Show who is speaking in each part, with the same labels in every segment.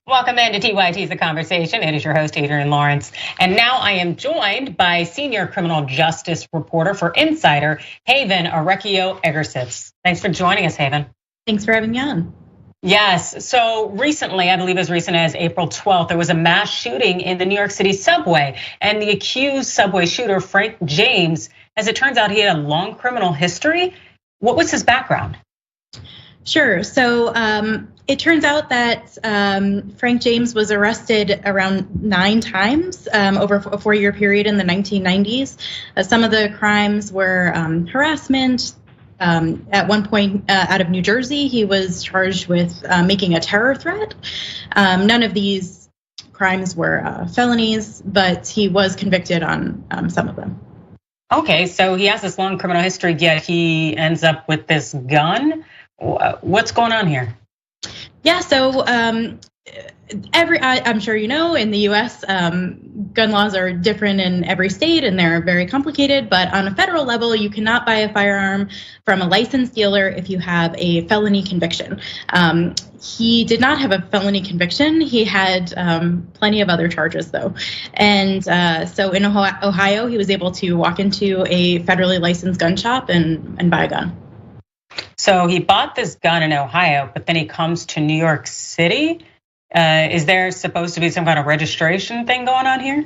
Speaker 1: Welcome into TYT's The Conversation. It is your host, Adrienne Lawrence. And now I am joined by senior criminal justice reporter for Insider, Haven Arecchio-Egersitz. Thanks for joining us, Haven.
Speaker 2: Thanks for having me on.
Speaker 1: Yes, so recently, I believe as recent as April 12th, there was a mass shooting in the New York City subway. And the accused subway shooter, Frank James, as it turns out, he had a long criminal history. What was his background?
Speaker 2: Sure, so it turns out that Frank James was arrested around 9 times over a 4-year period in the 1990s. Some of the crimes were harassment. At one point out of New Jersey, he was charged with making a terror threat. None of these crimes were felonies, but he was convicted on some of them.
Speaker 1: Okay, so he has this long criminal history, yet he ends up with this gun. What's going on here?
Speaker 2: Yeah, so I'm sure you know, in the US, gun laws are different in every state and they're very complicated, but on a federal level, you cannot buy a firearm from a licensed dealer if you have a felony conviction. He did not have a felony conviction. He had plenty of other charges though. And so in Ohio, he was able to walk into a federally licensed gun shop and buy a gun.
Speaker 1: So he bought this gun in Ohio, but then he comes to New York City. Is there supposed to be some kind of registration thing going on here?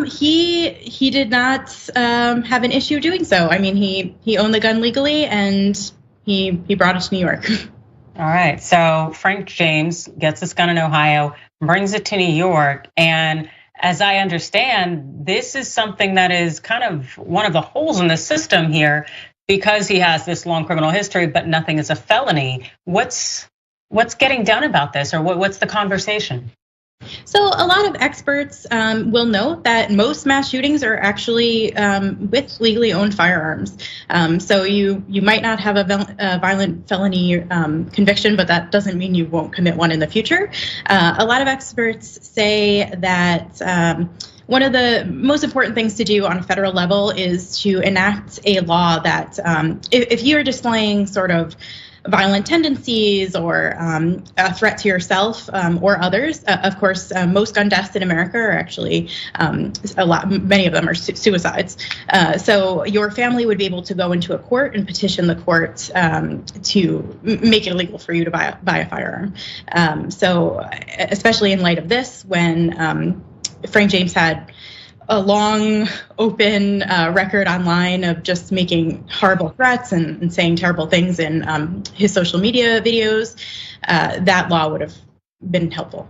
Speaker 2: He did not have an issue doing so. I mean, he owned the gun legally and he brought it to New York.
Speaker 1: All right, so Frank James gets this gun in Ohio, brings it to New York, and as I understand, this is something that is kind of one of the holes in the system here. because he has this long criminal history, but nothing is a felony. What's getting done about this, or what's the conversation?
Speaker 2: So a lot of experts will note that most mass shootings are actually with legally owned firearms. So you might not have a violent felony conviction, but that doesn't mean you won't commit one in the future. A lot of experts say that one of the most important things to do on a federal level is to enact a law that if you're displaying sort of violent tendencies or a threat to yourself or others. Of course, most gun deaths in America are actually many of them are suicides. So your family would be able to go into a court and petition the court to make it illegal for you to buy a firearm. So especially in light of this, when Frank James had a long, open record online of just making horrible threats and saying terrible things in his social media videos, that law would have been helpful.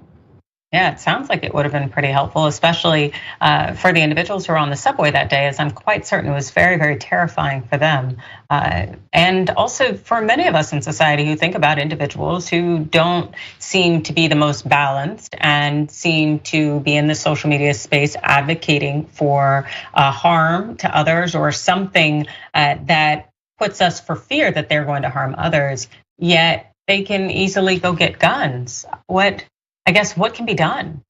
Speaker 1: Yeah, it sounds like it would have been pretty helpful, especially for the individuals who were on the subway that day, as I'm quite certain it was very, very terrifying for them. And also for many of us in society who think about individuals who don't seem to be the most balanced and seem to be in the social media space advocating for harm to others or something that puts us for fear that they're going to harm others, yet they can easily go get guns. What can be done?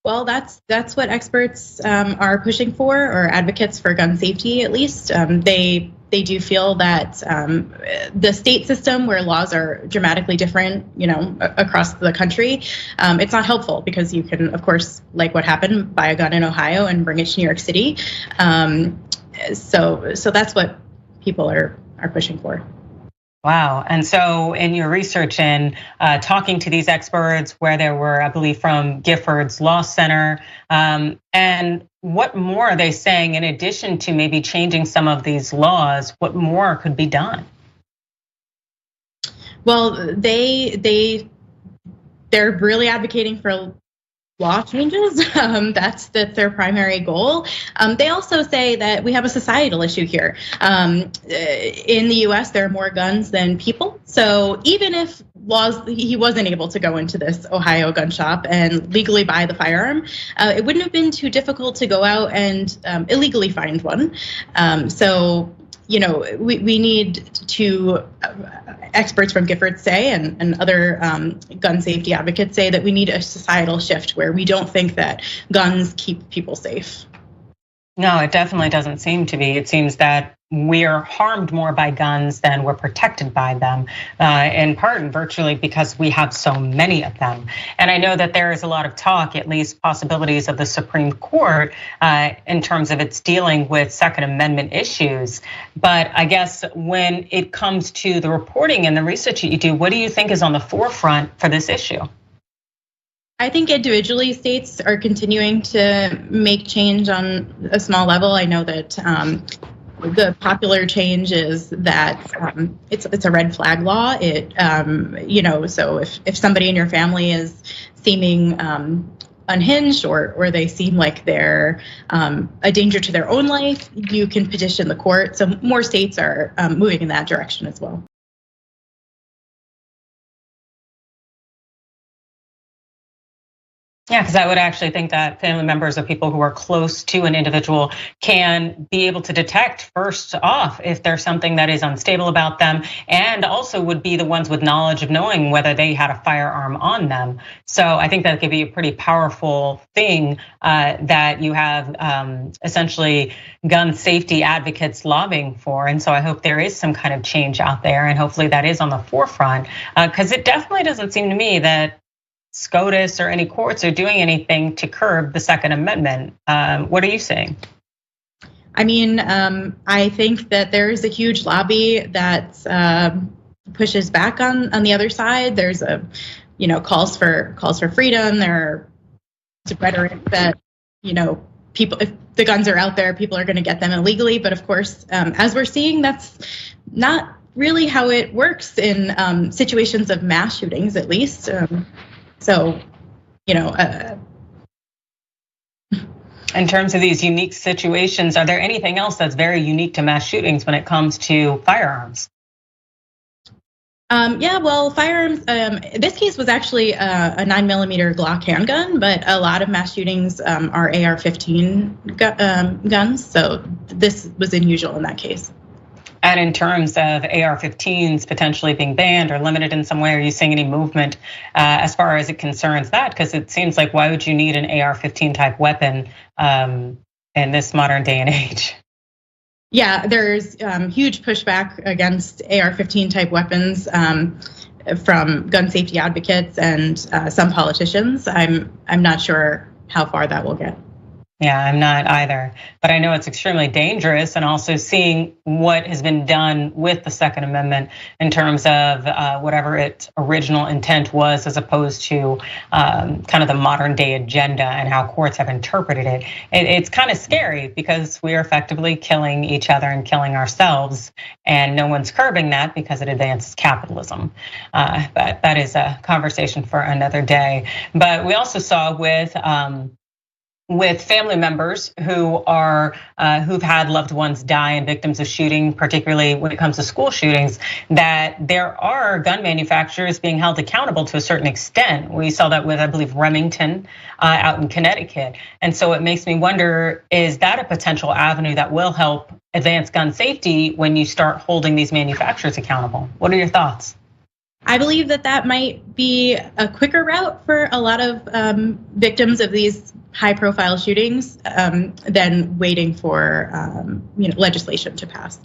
Speaker 2: Well, that's what experts are pushing for, or advocates for gun safety at least. They do feel that the state system, where laws are dramatically different, across the country, it's not helpful because you can, of course, like what happened, buy a gun in Ohio and bring it to New York City. So that's what people are pushing for.
Speaker 1: Wow. And so in your research and talking to these experts, where there were, I believe, from Giffords Law Center, and what more are they saying in addition to maybe changing some of these laws? What more could be done? Well,
Speaker 2: they're really advocating for law changes. That's their primary goal. They also say that we have a societal issue here. In the US, there are more guns than people. So even if he wasn't able to go into this Ohio gun shop and legally buy the firearm, it wouldn't have been too difficult to go out and illegally find one. So we need to, experts from Giffords say, and other gun safety advocates say, that we need a societal shift where we don't think that guns keep people safe.
Speaker 1: No, it definitely doesn't seem to be. It seems that we're harmed more by guns than we're protected by them, in part and virtually because we have so many of them. And I know that there is a lot of talk, at least possibilities of the Supreme Court in terms of its dealing with Second Amendment issues. But I guess when it comes to the reporting and the research that you do, what do you think is on the forefront for this issue?
Speaker 2: I think individually states are continuing to make change on a small level. I know that the popular change is that it's a red flag law. So if somebody in your family is seeming unhinged or they seem like they're a danger to their own life, you can petition the court. So more states are moving in that direction as well.
Speaker 1: Yeah, because I would actually think that family members of people who are close to an individual can be able to detect first off if there's something that is unstable about them, and also would be the ones with knowledge of knowing whether they had a firearm on them. So I think that could be a pretty powerful thing that you have essentially gun safety advocates lobbying for. And so I hope there is some kind of change out there, and hopefully that is on the forefront, because it definitely doesn't seem to me that SCOTUS or any courts are doing anything to curb the Second Amendment. What are you saying?
Speaker 2: I mean, I think that there's a huge lobby that pushes back on the other side. There's calls for freedom. There are rhetoric that people, if the guns are out there, people are going to get them illegally. But of course, as we're seeing, that's not really how it works in situations of mass shootings, at least.
Speaker 1: In terms of these unique situations, are there anything else that's very unique to mass shootings when it comes to firearms?
Speaker 2: Yeah, well, firearms. This case was actually a 9mm Glock handgun, but a lot of mass shootings are AR-15 guns. So this was unusual in that case.
Speaker 1: And in terms of AR-15s potentially being banned or limited in some way, are you seeing any movement as far as it concerns that? Because it seems like, why would you need an AR-15 type weapon in this modern day and age?
Speaker 2: Yeah, there's huge pushback against AR-15 type weapons from gun safety advocates and some politicians. I'm not sure how far that will get.
Speaker 1: Yeah, I'm not either, but I know it's extremely dangerous, and also seeing what has been done with the Second Amendment in terms of whatever its original intent was, as opposed to kind of the modern day agenda and how courts have interpreted it. It's kind of scary because we are effectively killing each other and killing ourselves, and no one's curbing that because it advances capitalism. But that is a conversation for another day. But we also saw with family members who are who've had loved ones die and victims of shooting, particularly when it comes to school shootings, that there are gun manufacturers being held accountable to a certain extent. We saw that with, I believe, Remington out in Connecticut. And so it makes me wonder, is that a potential avenue that will help advance gun safety when you start holding these manufacturers accountable? What are your thoughts?
Speaker 2: I believe that might be a quicker route for a lot of victims of these high-profile shootings than waiting for legislation to pass.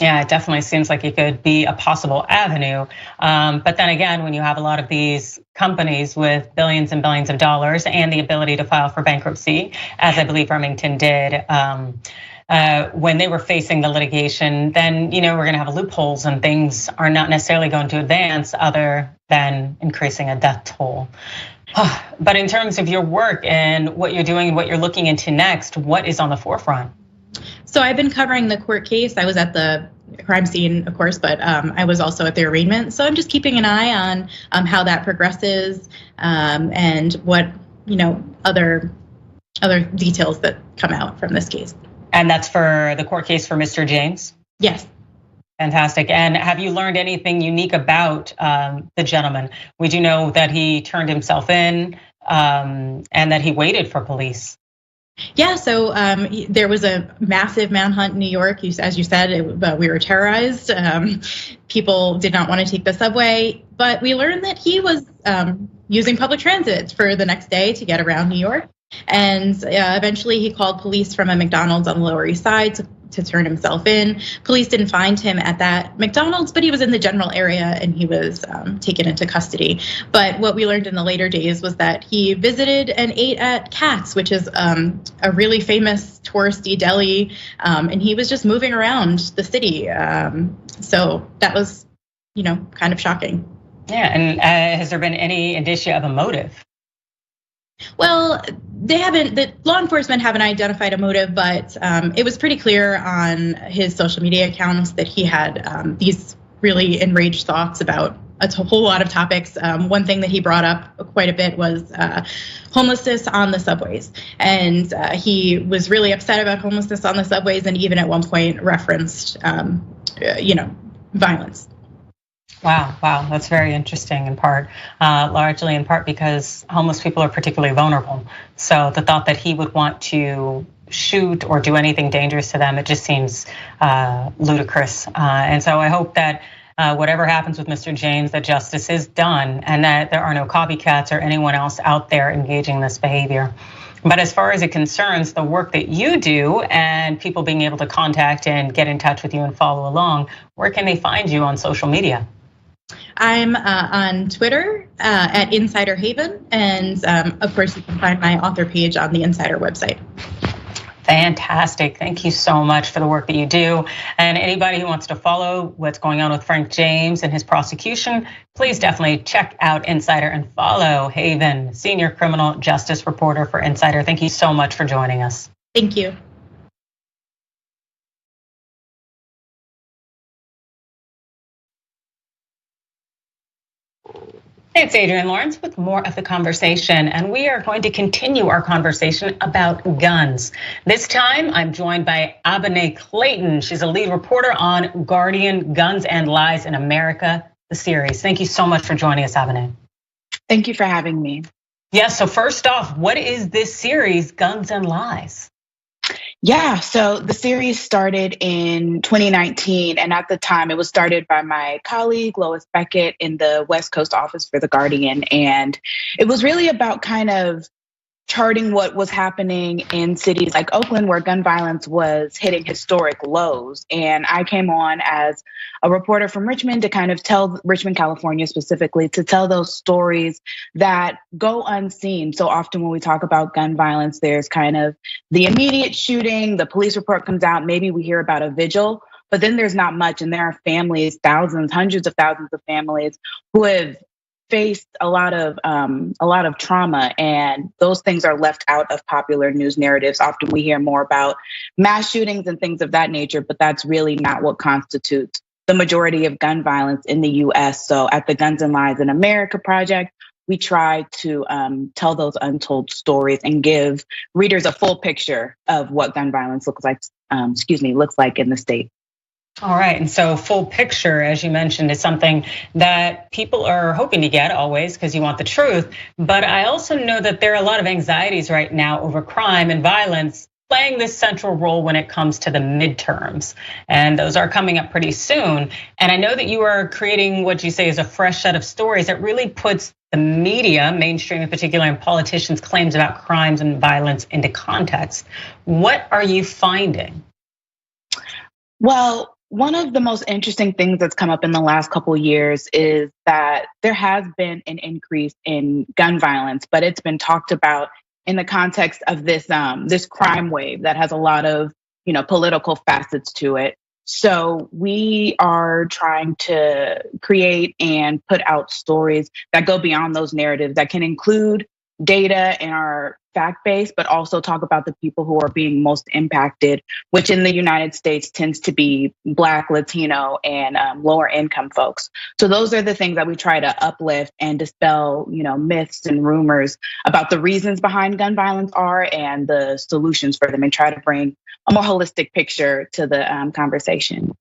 Speaker 1: Yeah, it definitely seems like it could be a possible avenue. But then again, when you have a lot of these companies with billions and billions of dollars and the ability to file for bankruptcy, as I believe Remington did, when they were facing the litigation, then we're going to have loopholes and things are not necessarily going to advance other than increasing a death toll. But in terms of your work and what you're doing and what you're looking into next, what is on the forefront?
Speaker 2: So I've been covering the court case. I was at the crime scene, of course, but I was also at the arraignment. So I'm just keeping an eye on how that progresses and what other details that come out from this case. And
Speaker 1: that's for the court case for Mr. James?
Speaker 2: Yes.
Speaker 1: Fantastic. And have you learned anything unique about the gentleman? We do know that he turned himself in and that he waited for police.
Speaker 2: Yeah, so there was a massive manhunt in New York. As you said, we were terrorized. People did not want to take the subway, but we learned that he was using public transit for the next day to get around New York. And eventually he called police from a McDonald's on the Lower East Side to turn himself in. Police didn't find him at that McDonald's, but he was in the general area and he was taken into custody. But what we learned in the later days was that he visited and ate at Katz, which is a really famous touristy deli, and he was just moving around the city. So that was, kind of shocking.
Speaker 1: Yeah, and has there been any indicia of a motive?
Speaker 2: Well, the law enforcement haven't identified a motive, but it was pretty clear on his social media accounts that he had these really enraged thoughts about a whole lot of topics. One thing that he brought up quite a bit was homelessness on the subways. And he was really upset about homelessness on the subways and even at one point referenced, violence.
Speaker 1: Wow, that's very interesting in part, largely in part because homeless people are particularly vulnerable. So the thought that he would want to shoot or do anything dangerous to them, it just seems ludicrous. And so I hope that whatever happens with Mr. James, that justice is done and that there are no copycats or anyone else out there engaging in this behavior. But as far as it concerns the work that you do and people being able to contact and get in touch with you and follow along, where can they find you on social media?
Speaker 2: I'm on Twitter at Insider Haven, and of course you can find my author page on the Insider website.
Speaker 1: Fantastic. Thank you so much for the work that you do. And anybody who wants to follow what's going on with Frank James and his prosecution, please definitely check out Insider and follow Haven, senior criminal justice reporter for Insider. Thank you so much for joining us.
Speaker 2: Thank you.
Speaker 1: It's Adrienne Lawrence with more of the conversation, and we are going to continue our conversation about guns. This time, I'm joined by Abene Clayton. She's a lead reporter on Guardian Guns and Lies in America, the series. Thank you so much for joining us, Abene.
Speaker 3: Thank you for having me.
Speaker 1: Yes, so first off, what is this series, Guns and Lies?
Speaker 3: Yeah, so the series started in 2019, and at the time it was started by my colleague, Lois Beckett, in the West Coast office for The Guardian. And it was really about kind of charting what was happening in cities like Oakland, where gun violence was hitting historic lows. And I came on as a reporter from Richmond to kind of tell Richmond, California specifically, to tell those stories that go unseen. So often when we talk about gun violence, there's kind of the immediate shooting, the police report comes out, maybe we hear about a vigil, but then there's not much. And there are families, thousands, hundreds of thousands of families who have faced a lot of trauma, and those things are left out of popular news narratives. Often we hear more about mass shootings and things of that nature, but that's really not what constitutes the majority of gun violence in the US. So at the Guns and Lies in America project, we try to tell those untold stories and give readers a full picture of what gun violence looks like in the state.
Speaker 1: All right, and so full picture, as you mentioned, is something that people are hoping to get always because you want the truth. But I also know that there are a lot of anxieties right now over crime and violence playing this central role when it comes to the midterms. And those are coming up pretty soon. And I know that you are creating what you say is a fresh set of stories that really puts the media, mainstream in particular, and politicians' claims about crimes and violence into context. What are you finding?
Speaker 3: Well, one of the most interesting things that's come up in the last couple of years is that there has been an increase in gun violence, but it's been talked about in the context of this crime wave that has a lot of political facets to it. So we are trying to create and put out stories that go beyond those narratives, that can include data in our fact base, but also talk about the people who are being most impacted, which in the United States tends to be Black, Latino, and lower income folks. So those are the things that we try to uplift and dispel, myths and rumors about the reasons behind gun violence are and the solutions for them, and try to bring a more holistic picture to the conversation.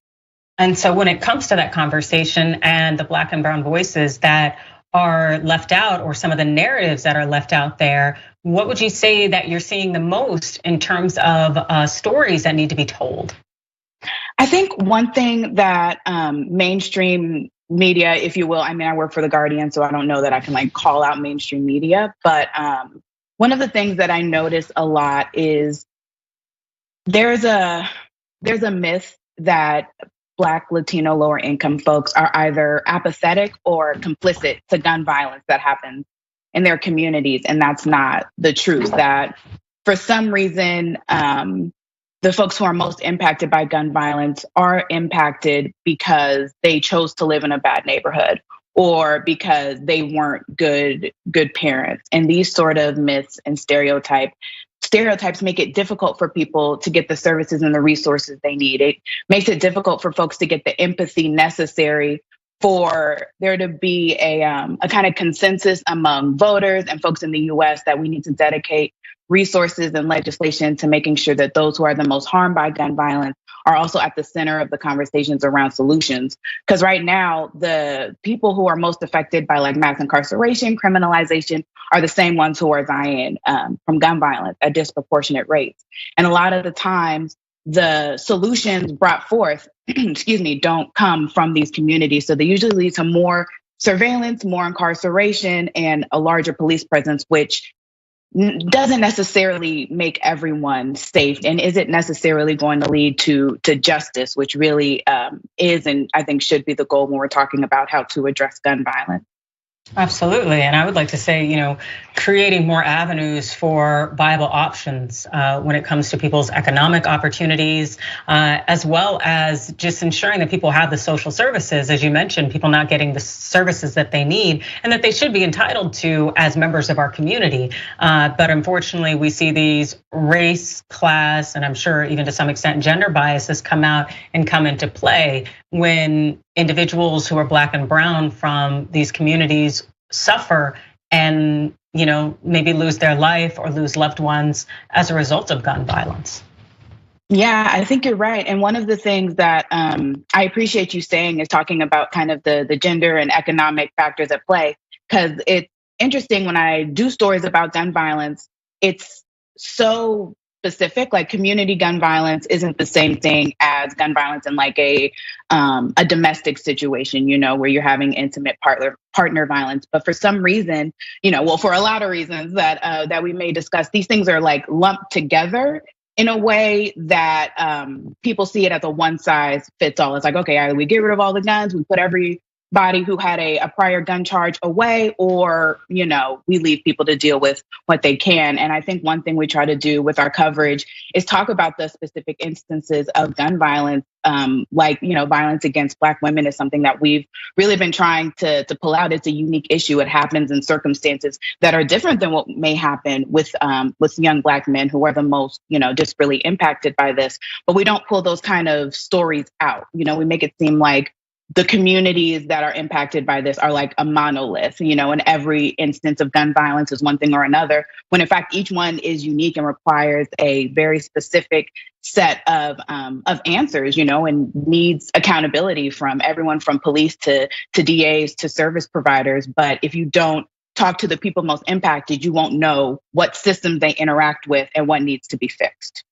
Speaker 1: And so when it comes to that conversation and the Black and brown voices that are left out, or some of the narratives that are left out there, what would you say that you're seeing the most in terms of stories that need to be told?
Speaker 3: I think one thing that mainstream media, if you will, I mean, I work for The Guardian, so I don't know that I can call out mainstream media, but one of the things that I notice a lot is there's a myth that Black, Latino, lower income folks are either apathetic or complicit to gun violence that happens in their communities. And that's not the truth. That for some reason, the folks who are most impacted by gun violence are impacted because they chose to live in a bad neighborhood or because they weren't good parents. And these sort of myths and stereotypes make it difficult for people to get the services and the resources they need. It makes it difficult for folks to get the empathy necessary for there to be a kind of consensus among voters and folks in the US that we need to dedicate resources and legislation to making sure that those who are the most harmed by gun violence are also at the center of the conversations around solutions. Because right now, the people who are most affected by mass incarceration, criminalization, are the same ones who are dying from gun violence at disproportionate rates. And a lot of the times, the solutions brought forth, don't come from these communities. So they usually lead to more surveillance, more incarceration, and a larger police presence, which doesn't necessarily make everyone safe and isn't necessarily going to lead to justice, which really is and I think should be the goal when we're talking about how to address gun violence.
Speaker 1: Absolutely, and I would like to say, creating more avenues for viable options when it comes to people's economic opportunities, as well as just ensuring that people have the social services, as you mentioned, people not getting the services that they need and that they should be entitled to as members of our community. But unfortunately, we see these race, class, and I'm sure even to some extent gender biases come out and come into play when individuals who are Black and brown from these communities suffer and, maybe lose their life or lose loved ones as a result of gun violence.
Speaker 3: Yeah, I think you're right. And one of the things that I appreciate you saying is talking about kind of the gender and economic factors at play, because it's interesting when I do stories about gun violence, it's so specific. Like community gun violence isn't the same thing as gun violence in like a domestic situation, where you're having intimate partner violence. But for some reason, for a lot of reasons that we may discuss, these things are like lumped together in a way that people see it as a one size fits all. It's like, okay, either we get rid of all the guns, we put everybody who had a prior gun charge away, or, we leave people to deal with what they can. And I think one thing we try to do with our coverage is talk about the specific instances of gun violence, violence against Black women is something that we've really been trying to pull out. It's a unique issue. It happens in circumstances that are different than what may happen with young Black men who are the most, just really impacted by this. But we don't pull those kind of stories out. We make it seem like the communities that are impacted by this are like a monolith, and every instance of gun violence is one thing or another, when in fact each one is unique and requires a very specific set of answers, and needs accountability from everyone from police to DAs to service providers. But if you don't talk to the people most impacted, you won't know what systems they interact with and what needs to be fixed.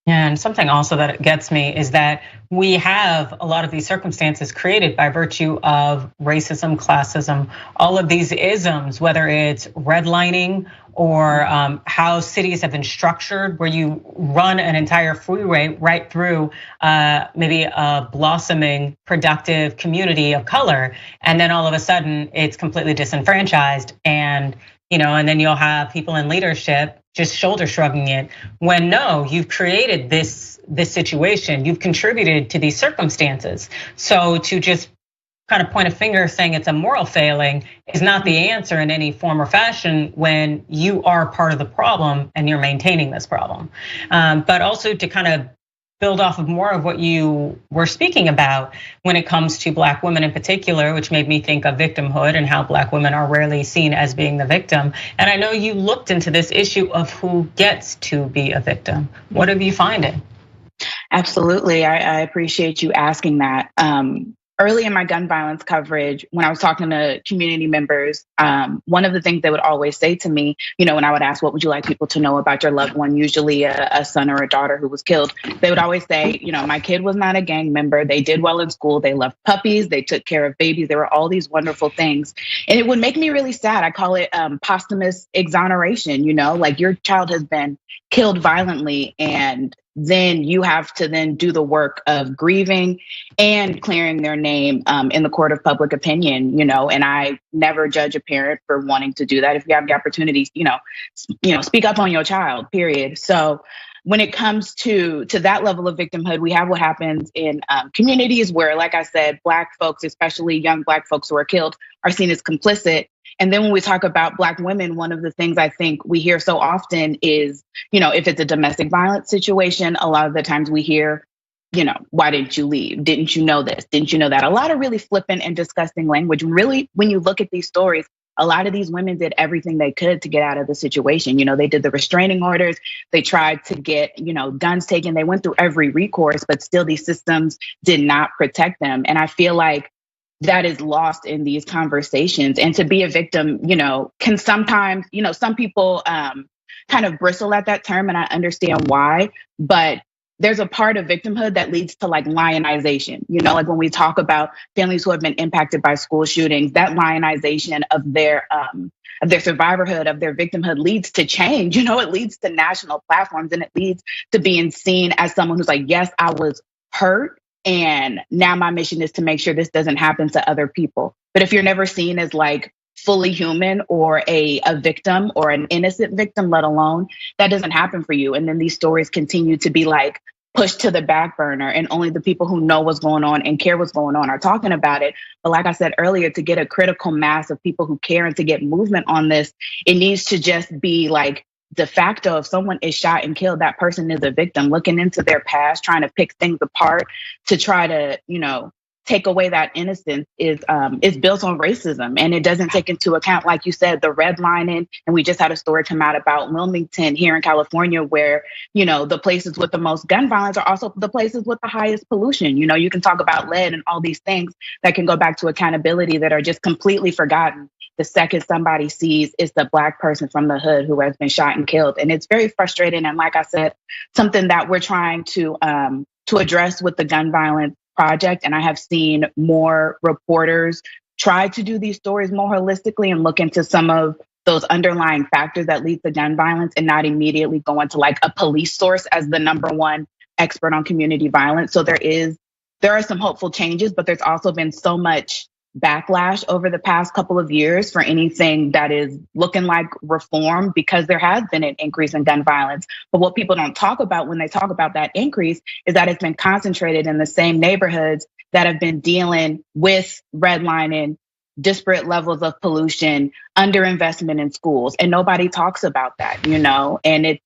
Speaker 1: And something also that gets me is that we have a lot of these circumstances created by virtue of racism, classism, all of these isms, whether it's redlining or how cities have been structured, where you run an entire freeway right through maybe a blossoming, productive community of color, and then all of a sudden it's completely disenfranchised, and then you'll have people in leadership just shoulder shrugging it, when no, you've created this situation, you've contributed to these circumstances. So to just kind of point a finger saying it's a moral failing is not the answer in any form or fashion when you are part of the problem and you're maintaining this problem. But also to kind of build off of more of what you were speaking about when it comes to Black women in particular, which made me think of victimhood and how Black women are rarely seen as being the victim. And I know you looked into this issue of who gets to be a victim. What have you found?
Speaker 3: Absolutely, I appreciate you asking that. Early in my gun violence coverage, when I was talking to community members, one of the things they would always say to me, when I would ask, what would you like people to know about your loved one, usually a son or a daughter who was killed, they would always say, my kid was not a gang member. They did well in school. They loved puppies. They took care of babies. There were all these wonderful things. And it would make me really sad. I call it posthumous exoneration, like your child has been killed violently, and then you have to then do the work of grieving and clearing their name in the court of public opinion, and I never judge a parent for wanting to do that. If you have the opportunity, speak up on your child, period. So when it comes to that level of victimhood, we have what happens in communities where, like I said, Black folks, especially young Black folks who are killed, are seen as complicit. And then when we talk about Black women, one of the things I think we hear so often is, if it's a domestic violence situation, a lot of the times we hear, why didn't you leave? Didn't you know this? Didn't you know that? A lot of really flippant and disgusting language. Really, when you look at these stories, a lot of these women did everything they could to get out of the situation. They did the restraining orders. They tried to get, guns taken. They went through every recourse, but still these systems did not protect them. And I feel like that is lost in these conversations. And to be a victim, can sometimes, some people kind of bristle at that term, and I understand why, but there's a part of victimhood that leads to like lionization. Like when we talk about families who have been impacted by school shootings, that lionization of their survivorhood, of their victimhood leads to change. It leads to national platforms, and it leads to being seen as someone who's like, yes, I was hurt, and now my mission is to make sure this doesn't happen to other people. But if you're never seen as like fully human or a victim or an innocent victim, let alone, that doesn't happen for you. And then these stories continue to be like pushed to the back burner, and only the people who know what's going on and care what's going on are talking about it. But like I said earlier, to get a critical mass of people who care and to get movement on this, it needs to just be like de facto, if someone is shot and killed, that person is a victim. Looking into their past, trying to pick things apart to try to, take away that innocence is built on racism, and it doesn't take into account, like you said, the redlining. And we just had a story come out about Wilmington here in California, where the places with the most gun violence are also the places with the highest pollution. You can talk about lead and all these things that can go back to accountability that are just completely forgotten the second somebody sees it's the Black person from the hood who has been shot and killed. And it's very frustrating. And like I said, something that we're trying to address with the gun violence project. And I have seen more reporters try to do these stories more holistically and look into some of those underlying factors that lead to gun violence, and not immediately go into like a police source as the number one expert on community violence. So there are some hopeful changes, but there's also been so much backlash over the past couple of years for anything that is looking like reform, because there has been an increase in gun violence. But what people don't talk about when they talk about that increase is that it's been concentrated in the same neighborhoods that have been dealing with redlining, disparate levels of pollution, underinvestment in schools. And nobody talks about that, and it's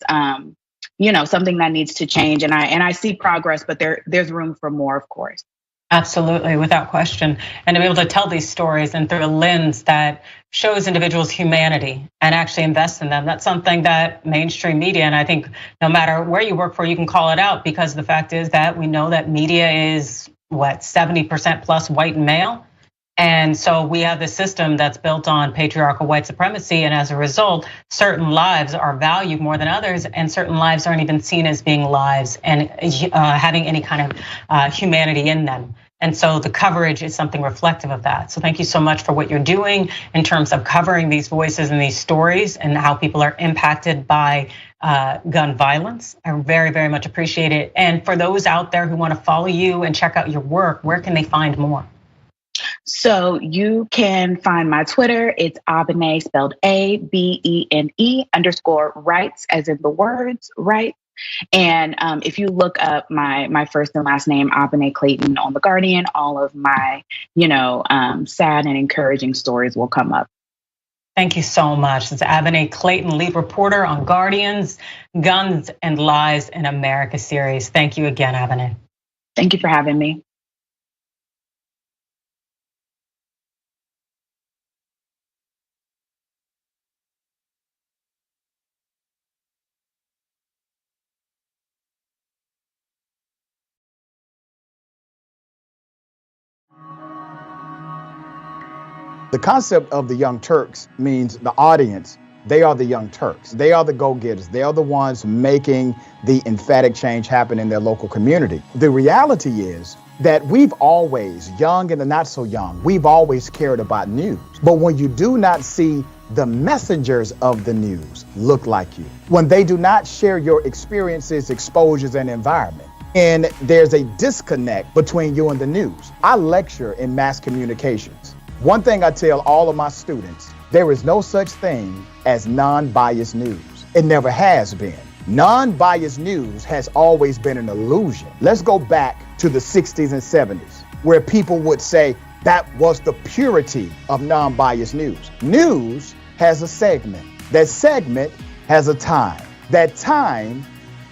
Speaker 3: something that needs to change. And I see progress, but there's room for more, of course.
Speaker 1: Absolutely, without question. And to be able to tell these stories and through a lens that shows individuals' humanity and actually invest in them, that's something that mainstream media, and I think no matter where you work for, you can call it out, because the fact is that we know that media is 70% plus white and male. And so we have this system that's built on patriarchal white supremacy. And as a result, certain lives are valued more than others, and certain lives aren't even seen as being lives and having any kind of humanity in them. And so the coverage is something reflective of that. So thank you so much for what you're doing in terms of covering these voices and these stories and how people are impacted by gun violence. I very, very much appreciate it. And for those out there who want to follow you and check out your work, where can they find more?
Speaker 3: So you can find my Twitter. It's Abene, spelled ABENE _rights, as in the words right. And if you look up my first and last name, Abene Clayton, on The Guardian, all of my, sad and encouraging stories will come up.
Speaker 1: Thank you so much. It's Abene Clayton, lead reporter on Guardian's Guns and Lies in America series. Thank you again, Abene.
Speaker 3: Thank you for having me.
Speaker 4: The concept of the Young Turks means the audience, they are the Young Turks. They are the go-getters. They are the ones making the emphatic change happen in their local community. The reality is that we've always, young and the not so young, we've always cared about news. But when you do not see the messengers of the news look like you, when they do not share your experiences, exposures, and environment, and there's a disconnect between you and the news. I lecture in mass communications. One thing I tell all of my students, there is no such thing as non-biased news. It never has been. Non-biased news has always been an illusion. Let's go back to the 60s and 70s, where people would say that was the purity of non-biased news. News has a segment. That segment has a time. That time,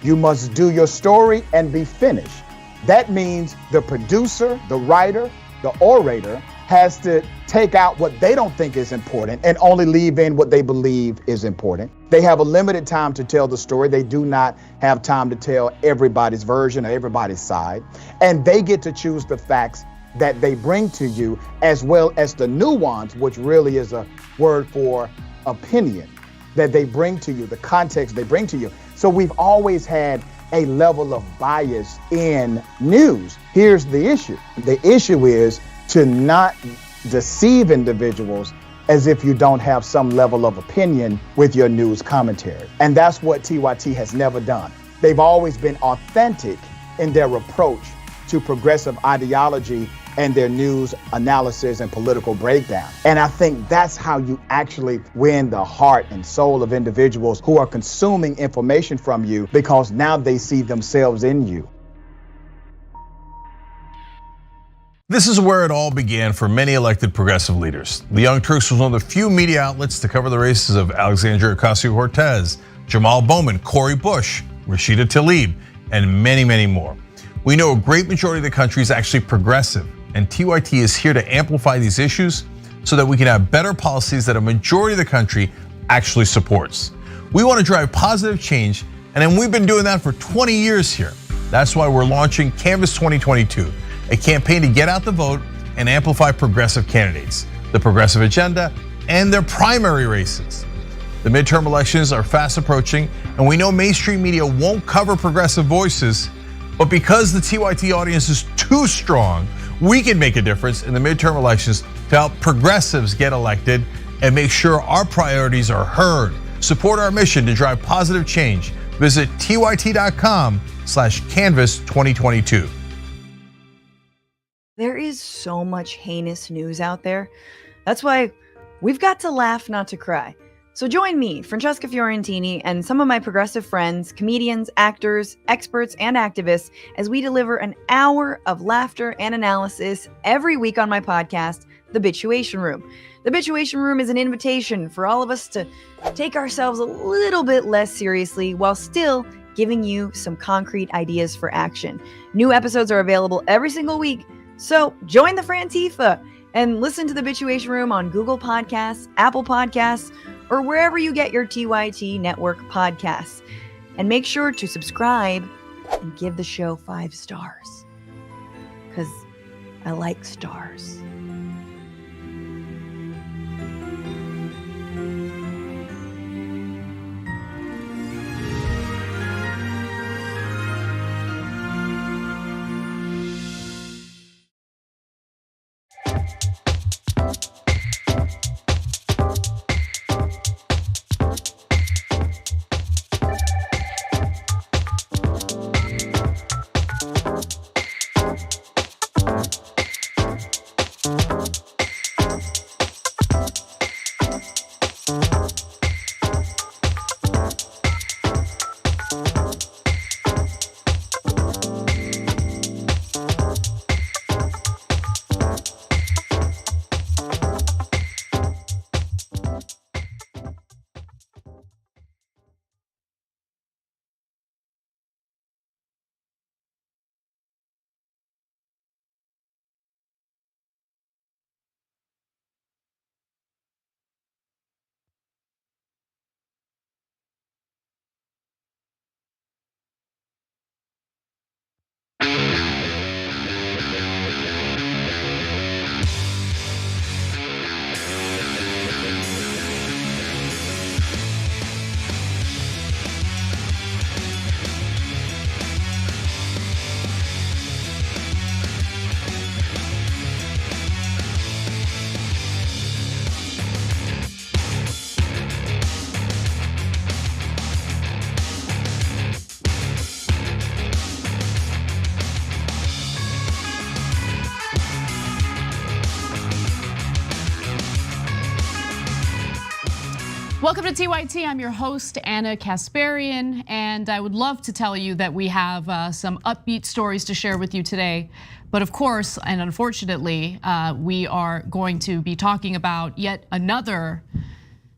Speaker 4: you must do your story and be finished. That means the producer, the writer, the orator has to take out what they don't think is important and only leave in what they believe is important. They have a limited time to tell the story. They do not have time to tell everybody's version or everybody's side. And they get to choose the facts that they bring to you, as well as the nuance, which really is a word for opinion, that they bring to you, the context they bring to you. So we've always had a level of bias in news. Here's the issue. The issue is to not deceive individuals as if you don't have some level of opinion with your news commentary. And that's what TYT has never done. They've always been authentic in their approach to progressive ideology and their news analysis and political breakdown. And I think that's how you actually win the heart and soul of individuals who are consuming information from you, because now they see themselves in you.
Speaker 5: This is where it all began for many elected progressive leaders. The Young Turks was one of the few media outlets to cover the races of Alexandria Ocasio-Cortez, Jamal Bowman, Cori Bush, Rashida Tlaib, and many, many more. We know a great majority of the country is actually progressive, and TYT is here to amplify these issues so that we can have better policies that a majority of the country actually supports. We want to drive positive change, and then we've been doing that for 20 years here. That's why we're launching Canvass 2022, a campaign to get out the vote and amplify progressive candidates, the progressive agenda, and their primary races. The midterm elections are fast approaching, and we know mainstream media won't cover progressive voices, but because the TYT audience is too strong, we can make a difference in the midterm elections to help progressives get elected and make sure our priorities are heard. Support our mission to drive positive change. Visit tyt.com/canvass2022.
Speaker 6: There is so much heinous news out there. That's why we've got to laugh, not to cry. So join me, Francesca Fiorentini, and some of my progressive friends, comedians, actors, experts, and activists as we deliver an hour of laughter and analysis every week on my podcast, The Bituation Room. The Bituation Room is an invitation for all of us to take ourselves a little bit less seriously while still giving you some concrete ideas for action. New episodes are available every single week, so join the Frantifa and listen to The Bituation Room on Google Podcasts, Apple Podcasts, or wherever you get your TYT network podcasts. And make sure to subscribe and give the show 5 stars, because I like stars.
Speaker 7: Welcome to TYT. I'm your host, Anna Kasparian, and I would love to tell you that we have some upbeat stories to share with you today. But of course, and unfortunately, we are going to be talking about yet another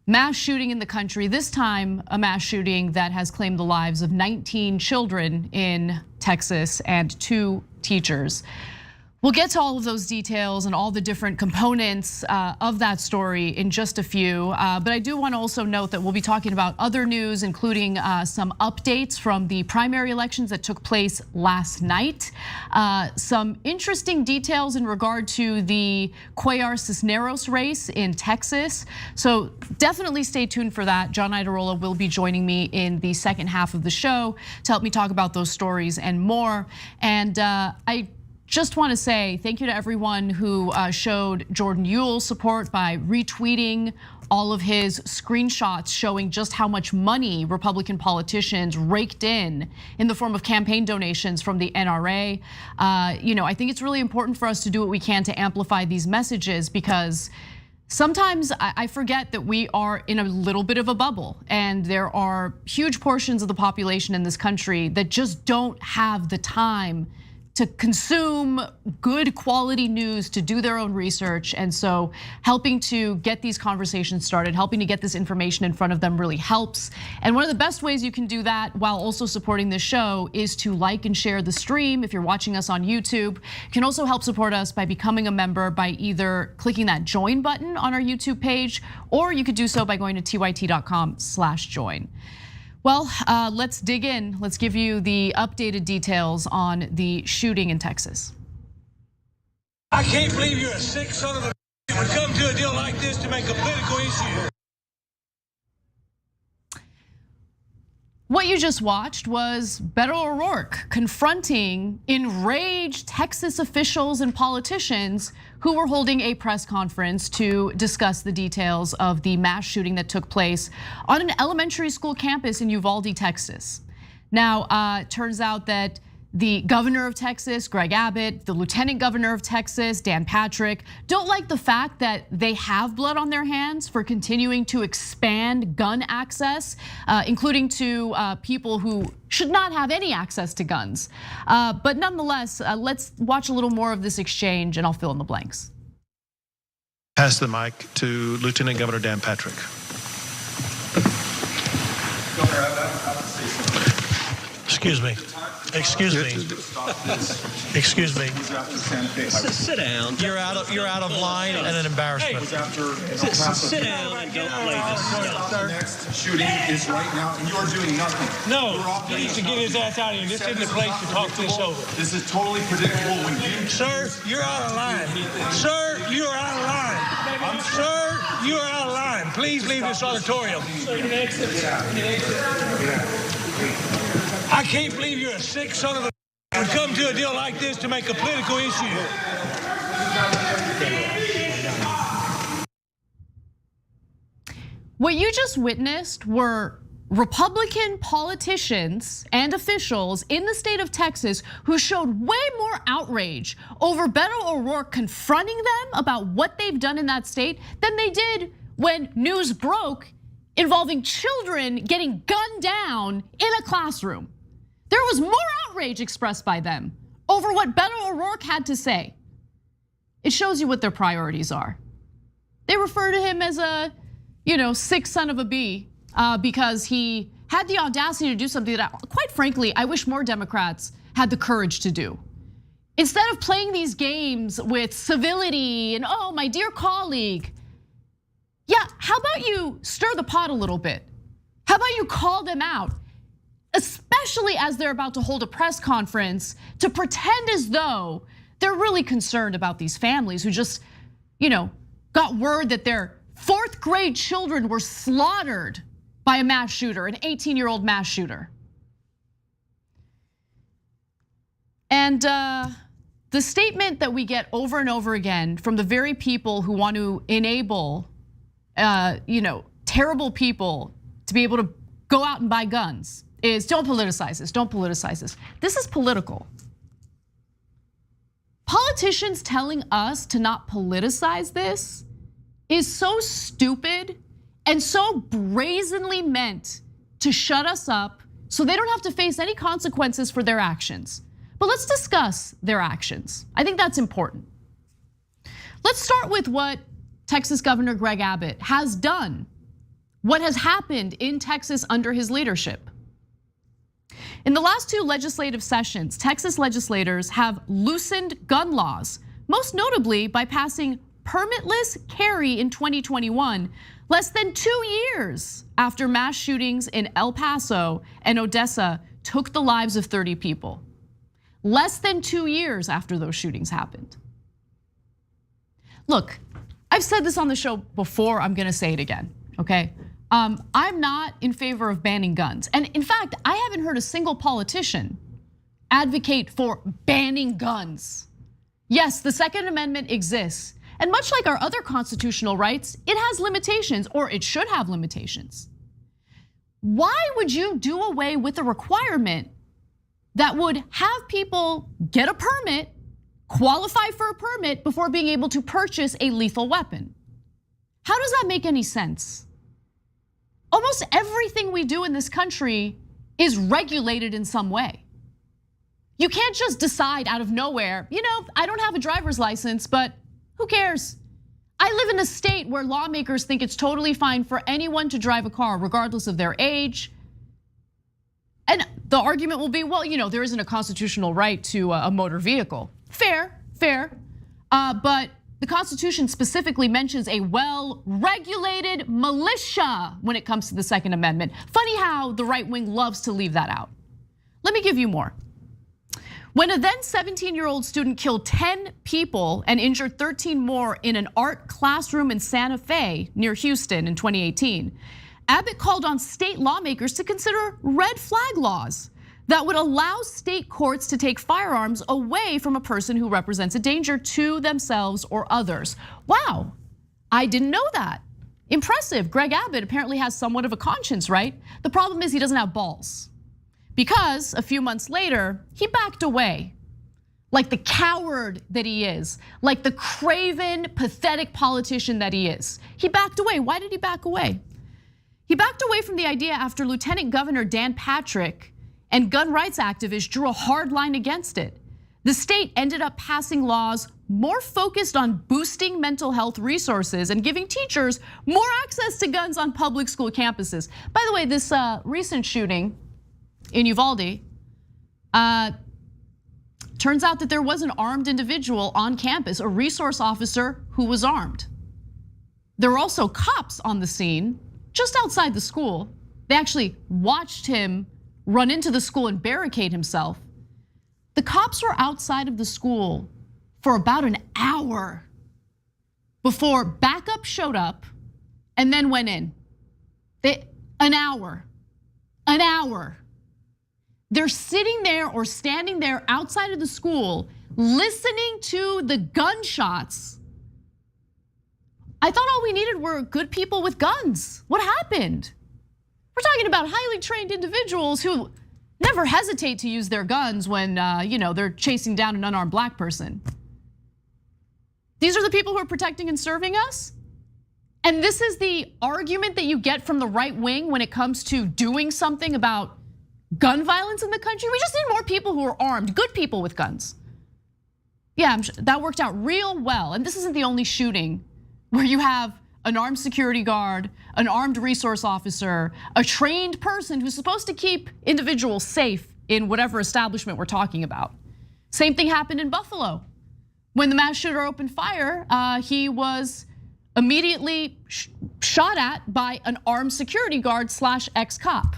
Speaker 7: mass shooting in the country, this time a mass shooting that has claimed the lives of 19 children in Texas and 2 teachers. We'll get to all of those details and all the different components of that story in just a few, but I do want to also note that we'll be talking about other news, including some updates from the primary elections that took place last night, some interesting details in regard to the Cuellar-Cisneros race in Texas. So definitely stay tuned for that. John Idarola will be joining me in the second half of the show to help me talk about those stories and more. And I just want to say thank you to everyone who showed Jordan Ewell support by retweeting all of his screenshots showing just how much money Republican politicians raked in the form of campaign donations from the NRA. I think it's really important for us to do what we can to amplify these messages, because sometimes I forget that we are in a little bit of a bubble, and there are huge portions of the population in this country that just don't have the time to consume good quality news, to do their own research. And so helping to get these conversations started, helping to get this information in front of them really helps. And one of the best ways you can do that while also supporting this show is to like and share the stream. If you're watching us on YouTube, you can also help support us by becoming a member by either clicking that join button on our YouTube page, or you could do so by going to tyt.com/join. Well, let's dig in. Let's give you the updated details on the shooting in Texas.
Speaker 8: I can't believe you're a sick son of a bitch would come to a deal like this to make a political issue.
Speaker 7: What you just watched was Beto O'Rourke confronting enraged Texas officials and politicians who were holding a press conference to discuss the details of the mass shooting that took place on an elementary school campus in Uvalde, Texas. Now, it turns out that the governor of Texas, Greg Abbott, the lieutenant governor of Texas, Dan Patrick, don't like the fact that they have blood on their hands for continuing to expand gun access, including to people who should not have any access to guns. But nonetheless, let's watch a little more of this exchange and I'll fill in the blanks.
Speaker 9: Pass the mic to Lieutenant Governor Dan Patrick.
Speaker 8: Excuse me. Excuse me. Excuse me.
Speaker 10: Sit down.
Speaker 8: You're out of line and an embarrassment.
Speaker 10: Sit down and don't play this.
Speaker 11: The next shooting is right now, and you are doing nothing.
Speaker 8: No, he needs to get his ass out of here. This isn't the place to talk this over.
Speaker 11: This is totally predictable when you.
Speaker 8: Sir, you're out of line. Sir, you are out of line. Sir, you are out of line. Please leave this auditorium. I can't believe you're a sick son of a would come to a deal like this to make a political issue.
Speaker 7: What you just witnessed were Republican politicians and officials in the state of Texas who showed way more outrage over Beto O'Rourke confronting them about what they've done in that state than they did when news broke involving children getting gunned down in a classroom. There was more outrage expressed by them over what Beto O'Rourke had to say. It shows you what their priorities are. They refer to him as a, sick son of a bee because he had the audacity to do something that, quite frankly, I wish more Democrats had the courage to do. Instead of playing these games with civility and, oh, my dear colleague, yeah, how about you stir the pot a little bit? How about you call them out? Especially as they're about to hold a press conference to pretend as though they're really concerned about these families who just, got word that their 4th grade children were slaughtered by a mass shooter, an 18-year-old mass shooter. And the statement that we get over and over again from the very people who want to enable terrible people to be able to go out and buy guns is don't politicize this, don't politicize this. This is political. Politicians telling us to not politicize this is so stupid and so brazenly meant to shut us up so they don't have to face any consequences for their actions. But let's discuss their actions. I think that's important. Let's start with what Texas Governor Greg Abbott has done, what has happened in Texas under his leadership. In the last 2 legislative sessions, Texas legislators have loosened gun laws, most notably by passing permitless carry in 2021, less than 2 years after mass shootings in El Paso and Odessa took the lives of 30 people. Less than 2 years after those shootings happened. Look, I've said this on the show before, I'm gonna say it again, okay? I'm not in favor of banning guns. And in fact, I haven't heard a single politician advocate for banning guns. Yes, the Second Amendment exists. And much like our other constitutional rights, it has limitations, or it should have limitations. Why would you do away with a requirement that would have people get a permit, qualify for a permit before being able to purchase a lethal weapon? How does that make any sense? Almost everything we do in this country is regulated in some way. You can't just decide out of nowhere, I don't have a driver's license, but who cares? I live in a state where lawmakers think it's totally fine for anyone to drive a car, regardless of their age. And the argument will be, well, there isn't a constitutional right to a motor vehicle. Fair. But the Constitution specifically mentions a well-regulated militia when it comes to the Second Amendment. Funny how the right wing loves to leave that out. Let me give you more. When a then 17-year-old student killed 10 people and injured 13 more in an art classroom in Santa Fe near Houston in 2018, Abbott called on state lawmakers to consider red flag laws that would allow state courts to take firearms away from a person who represents a danger to themselves or others. Wow, I didn't know that. Impressive. Greg Abbott apparently has somewhat of a conscience, right? The problem is he doesn't have balls. Because a few months later, he backed away. Like the coward that he is, like the craven, pathetic politician that he is. He backed away. Why did he back away? He backed away from the idea after Lieutenant Governor Dan Patrick and gun rights activists drew a hard line against it. The state ended up passing laws more focused on boosting mental health resources and giving teachers more access to guns on public school campuses. By the way, this recent shooting in Uvalde, turns out that there was an armed individual on campus, a resource officer who was armed. There were also cops on the scene, just outside the school. They actually watched him run into the school and barricade himself. The cops were outside of the school for about an hour before backup showed up and then went in. An hour. They're sitting there or standing there outside of the school, listening to the gunshots. I thought all we needed were good people with guns. What happened? We're talking about highly trained individuals who never hesitate to use their guns when they're chasing down an unarmed black person. These are the people who are protecting and serving us? And this is the argument that you get from the right wing when it comes to doing something about gun violence in the country? We just need more people who are armed, good people with guns. Yeah, that worked out real well. And this isn't the only shooting where you have an armed security guard, an armed resource officer, a trained person who's supposed to keep individuals safe in whatever establishment we're talking about. Same thing happened in Buffalo. When the mass shooter opened fire, he was immediately shot at by an armed security guard / ex-cop.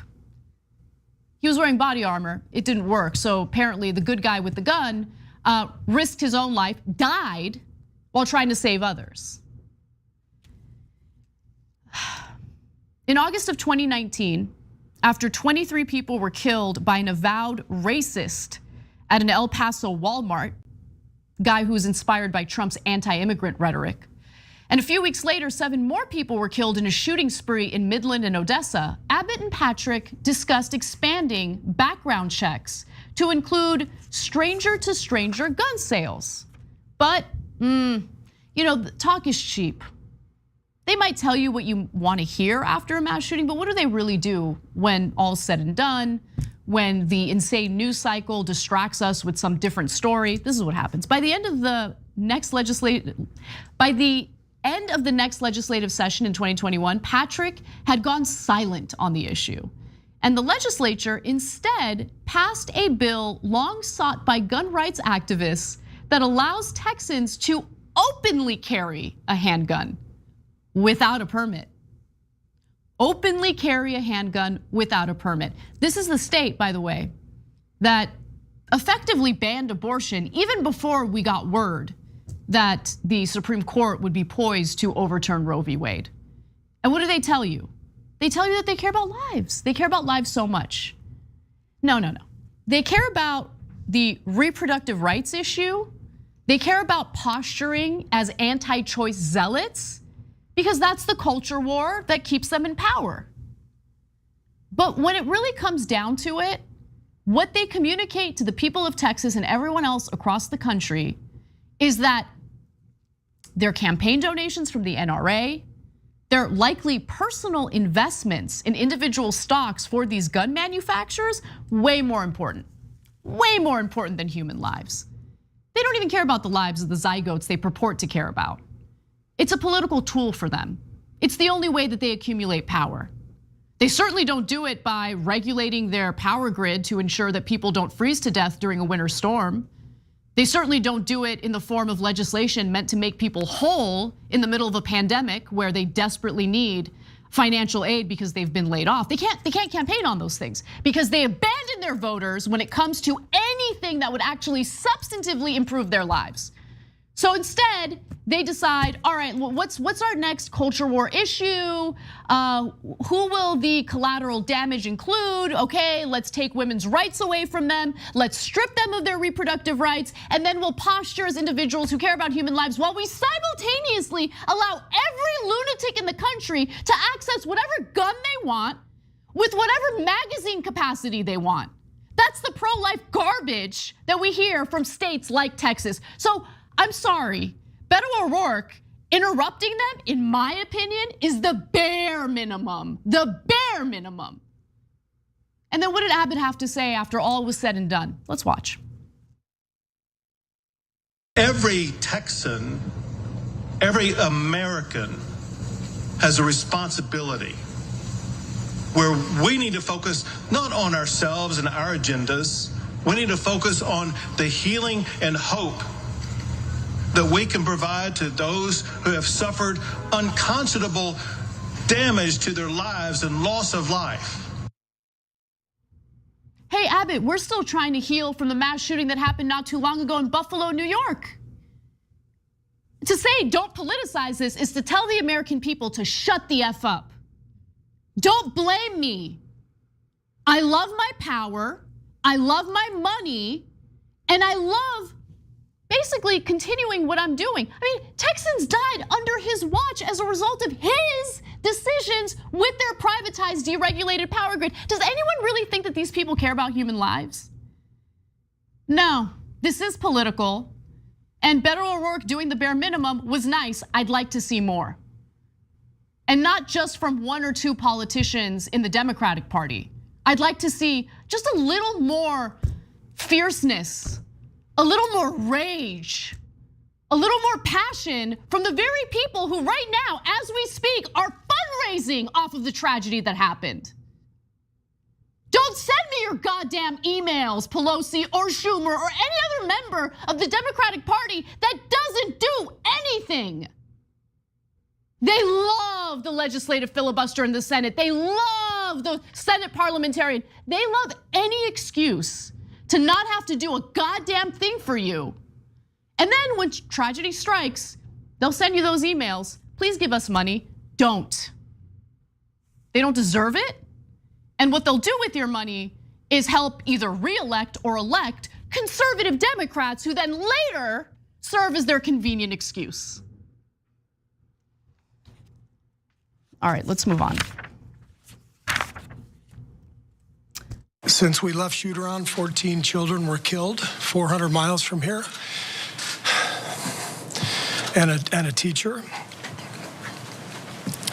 Speaker 7: He was wearing body armor, it didn't work. So apparently the good guy with the gun risked his own life, died while trying to save others. In August of 2019, after 23 people were killed by an avowed racist at an El Paso Walmart, guy who was inspired by Trump's anti-immigrant rhetoric, and a few weeks later, 7 more people were killed in a shooting spree in Midland and Odessa, Abbott and Patrick discussed expanding background checks to include stranger-to-stranger gun sales. But, talk is cheap. They might tell you what you want to hear after a mass shooting, but what do they really do when all's said and done? When the insane news cycle distracts us with some different story? This is what happens. By the end of the next legislative session in 2021, Patrick had gone silent on the issue. And the legislature instead passed a bill long sought by gun rights activists that allows Texans to openly carry a handgun without a permit. Openly carry a handgun without a permit. This is the state, by the way, that effectively banned abortion even before we got word that the Supreme Court would be poised to overturn Roe v. Wade. And what do they tell you? They tell you that they care about lives. They care about lives so much. No. They care about the reproductive rights issue. They care about posturing as anti-choice zealots because that's the culture war that keeps them in power. But when it really comes down to it, what they communicate to the people of Texas and everyone else across the country is that their campaign donations from the NRA, their likely personal investments in individual stocks for these gun manufacturers, way more important. way more important than human lives. They don't even care about the lives of the zygotes they purport to care about. It's a political tool for them. It's the only way that they accumulate power. They certainly don't do it by regulating their power grid to ensure that people don't freeze to death during a winter storm. They certainly don't do it in the form of legislation meant to make people whole in the middle of a pandemic where they desperately need financial aid because they've been laid off. They can't campaign on those things because they abandon their voters when it comes to anything that would actually substantively improve their lives. So instead, they decide, all right, well, what's our next culture war issue? Who will the collateral damage include? Okay, let's take women's rights away from them. Let's strip them of their reproductive rights. And then we'll posture as individuals who care about human lives while we simultaneously allow every lunatic in the country to access whatever gun they want with whatever magazine capacity they want. That's the pro-life garbage that we hear from states like Texas. So I'm sorry, Beto O'Rourke interrupting them, in my opinion, is the bare minimum, the bare minimum. And then what did Abbott have to say after all was said and done? Let's watch.
Speaker 9: Every Texan, every American has a responsibility where we need to focus not on ourselves and our agendas. We need to focus on the healing and hope that we can provide to those who have suffered unconscionable damage to their lives and loss of life.
Speaker 7: Hey, Abbott, we're still trying to heal from the mass shooting that happened not too long ago in Buffalo, New York. To say don't politicize this is to tell the American people to shut the F up. Don't blame me. I love my power, I love my money, and I love basically continuing what I'm doing. I mean, Texans died under his watch as a result of his decisions with their privatized, deregulated power grid. Does anyone really think that these people care about human lives? No, this is political. And Beto O'Rourke doing the bare minimum was nice. I'd like to see more. And not just from one or two politicians in the Democratic Party. I'd like to see just a little more fierceness, a little more rage, a little more passion from the very people who right now, as we speak, are fundraising off of the tragedy that happened. Don't send me your goddamn emails, Pelosi or Schumer or any other member of the Democratic Party that doesn't do anything. They love the legislative filibuster in the Senate. They love the Senate parliamentarian. They love any excuse to not have to do a goddamn thing for you. And then when tragedy strikes, they'll send you those emails. Please give us money. Don't. They don't deserve it. And what they'll do with your money is help either re-elect or elect conservative Democrats who then later serve as their convenient excuse. All right, let's move on.
Speaker 12: Since we left shoot around, 14 children were killed 400 miles from here, and a teacher.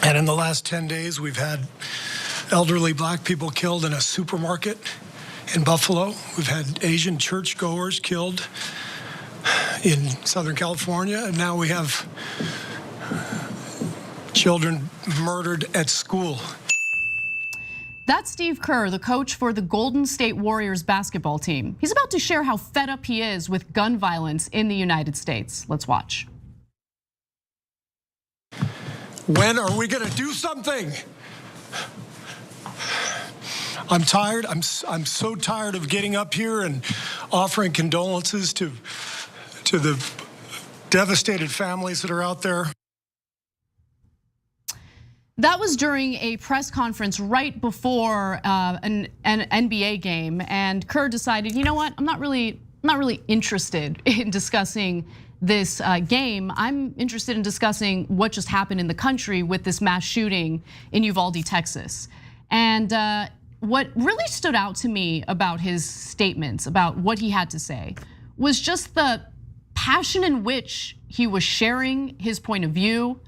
Speaker 12: And in the last 10 days, we've had elderly black people killed in a supermarket in Buffalo. We've had Asian churchgoers killed in Southern California, and now we have children murdered at school.
Speaker 7: That's Steve Kerr, the coach for the Golden State Warriors basketball team. He's about to share how fed up he is with gun violence in the United States. Let's watch.
Speaker 12: When are we gonna do something? I'm tired. I'm so tired of getting up here and offering condolences to the devastated families that are out there.
Speaker 7: That was during a press conference right before an NBA game, and Kerr decided, you know what? I'm not really interested in discussing this game. I'm interested in discussing what just happened in the country with this mass shooting in Uvalde, Texas. And what really stood out to me about his statements, about what he had to say, was just the passion in which he was sharing his point of view.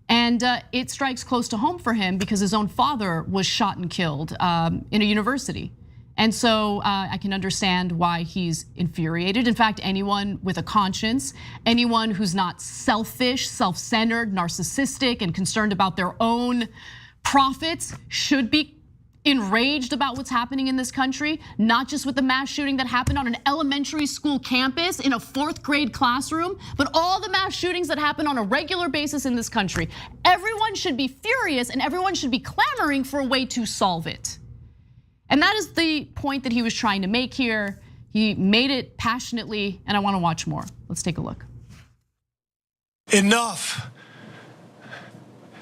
Speaker 7: And it strikes close to home for him because his own father was shot and killed in a university. And so I can understand why he's infuriated. In fact, anyone with a conscience, anyone who's not selfish, self-centered, narcissistic, and concerned about their own profits should be enraged about what's happening in this country, not just with the mass shooting that happened on an elementary school campus in a 4th grade classroom, but all the mass shootings that happen on a regular basis in this country. Everyone should be furious and everyone should be clamoring for a way to solve it. And that is the point that he was trying to make here. He made it passionately, and I want to watch more. Let's take a look.
Speaker 12: Enough.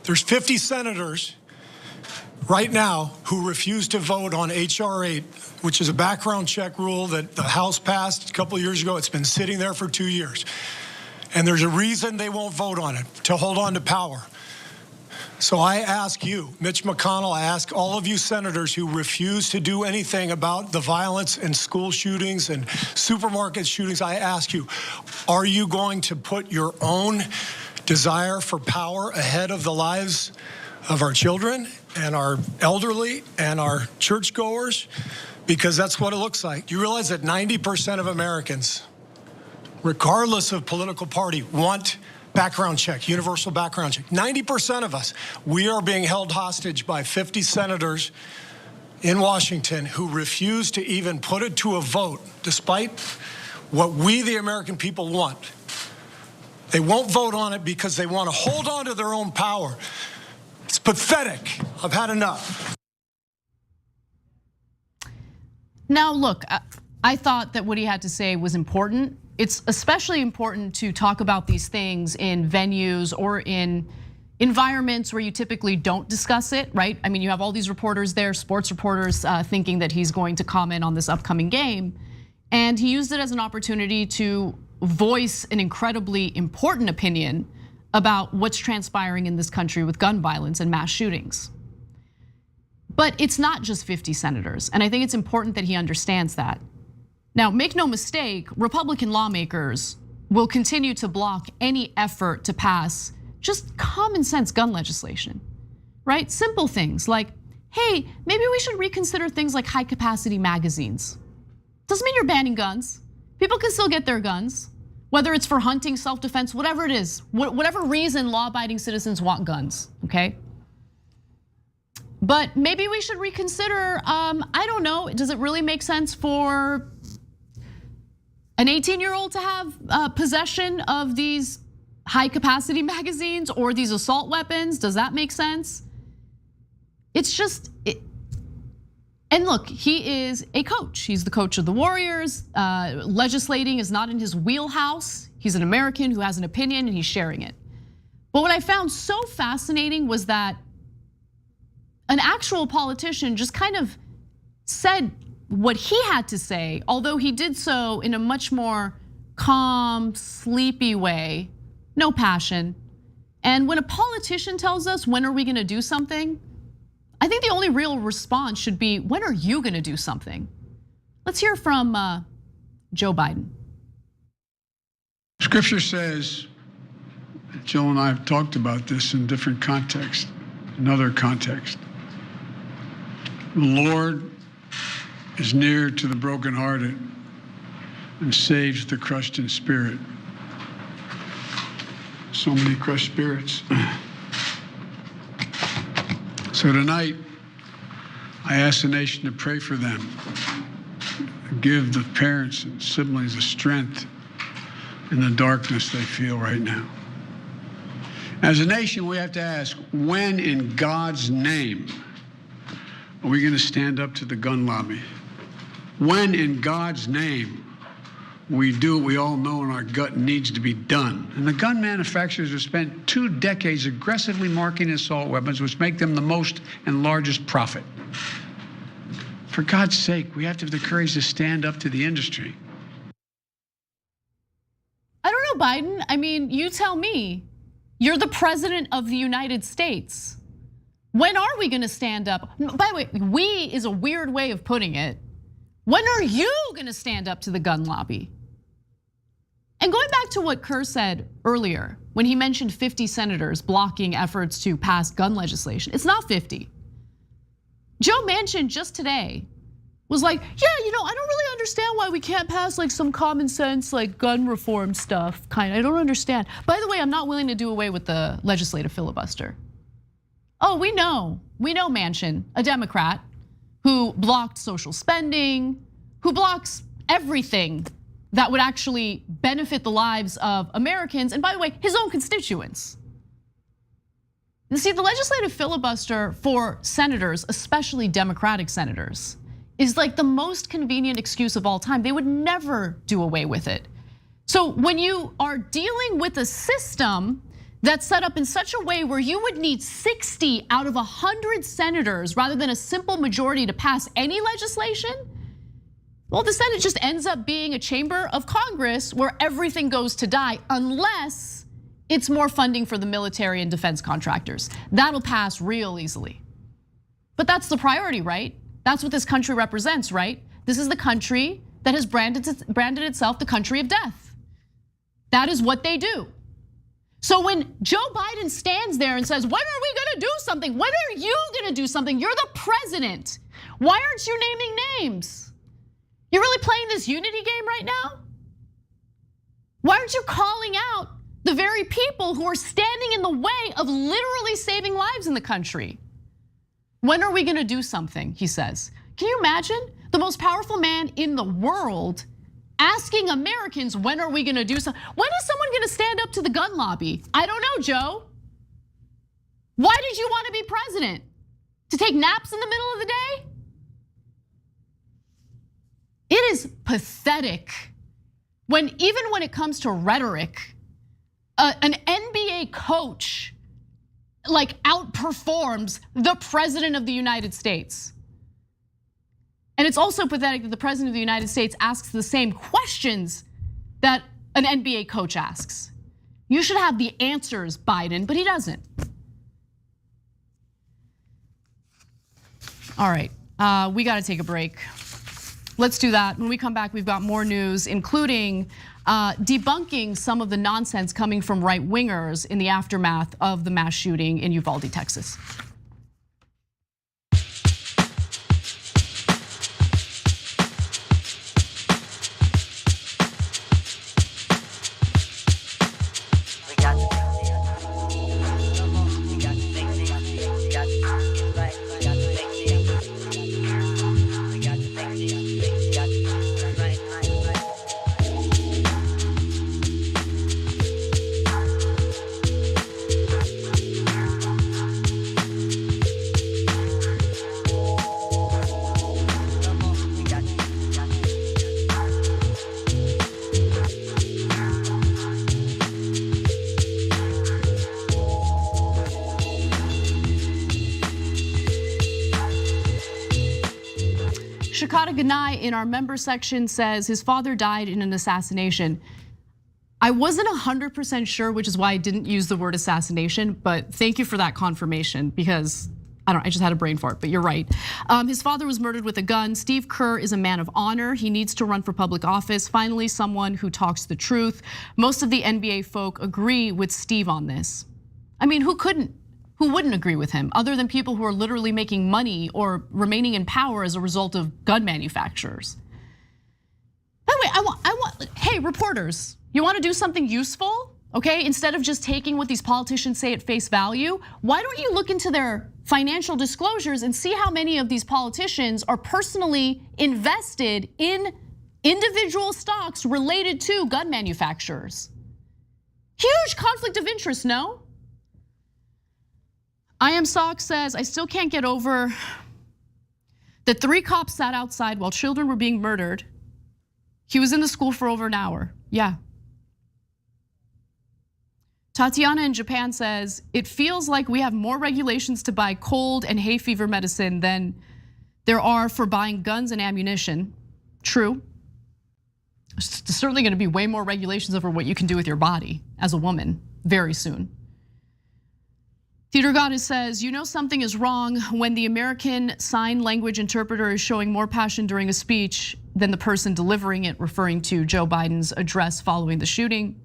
Speaker 12: There's 50 senators right now who refuse to vote on H.R. 8, which is a background check rule that the House passed a couple of years ago. It's been sitting there for 2 years. And there's a reason they won't vote on it, to hold on to power. So I ask you, Mitch McConnell, I ask all of you senators who refuse to do anything about the violence and school shootings and supermarket shootings, I ask you, are you going to put your own desire for power ahead of the lives of our children and our elderly and our churchgoers? Because that's what it looks like. You realize that 90% of Americans, regardless of political party, want background check, universal background check. 90% of us, we are being held hostage by 50 senators in Washington who refuse to even put it to a vote, despite what we, the American people, want. They won't vote on it because they want to hold on to their own power. It's pathetic. I've had enough.
Speaker 7: Now, look, I thought that what he had to say was important. It's especially important to talk about these things in venues or in environments where you typically don't discuss it, right? I mean, you have all these reporters there, sports reporters, thinking that he's going to comment on this upcoming game. And he used it as an opportunity to voice an incredibly important opinion about what's transpiring in this country with gun violence and mass shootings. But it's not just 50 senators, and I think it's important that he understands that. Now, make no mistake, Republican lawmakers will continue to block any effort to pass just common sense gun legislation, right? Simple things like, hey, maybe we should reconsider things like high capacity magazines. Doesn't mean you're banning guns. People can still get their guns, whether it's for hunting, self-defense, whatever it is, whatever reason law-abiding citizens want guns, okay? But maybe we should reconsider, I don't know, does it really make sense for an 18-year-old to have possession of these high capacity magazines or these assault weapons? Does that make sense? It's just, and look, he is a coach. He's the coach of the Warriors. Legislating is not in his wheelhouse. He's an American who has an opinion and he's sharing it. But what I found so fascinating was that an actual politician just kind of said what he had to say, although he did so in a much more calm, sleepy way, no passion. And when a politician tells us, when are we gonna do something? I think the only real response should be, when are you gonna do something? Let's hear from Joe Biden.
Speaker 13: Scripture says, Jill and I have talked about this in different contexts, another context. The Lord is near to the brokenhearted and saves the crushed in spirit. So many crushed spirits. So tonight, I ask the nation to pray for them. Give the parents and siblings the strength in the darkness they feel right now. As a nation, we have to ask, when in God's name are we going to stand up to the gun lobby? When in God's name we do what we all know in our gut needs to be done? And the gun manufacturers have spent 2 decades aggressively marketing assault weapons, which make them the most and largest profit. For God's sake, we have to have the courage to stand up to the industry.
Speaker 7: I don't know, Biden. I mean, you tell me. You're the president of the United States. When are we gonna stand up? By the way, we is a weird way of putting it. When are you gonna stand up to the gun lobby? And going back to what Kerr said earlier, when he mentioned 50 senators blocking efforts to pass gun legislation, it's not 50. Joe Manchin just today was like, yeah, I don't really understand why we can't pass like some common sense like gun reform stuff. I don't understand. By the way, I'm not willing to do away with the legislative filibuster. Oh, we know Manchin, a Democrat who blocked social spending, who blocks everything that would actually benefit the lives of Americans, and by the way, his own constituents. You see, the legislative filibuster for senators, especially Democratic senators, is like the most convenient excuse of all time. They would never do away with it. So when you are dealing with a system that's set up in such a way where you would need 60 out of 100 senators rather than a simple majority to pass any legislation, well, the Senate just ends up being a chamber of Congress where everything goes to die unless it's more funding for the military and defense contractors. That'll pass real easily. But that's the priority, right? That's what this country represents, right? This is the country that has branded itself the country of death. That is what they do. So when Joe Biden stands there and says, when are we gonna do something? When are you gonna do something? You're the president. Why aren't you naming names? You're really playing this unity game right now? Why aren't you calling out the very people who are standing in the way of literally saving lives in the country? When are we gonna do something, he says. Can you imagine the most powerful man in the world asking Americans, when are we gonna do something? When is someone gonna stand up to the gun lobby? I don't know, Joe. Why did you wanna be president? To take naps in the middle of the day? It is pathetic even when it comes to rhetoric, an NBA coach like outperforms the president of the United States. And it's also pathetic that the president of the United States asks the same questions that an NBA coach asks. You should have the answers, Biden, but he doesn't. All right, we gotta take a break. Let's do that. When we come back, we've got more news, including debunking some of the nonsense coming from right-wingers in the aftermath of the mass shooting in Uvalde, Texas. Ganai in our member section says his father died in an assassination. I wasn't 100% sure, which is why I didn't use the word assassination, but thank you for that confirmation because I just had a brain fart, but you're right. His father was murdered with a gun. Steve Kerr is a man of honor. He needs to run for public office. Finally, someone who talks the truth. Most of the NBA folk agree with Steve on this. I mean, who wouldn't agree with him other than people who are literally making money or remaining in power as a result of gun manufacturers? By the way, I want, hey, reporters, you wanna do something useful? Okay, instead of just taking what these politicians say at face value, why don't you look into their financial disclosures and see how many of these politicians are personally invested in individual stocks related to gun manufacturers? Huge conflict of interest, no? I Am Sock says, I still can't get over that 3 cops sat outside while children were being murdered. He was in the school for over an hour. Yeah. Tatiana in Japan says, it feels like we have more regulations to buy cold and hay fever medicine than there are for buying guns and ammunition. True. There's certainly gonna be way more regulations over what you can do with your body as a woman very soon. Theater Goddess says, you know something is wrong when the American Sign Language interpreter is showing more passion during a speech than the person delivering it, referring to Joe Biden's address following the shooting.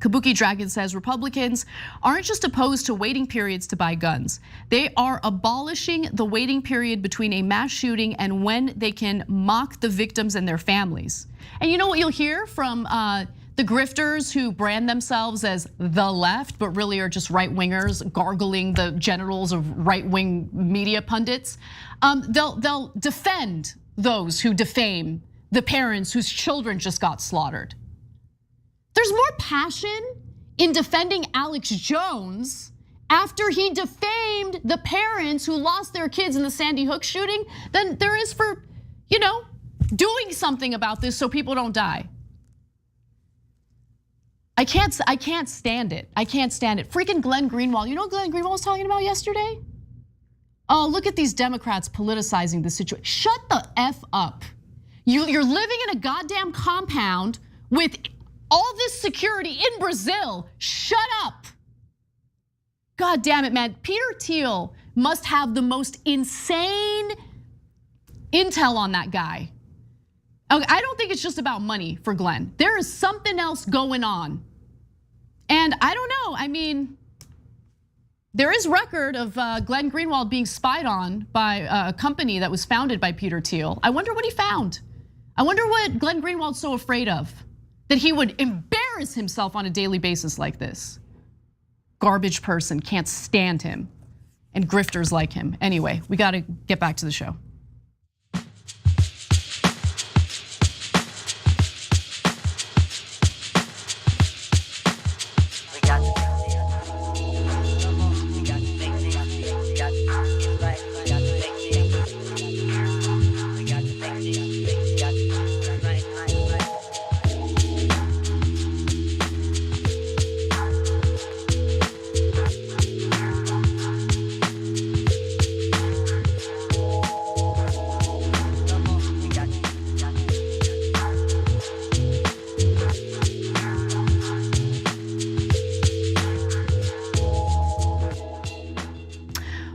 Speaker 7: Kabuki Dragon says Republicans aren't just opposed to waiting periods to buy guns. They are abolishing the waiting period between a mass shooting and when they can mock the victims and their families. And you know what you'll hear from the grifters who brand themselves as the left, but really are just right-wingers gargling the genitals of right-wing media pundits? They'll defend those who defame the parents whose children just got slaughtered. There's more passion in defending Alex Jones after he defamed the parents who lost their kids in the Sandy Hook shooting than there is for, doing something about this so people don't die. I can't stand it. I can't stand it. Freaking Glenn Greenwald. You know what Glenn Greenwald was talking about yesterday? Oh, look at these Democrats politicizing the situation. Shut the F up. You're living in a goddamn compound with all this security in Brazil. Shut up. God damn it, man. Peter Thiel must have the most insane intel on that guy. I don't think it's just about money for Glenn. There is something else going on. And I don't know, I mean, there is record of Glenn Greenwald being spied on by a company that was founded by Peter Thiel. I wonder what he found. I wonder what Glenn Greenwald's so afraid of, that he would embarrass himself on a daily basis like this. Garbage person, can't stand him. And grifters like him. Anyway, we gotta get back to the show.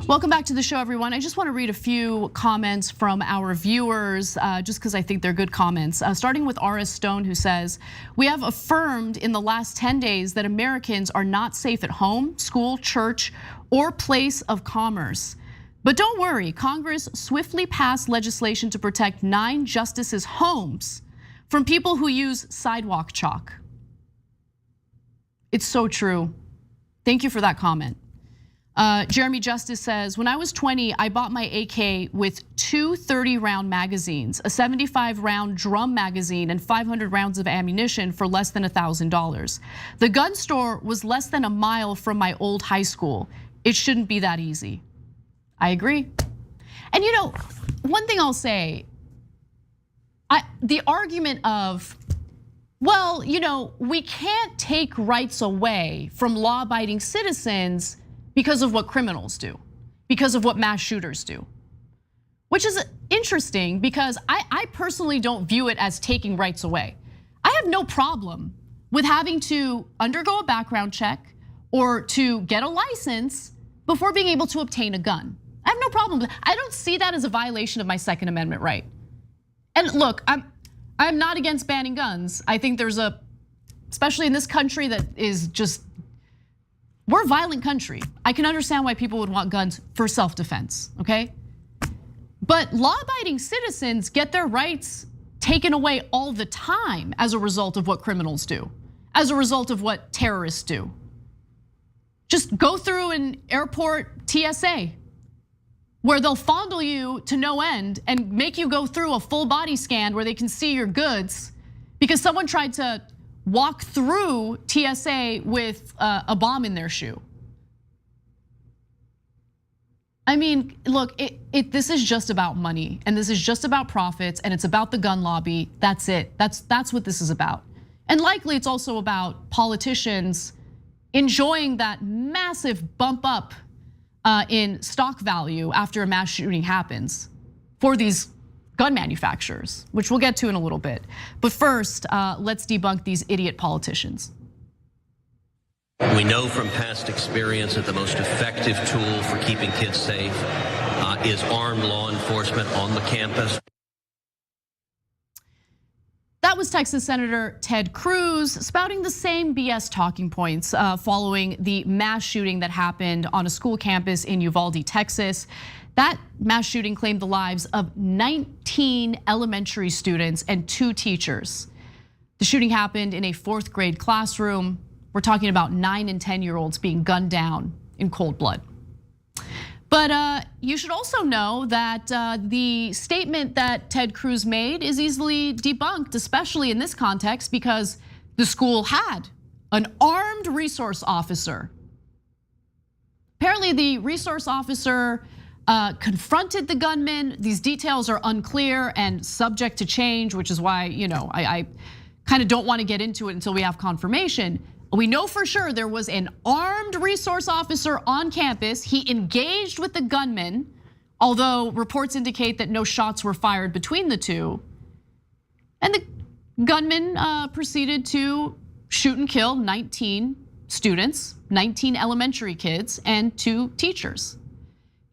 Speaker 7: Welcome back to the show, everyone. I just want to read a few comments from our viewers, just because I think they're good comments. Starting with R.S. Stone, who says, we have affirmed in the last 10 days that Americans are not safe at home, school, church, or place of commerce. But don't worry, Congress swiftly passed legislation to protect 9 justices' homes from people who use sidewalk chalk. It's so true. Thank you for that comment. Jeremy Justice says, when I was 20, I bought my AK with 2 30-round magazines, a 75-round drum magazine, and 500 rounds of ammunition for less than $1,000. The gun store was less than a mile from my old high school. It shouldn't be that easy. I agree. And one thing I'll say, the argument of, well, we can't take rights away from law-abiding citizens because of what criminals do, because of what mass shooters do. Which is interesting because I personally don't view it as taking rights away. I have no problem with having to undergo a background check or to get a license before being able to obtain a gun. I have no problem with that. I don't see that as a violation of my Second Amendment right. And look, I'm not against banning guns. I think there's especially in this country that is just, we're a violent country. I can understand why people would want guns for self-defense, okay? But law-abiding citizens get their rights taken away all the time as a result of what criminals do, as a result of what terrorists do. Just go through an airport TSA where they'll fondle you to no end and make you go through a full body scan where they can see your goods because someone tried to walk through TSA with a bomb in their shoe. I mean, look, this is just about money and this is just about profits and it's about the gun lobby. That's it. That's what this is about. And likely it's also about politicians enjoying that massive bump up in stock value after a mass shooting happens for these gun manufacturers, which we'll get to in a little bit. But first, let's debunk these idiot politicians.
Speaker 14: We know from past experience that the most effective tool for keeping kids safe is armed law enforcement on the campus.
Speaker 7: That was Texas Senator Ted Cruz spouting the same BS talking points following the mass shooting that happened on a school campus in Uvalde, Texas. That mass shooting claimed the lives of 19 elementary students and 2 teachers. The shooting happened in a 4th grade classroom. We're talking about 9 and 10-year-olds being gunned down in cold blood. But you should also know that the statement that Ted Cruz made is easily debunked, especially in this context, because the school had an armed resource officer. Apparently, the resource officer confronted the gunman. These details are unclear and subject to change, which is why I kind of don't want to get into it until we have confirmation. We know for sure there was an armed resource officer on campus. He engaged with the gunman, although reports indicate that no shots were fired between the two. And the gunman proceeded to shoot and kill 19 students, 19 elementary kids, and 2 teachers.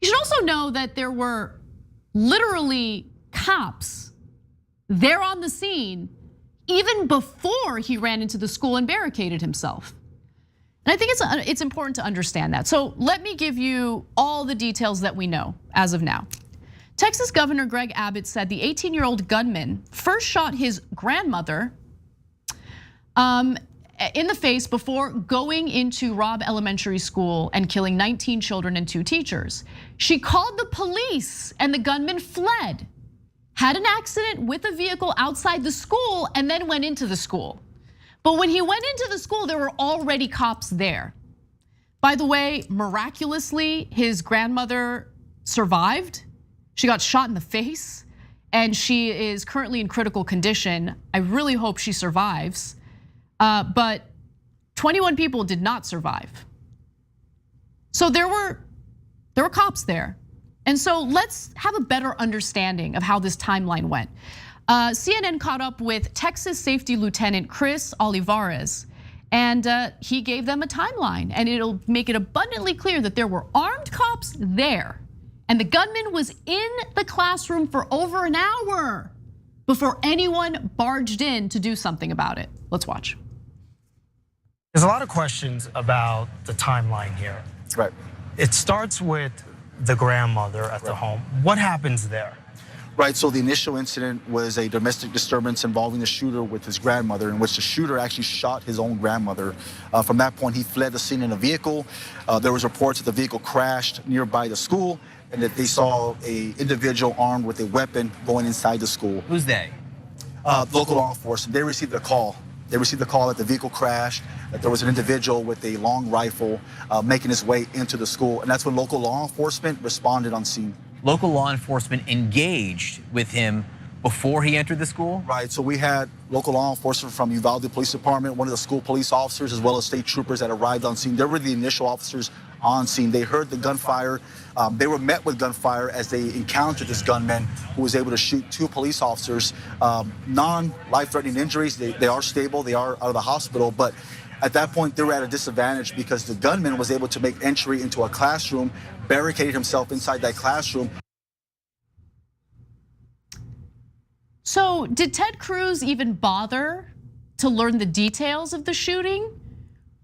Speaker 7: You should also know that there were literally cops there on the scene even before he ran into the school and barricaded himself. And I think it's important to understand that. So let me give you all the details that we know as of now. Texas Governor Greg Abbott said the 18-year-old gunman first shot his grandmother in the face before going into Robb Elementary School and killing 19 children and 2 teachers. She called the police and the gunman fled, had an accident with a vehicle outside the school, and then went into the school. But when he went into the school, there were already cops there. By the way, miraculously, his grandmother survived. She got shot in the face, and she is currently in critical condition. I really hope she survives. But 21 people did not survive. So there were cops there. And so let's have a better understanding of how this timeline went. CNN caught up with Texas Safety Lieutenant Chris Olivares, and he gave them a timeline, and it'll make it abundantly clear that there were armed cops there, and the gunman was in the classroom for over an hour before anyone barged in to do something about it. Let's watch.
Speaker 15: There's a lot of questions about the timeline here.
Speaker 16: Right.
Speaker 15: It starts with the grandmother at the home. What happens there?
Speaker 16: Right, so the initial incident was a domestic disturbance involving the shooter with his grandmother, in which the shooter actually shot his own grandmother. From that point, he fled the scene in a vehicle. There was reports that the vehicle crashed nearby the school and that they saw an individual armed with a weapon going inside the school.
Speaker 17: Who's they?
Speaker 16: Local law enforcement. They received a call. They received a call that the vehicle crashed, that there was an individual with a long rifle making his way into the school, and that's when local law enforcement responded on scene.
Speaker 17: Local law enforcement engaged with him before he entered the school?
Speaker 16: Right, so we had local law enforcement from Uvalde Police Department, one of the school police officers, as well as state troopers that arrived on scene. They were the initial officers on scene. They heard the gunfire. They were met with gunfire as they encountered this gunman who was able to shoot 2 police officers. Non-life-threatening injuries, they are stable, they are out of the hospital, but at that point, they were at a disadvantage because the gunman was able to make entry into a classroom, barricaded himself inside that classroom.
Speaker 7: So did Ted Cruz even bother to learn the details of the shooting?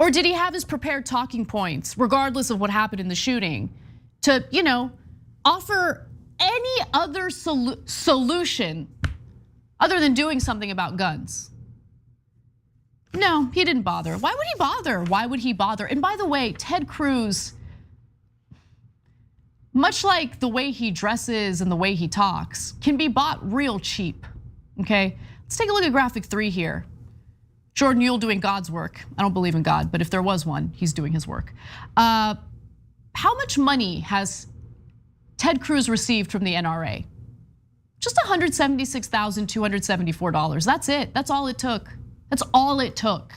Speaker 7: Or did he have his prepared talking points, regardless of what happened in the shooting, to, offer any other solution other than doing something about guns? No, he didn't bother. Why would he bother? Why would he bother? And by the way, Ted Cruz, much like the way he dresses and the way he talks, can be bought real cheap, okay? Let's take a look at graphic 3 here. Jordan Uhl doing God's work. I don't believe in God, but if there was one, he's doing his work. How much money has Ted Cruz received from the NRA? Just $176,274. That's it, that's all it took. That's all it took.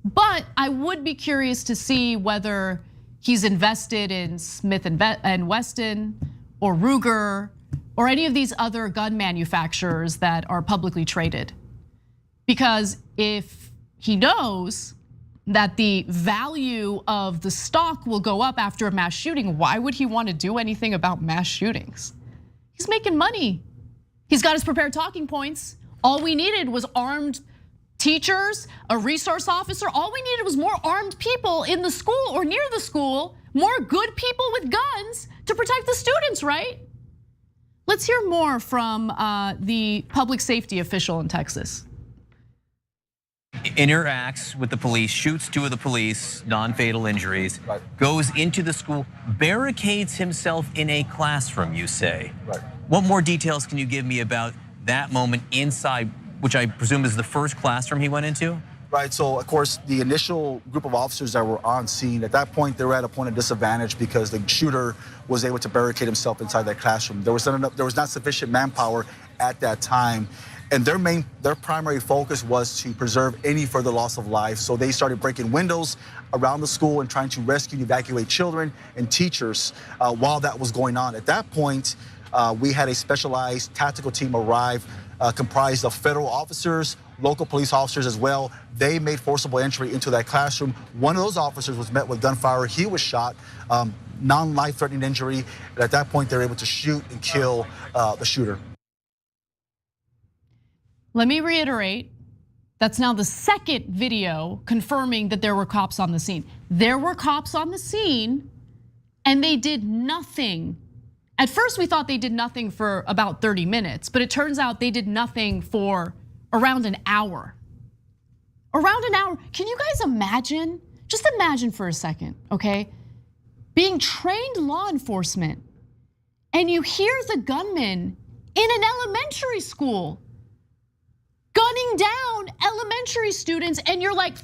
Speaker 7: But I would be curious to see whether he's invested in Smith and Wesson or Ruger or any of these other gun manufacturers that are publicly traded. Because if he knows that the value of the stock will go up after a mass shooting, why would he want to do anything about mass shootings? He's making money. He's got his prepared talking points. All we needed was armed teachers, a resource officer. All we needed was more armed people in the school or near the school, more good people with guns to protect the students, right? Let's hear more from the public safety official in Texas.
Speaker 17: Interacts with the police, shoots 2 of the police, non-fatal injuries, goes into the school, barricades himself in a classroom, you say. What more details can you give me about that moment inside, which I presume is the first classroom he went into?
Speaker 16: Right, so of course, the initial group of officers that were on scene, at that point, they were at a point of disadvantage because the shooter was able to barricade himself inside that classroom. There was not sufficient manpower at that time. And their primary focus was to preserve any further loss of life. So they started breaking windows around the school and trying to rescue and evacuate children and teachers while that was going on. At that point, we had a specialized tactical team arrive comprised of federal officers, local police officers as well. They made forcible entry into that classroom. One of those officers was met with gunfire. He was shot, non-life-threatening injury. And at that point, they were able to shoot and kill the shooter.
Speaker 7: Let me reiterate, that's now the second video confirming that there were cops on the scene. There were cops on the scene and they did nothing. At first we thought they did nothing for about 30 minutes, but it turns out they did nothing for around an hour. Around an hour. Can you guys imagine? Just imagine for a second, okay? Being trained law enforcement and you hear the gunman in an elementary school gunning down elementary students, and you're like,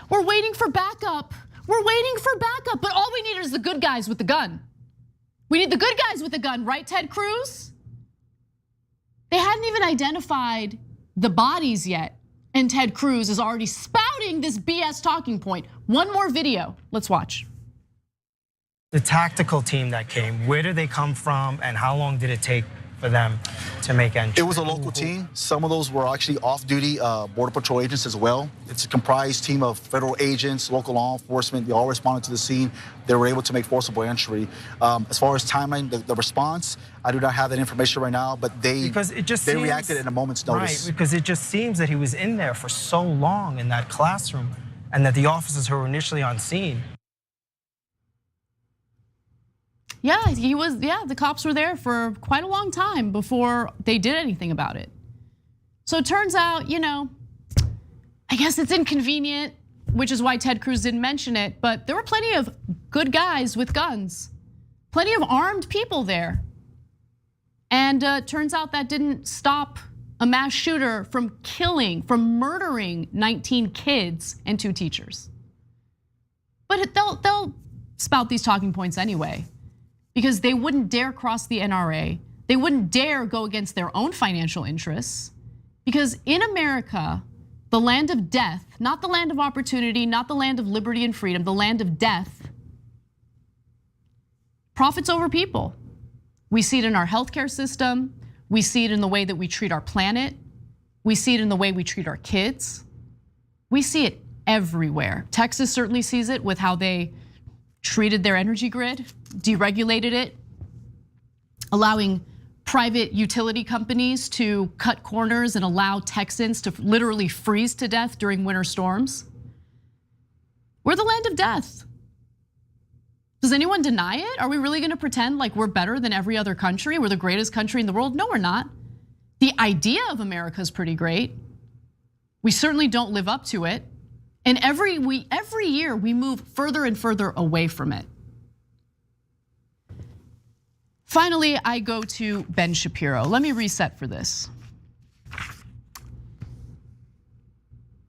Speaker 7: we're waiting for backup. We're waiting for backup, but all we need is the good guys with the gun. We need the good guys with the gun, right, Ted Cruz? They hadn't even identified the bodies yet, and Ted Cruz is already spouting this BS talking point. One more video, let's watch.
Speaker 15: The tactical team that came, where did they come from and how long did it take for them to make entry?
Speaker 16: It was a local team. Some of those were actually off-duty Border Patrol agents as well. It's a comprised team of federal agents, local law enforcement. They all responded to the scene. They were able to make forcible entry. As far as timeline, the response, I do not have that information right now, but they reacted in a moment's notice.
Speaker 15: Right, because it just seems that he was in there for so long in that classroom and that the officers who were initially on scene.
Speaker 7: Yeah, he was. Yeah, the cops were there for quite a long time before they did anything about it. So it turns out, I guess it's inconvenient, which is why Ted Cruz didn't mention it, but there were plenty of good guys with guns, plenty of armed people there. And turns out that didn't stop a mass shooter from murdering 19 kids and 2 teachers. But they'll spout these talking points anyway, because they wouldn't dare cross the NRA. They wouldn't dare go against their own financial interests. Because in America, the land of death, not the land of opportunity, not the land of liberty and freedom, the land of death, profits over people. We see it in our healthcare system. We see it in the way that we treat our planet. We see it in the way we treat our kids. We see it everywhere. Texas certainly sees it with how they treated their energy grid, deregulated it, allowing private utility companies to cut corners and allow Texans to literally freeze to death during winter storms. We're the land of death. Does anyone deny it? Are we really gonna pretend like we're better than every other country? We're the greatest country in the world? No, we're not. The idea of America is pretty great. We certainly don't live up to it. And every year we move further and further away from it. Finally, I go to Ben Shapiro. Let me reset for this.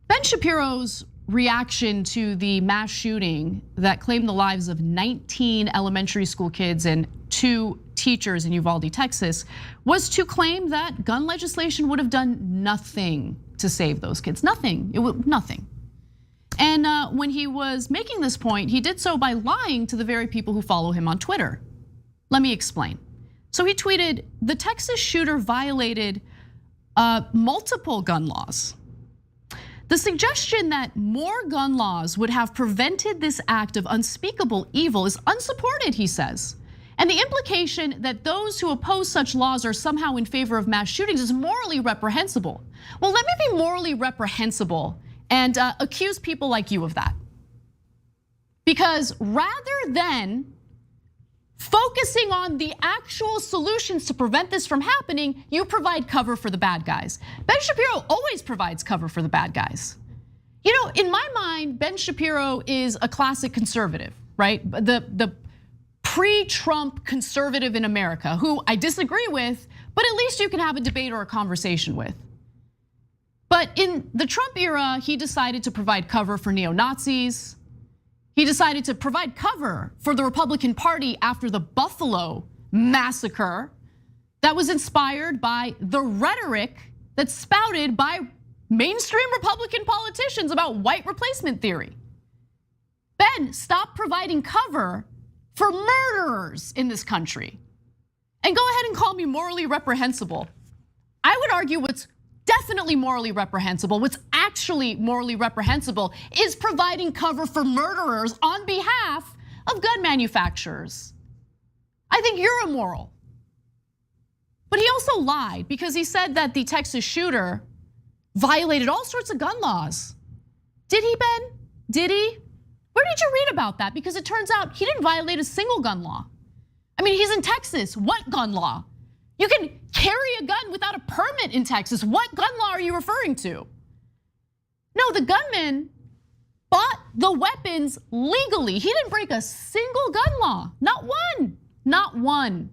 Speaker 7: Ben Shapiro's reaction to the mass shooting that claimed the lives of 19 elementary school kids and 2 teachers in Uvalde, Texas, was to claim that gun legislation would have done nothing to save those kids. Nothing, nothing. And when he was making this point, he did so by lying to the very people who follow him on Twitter. Let me explain. So he tweeted, the Texas shooter violated multiple gun laws. The suggestion that more gun laws would have prevented this act of unspeakable evil is unsupported, he says. And the implication that those who oppose such laws are somehow in favor of mass shootings is morally reprehensible. Well, let me be morally reprehensible and accuse people like you of that. Because rather than focusing on the actual solutions to prevent this from happening, you provide cover for the bad guys. Ben Shapiro always provides cover for the bad guys. You know, in my mind, Ben Shapiro is a classic conservative, right? The pre-Trump conservative in America, who I disagree with, but at least you can have a debate or a conversation with. But in the Trump era, he decided to provide cover for neo-Nazis. He decided to provide cover for the Republican Party after the Buffalo massacre that was inspired by the rhetoric that's spouted by mainstream Republican politicians about white replacement theory. Ben, stop providing cover for murderers in this country. And go ahead and call me morally reprehensible. I would argue what's definitely morally reprehensible, what's actually morally reprehensible, is providing cover for murderers on behalf of gun manufacturers. I think you're immoral. But he also lied because he said that the Texas shooter violated all sorts of gun laws. Did he, Ben? Did he? Where did you read about that? Because it turns out he didn't violate a single gun law. I mean, he's in Texas. What gun law? You can carry a gun without a permit in Texas. What gun law are you referring to? No, the gunman bought the weapons legally. He didn't break a single gun law. Not one. Not one.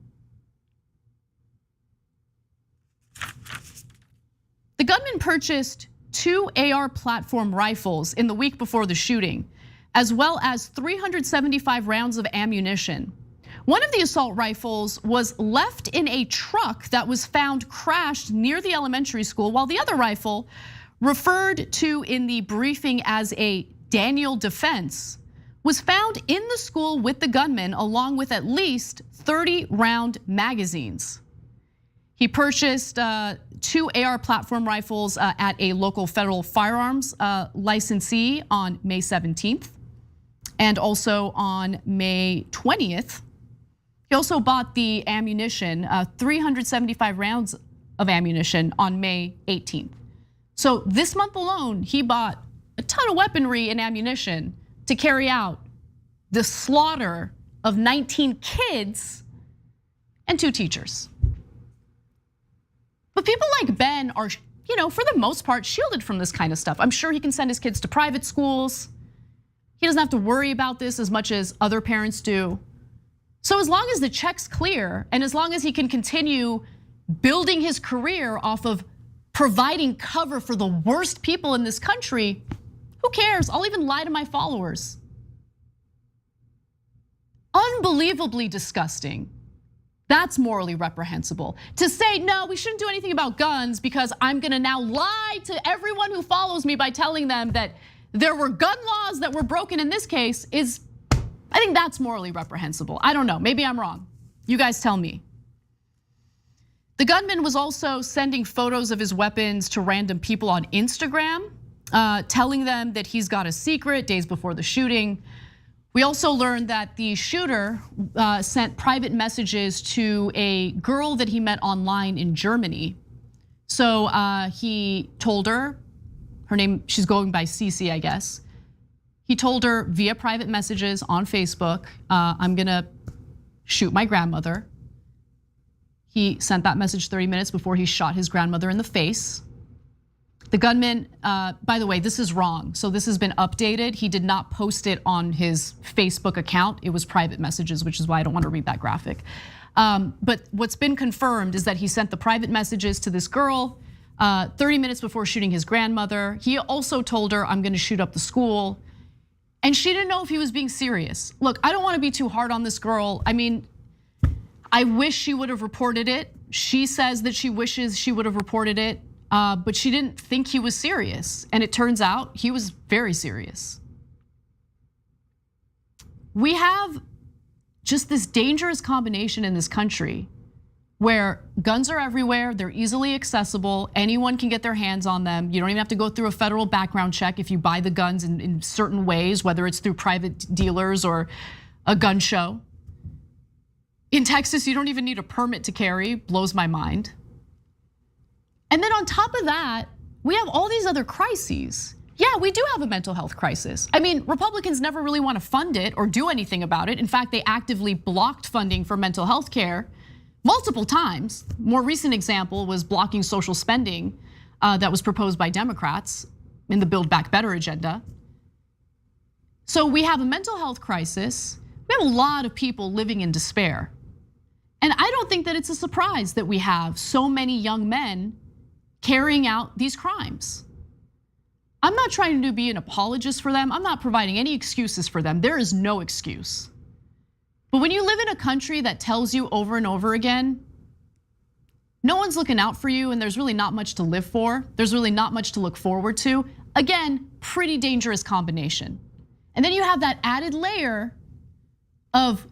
Speaker 7: The gunman purchased 2 AR platform rifles in the week before the shooting, as well as 375 rounds of ammunition. One of the assault rifles was left in a truck that was found crashed near the elementary school, while the other rifle, referred to in the briefing as a Daniel defense, was found in the school with the gunman, along with at least 30 round magazines. He purchased 2 AR platform rifles at a local federal firearms licensee on May 17th, and also on May 20th. He also bought the ammunition, 375 rounds of ammunition on May 18th. So this month alone, he bought a ton of weaponry and ammunition to carry out the slaughter of 19 kids and 2 teachers. But people like Ben are, for the most part, shielded from this kind of stuff. I'm sure he can send his kids to private schools. He doesn't have to worry about this as much as other parents do. So as long as the check's clear, and as long as he can continue building his career off of providing cover for the worst people in this country, who cares? I'll even lie to my followers. Unbelievably disgusting. That's morally reprehensible. To say, no, we shouldn't do anything about guns because I'm gonna now lie to everyone who follows me by telling them that there were gun laws that were broken in this case is, I think that's morally reprehensible. I don't know, maybe I'm wrong. You guys tell me. The gunman was also sending photos of his weapons to random people on Instagram, telling them that he's got a secret days before the shooting. We also learned that the shooter sent private messages to a girl that he met online in Germany. So he told her name, she's going by Cece, I guess. He told her via private messages on Facebook, I'm gonna shoot my grandmother. He sent that message 30 minutes before he shot his grandmother in the face. The gunman, by the way, this is wrong. So this has been updated. He did not post it on his Facebook account. It was private messages, which is why I don't want to read that graphic. But what's been confirmed is that he sent the private messages to this girl 30 minutes before shooting his grandmother. He also told her, I'm gonna shoot up the school. And she didn't know if he was being serious. Look, I don't want to be too hard on this girl. I mean, I wish she would have reported it. She says that she wishes she would have reported it. But she didn't think he was serious. And it turns out he was very serious. We have just this dangerous combination in this country where guns are everywhere, they're easily accessible, anyone can get their hands on them. You don't even have to go through a federal background check if you buy the guns in certain ways, whether it's through private dealers or a gun show. In Texas, you don't even need a permit to carry, blows my mind. And then on top of that, we have all these other crises. Yeah, we do have a mental health crisis. I mean, Republicans never really want to fund it or do anything about it. In fact, they actively blocked funding for mental health care multiple times. More recent example was blocking social spending that was proposed by Democrats in the Build Back Better agenda. So we have a mental health crisis. We have a lot of people living in despair. And I don't think that it's a surprise that we have so many young men carrying out these crimes. I'm not trying to be an apologist for them. I'm not providing any excuses for them. There is no excuse. But when you live in a country that tells you over and over again, no one's looking out for you and there's really not much to live for, there's really not much to look forward to, again, pretty dangerous combination. And then you have that added layer of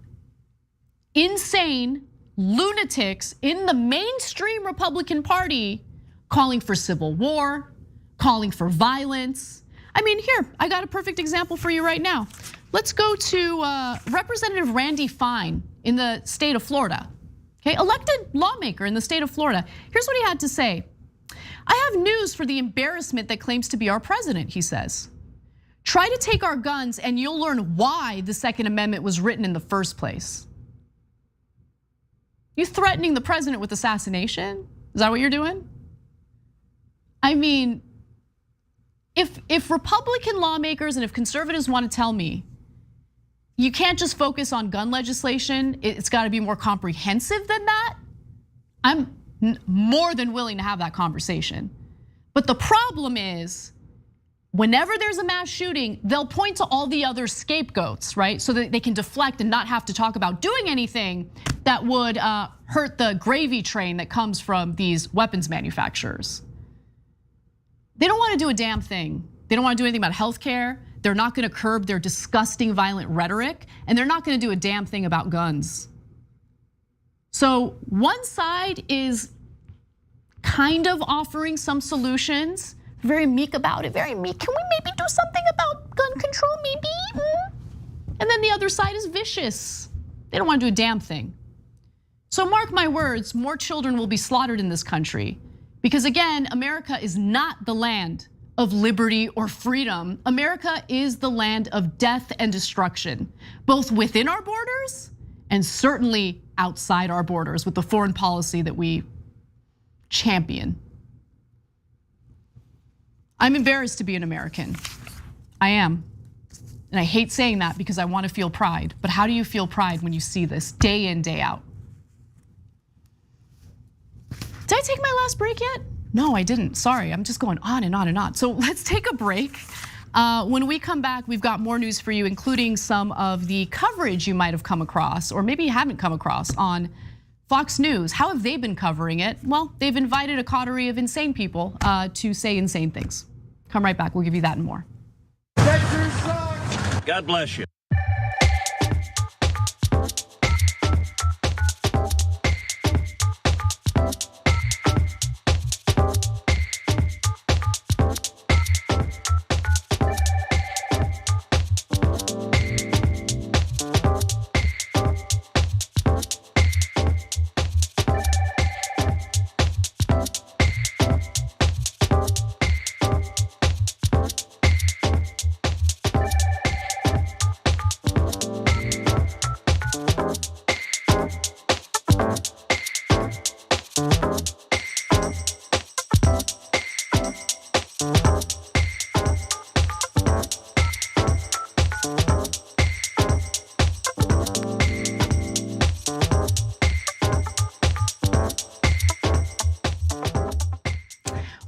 Speaker 7: insane lunatics in the mainstream Republican Party calling for civil war, calling for violence. I mean, here, I got a perfect example for you right now. Let's go to Representative Randy Fine in the state of Florida. Okay, elected lawmaker in the state of Florida. Here's what he had to say. I have news for the embarrassment that claims to be our president, he says. Try to take our guns and you'll learn why the Second Amendment was written in the first place. You threatening the president with assassination? Is that what you're doing? I mean, if Republican lawmakers and if conservatives want to tell me you can't just focus on gun legislation, it's got to be more comprehensive than that, I'm more than willing to have that conversation. But the problem is, whenever there's a mass shooting, they'll point to all the other scapegoats, right? So that they can deflect and not have to talk about doing anything that would hurt the gravy train that comes from these weapons manufacturers. They don't want to do a damn thing. They don't want to do anything about healthcare. They're not going to curb their disgusting violent rhetoric, and they're not going to do a damn thing about guns. So one side is kind of offering some solutions, very meek about it, very meek. Can we maybe do something about gun control, maybe? And then the other side is vicious. They don't want to do a damn thing. So mark my words, more children will be slaughtered in this country. Because again, America is not the land of liberty or freedom. America is the land of death and destruction, both within our borders and certainly outside our borders with the foreign policy that we champion. I'm embarrassed to be an American. I am. And I hate saying that because I want to feel pride. But how do you feel pride when you see this day in, day out? Did I take my last break yet? No, I didn't. Sorry, I'm just going on and on and on. So let's take a break. When we come back, we've got more news for you, including some of the coverage you might have come across, or maybe you haven't come across on Fox News. How have they been covering it? Well, they've invited a coterie of insane people to say insane things. Come right back, we'll give you that and more.
Speaker 10: God bless you.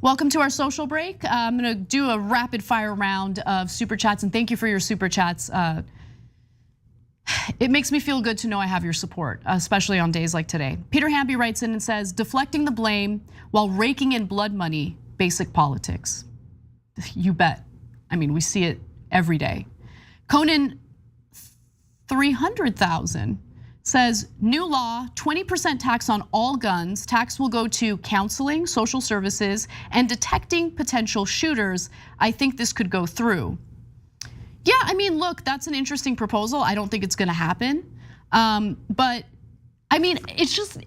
Speaker 7: Welcome to our social break. I'm gonna do a rapid fire round of super chats, and thank you for your super chats. It makes me feel good to know I have your support, especially on days like today. Peter Hamby writes in and says, deflecting the blame while raking in blood money, basic politics. You bet. I mean, we see it every day. Conan 300,000 says, new law, 20% tax on all guns. Tax will go to counseling, social services, and detecting potential shooters. I think this could go through. Yeah, I mean, look, that's an interesting proposal. I don't think it's gonna happen. But I mean, it's just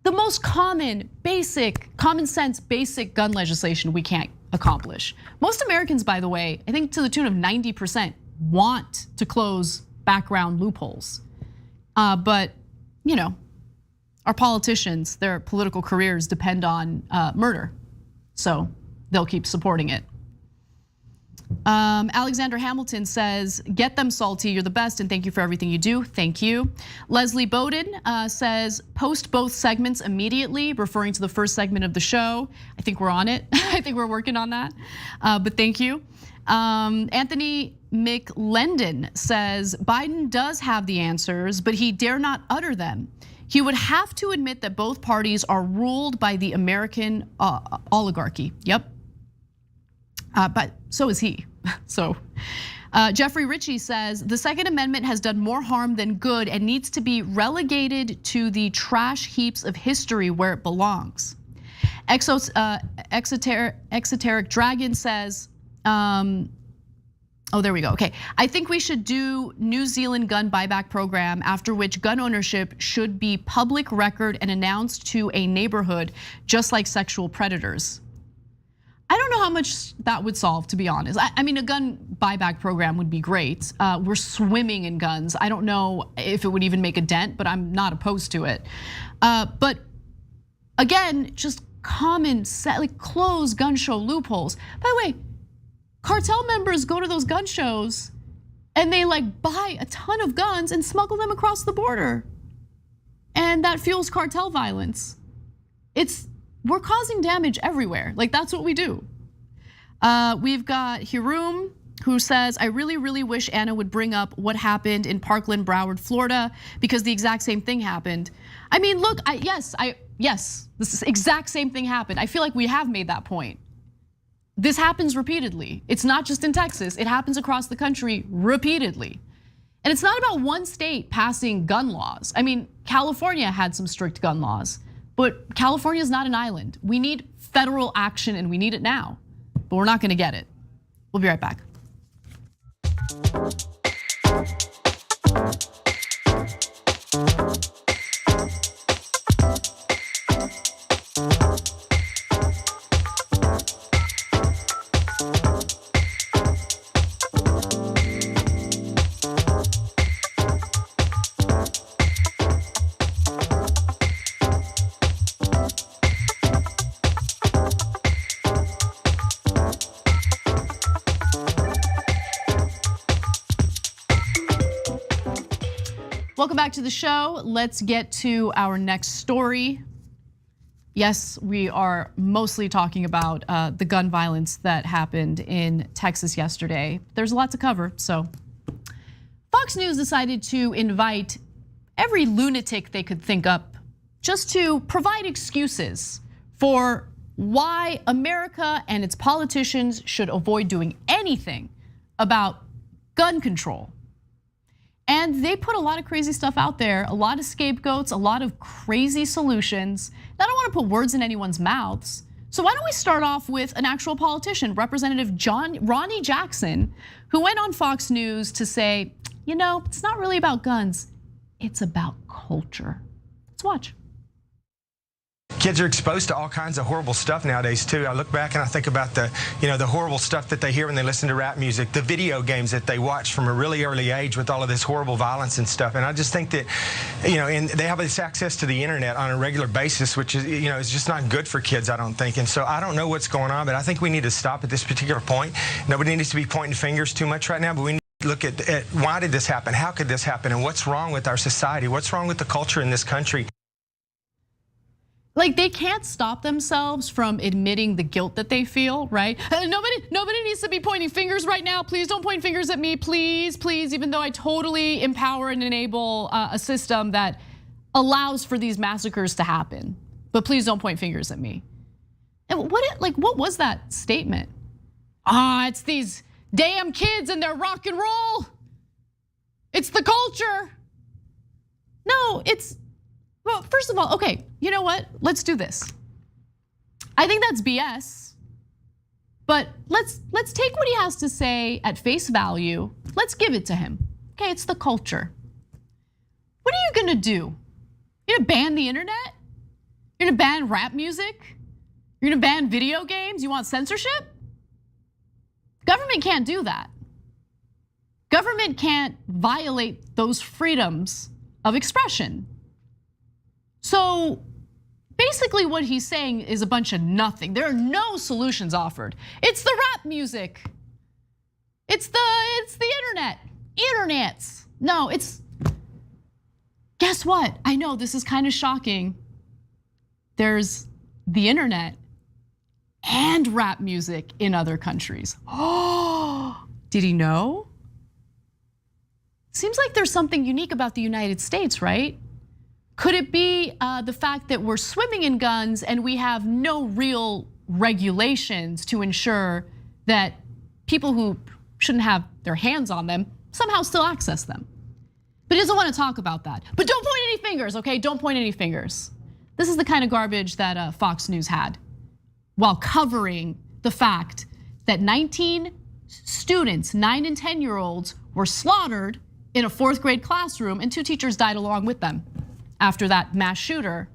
Speaker 7: the most common sense, basic gun legislation we can't accomplish. Most Americans, by the way, I think to the tune of 90% want to close background loopholes. But, our politicians, their political careers depend on murder. So they'll keep supporting it. Alexander Hamilton says, get them salty, you're the best, and thank you for everything you do. Thank you. Leslie Bowden says, post both segments immediately, referring to the first segment of the show. I think we're on it. I think we're working on that, but thank you. Anthony McLendon says, Biden does have the answers, but he dare not utter them. He would have to admit that both parties are ruled by the American oligarchy. Yep. But so is he. So Jeffrey Ritchie says, the Second Amendment has done more harm than good and needs to be relegated to the trash heaps of history where it belongs. Exoteric Dragon says, oh, there we go. Okay, I think we should do New Zealand gun buyback program, after which gun ownership should be public record and announced to a neighborhood, just like sexual predators. I don't know how much that would solve, to be honest. I mean, a gun buyback program would be great. We're swimming in guns. I don't know if it would even make a dent, but I'm not opposed to it. But again, just common set, like close gun show loopholes. By the way, cartel members go to those gun shows and they like buy a ton of guns and smuggle them across the border. And that fuels cartel violence. We're causing damage everywhere. Like that's what we do. We've got Hirum who says, I really, really wish Anna would bring up what happened in Parkland, Broward, Florida, because the exact same thing happened. I mean, look, yes, this exact same thing happened. I feel like we have made that point. This happens repeatedly. It's not just in Texas, it happens across the country repeatedly. And it's not about one state passing gun laws. I mean, California had some strict gun laws, but California is not an island. We need federal action and we need it now, but we're not gonna get it. We'll be right back. Welcome back to the show. Let's get to our next story. Yes, we are mostly talking about the gun violence that happened in Texas yesterday. There's a lot to cover, so. Fox News decided to invite every lunatic they could think up just to provide excuses for why America and its politicians should avoid doing anything about gun control. And they put a lot of crazy stuff out there, a lot of scapegoats, a lot of crazy solutions. I don't want to put words in anyone's mouths. So why don't we start off with an actual politician, Representative Ronnie Jackson, who went on Fox News to say, it's not really about guns, it's about culture. Let's watch.
Speaker 18: Kids are exposed to all kinds of horrible stuff nowadays too. I look back and I think about the horrible stuff that they hear when they listen to rap music, the video games that they watch from a really early age with all of this horrible violence and stuff. And I just think that, and they have this access to the internet on a regular basis, which is, is just not good for kids, I don't think. And so I don't know what's going on, but I think we need to stop at this particular point. Nobody needs to be pointing fingers too much right now, but we need to look at why did this happen? How could this happen? And what's wrong with our society? What's wrong with the culture in this country?
Speaker 7: Like they can't stop themselves from admitting the guilt that they feel, right? Nobody needs to be pointing fingers right now. Please don't point fingers at me, please, please. Even though I totally empower and enable a system that allows for these massacres to happen, but please don't point fingers at me. And what was that statement? It's these damn kids and their rock and roll. It's the culture. No, well, first of all, okay, you know what? Let's do this. I think that's BS. But let's take what he has to say at face value. Let's give it to him. Okay, it's the culture. What are you gonna do You're gonna ban the internet? You're gonna ban rap music? You're gonna ban video games? You want censorship? Government can't do that. Government can't violate those freedoms of expression. So basically what he's saying is a bunch of nothing. There are no solutions offered. It's the rap music. It's the internet. Internets. No, guess what? I know this is kind of shocking. There's the internet and rap music in other countries. Oh, did he know? Seems like there's something unique about the United States, right? Could it be the fact that we're swimming in guns and we have no real regulations to ensure that people who shouldn't have their hands on them somehow still access them? But he doesn't want to talk about that. But don't point any fingers, okay? Don't point any fingers. This is the kind of garbage that Fox News had while covering the fact that 19 students, 9 and 10-year-olds, were slaughtered in a 4th grade classroom, and 2 teachers died along with them after that mass shooter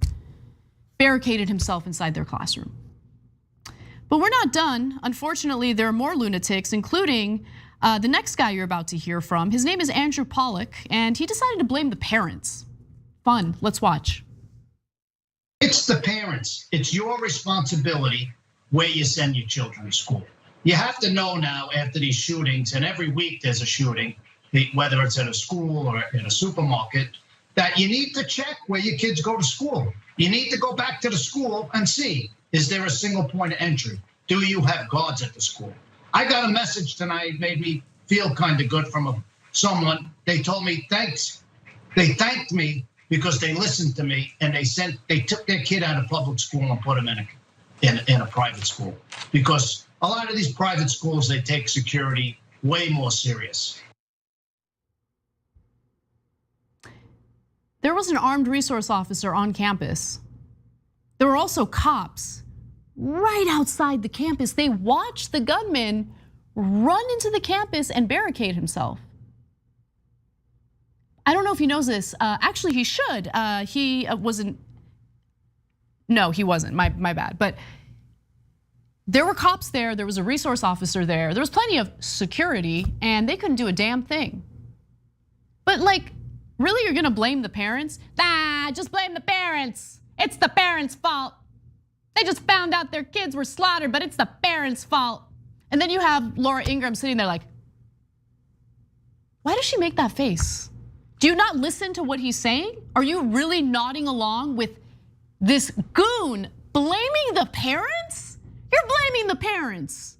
Speaker 7: barricaded himself inside their classroom. But we're not done. Unfortunately, there are more lunatics, including the next guy you're about to hear from. His name is Andrew Pollack, and he decided to blame the parents. Fun, let's watch.
Speaker 19: It's the parents. It's your responsibility where you send your children to school. You have to know now after these shootings, and every week there's a shooting, whether it's at a school or in a supermarket, that you need to check where your kids go to school. You need to go back to the school and see, is there a single point of entry? Do you have guards at the school? I got a message tonight, made me feel kind of good from someone. They told me thanks. They thanked me because they listened to me and they took their kid out of public school and put him in a private school. Because a lot of these private schools, they take security way more serious.
Speaker 7: There was an armed resource officer on campus. There were also cops right outside the campus. They watched the gunman run into the campus and barricade himself. I don't know if he knows this. Actually, he should. He wasn't. No, he wasn't. My bad. But there were cops there. There was a resource officer there. There was plenty of security, and they couldn't do a damn thing. But like, really, you're gonna blame the parents? Nah, just blame the parents. It's the parents' fault. They just found out their kids were slaughtered, but it's the parents' fault. And then you have Laura Ingraham sitting there like, why does she make that face? Do you not listen to what he's saying? Are you really nodding along with this goon blaming the parents? You're blaming the parents.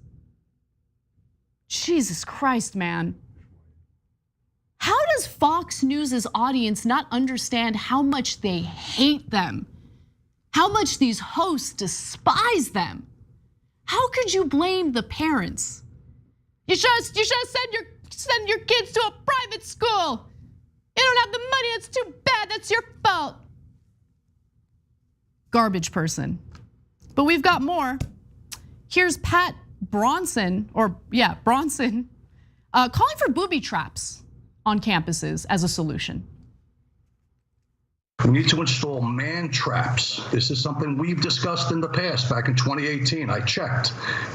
Speaker 7: Jesus Christ, man. How does Fox News's audience not understand how much they hate them? How much these hosts despise them? How could you blame the parents? You should send your kids to a private school. You don't have the money, it's too bad, that's your fault. Garbage person. But we've got more. Here's Pat Bronson, calling for booby traps on campuses as a solution.
Speaker 20: We need to install man traps. This is something we've discussed in the past. Back in 2018, I checked.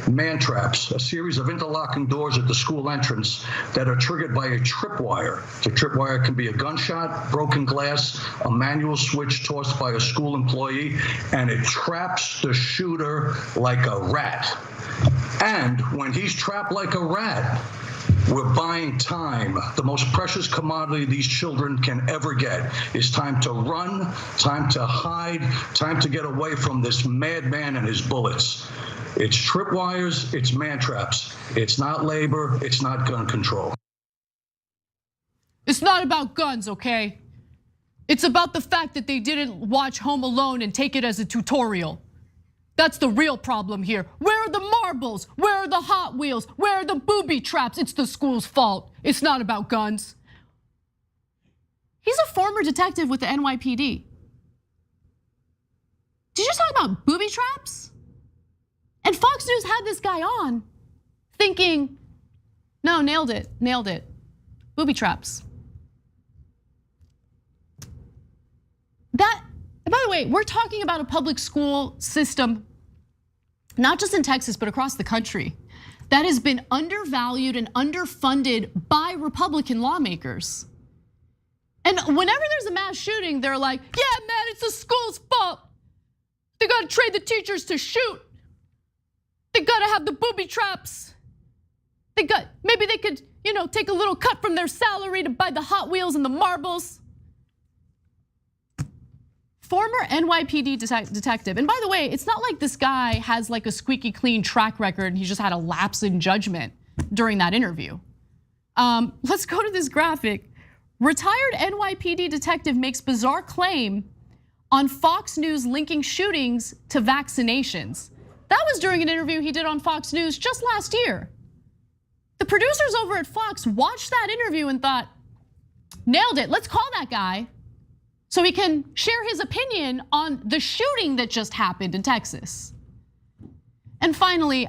Speaker 20: Man traps, a series of interlocking doors at the school entrance that are triggered by a tripwire. The tripwire can be a gunshot, broken glass, a manual switch tossed by a school employee, and it traps the shooter like a rat. And when he's trapped like a rat, we're buying time. The most precious commodity these children can ever get is time to run, time to hide, time to get away from this madman and his bullets. It's tripwires, it's man traps. It's not labor, it's not gun control.
Speaker 7: It's not about guns, okay? It's about the fact that they didn't watch Home Alone and take it as a tutorial. That's the real problem here. Where are the marbles? Where are the Hot Wheels? Where are the booby traps? It's the school's fault. It's not about guns. He's a former detective with the NYPD. Did you just talk about booby traps? And Fox News had this guy on thinking, no, nailed it. Booby traps. by the way, we're talking about a public school system, not just in Texas, but across the country, that has been undervalued and underfunded by Republican lawmakers. And whenever there's a mass shooting, they're like, yeah, man, it's the school's fault. They gotta train the teachers to shoot. They gotta have the booby traps. Maybe they could, take a little cut from their salary to buy the Hot Wheels and the marbles. Former NYPD detective, and by the way, it's not like this guy has like a squeaky clean track record and he just had a lapse in judgment during that interview. Let's go to this graphic. Retired NYPD detective makes bizarre claim on Fox News linking shootings to vaccinations. That was during an interview he did on Fox News just last year. The producers over at Fox watched that interview and thought, nailed it, let's call that guy so he can share his opinion on the shooting that just happened in Texas. And finally,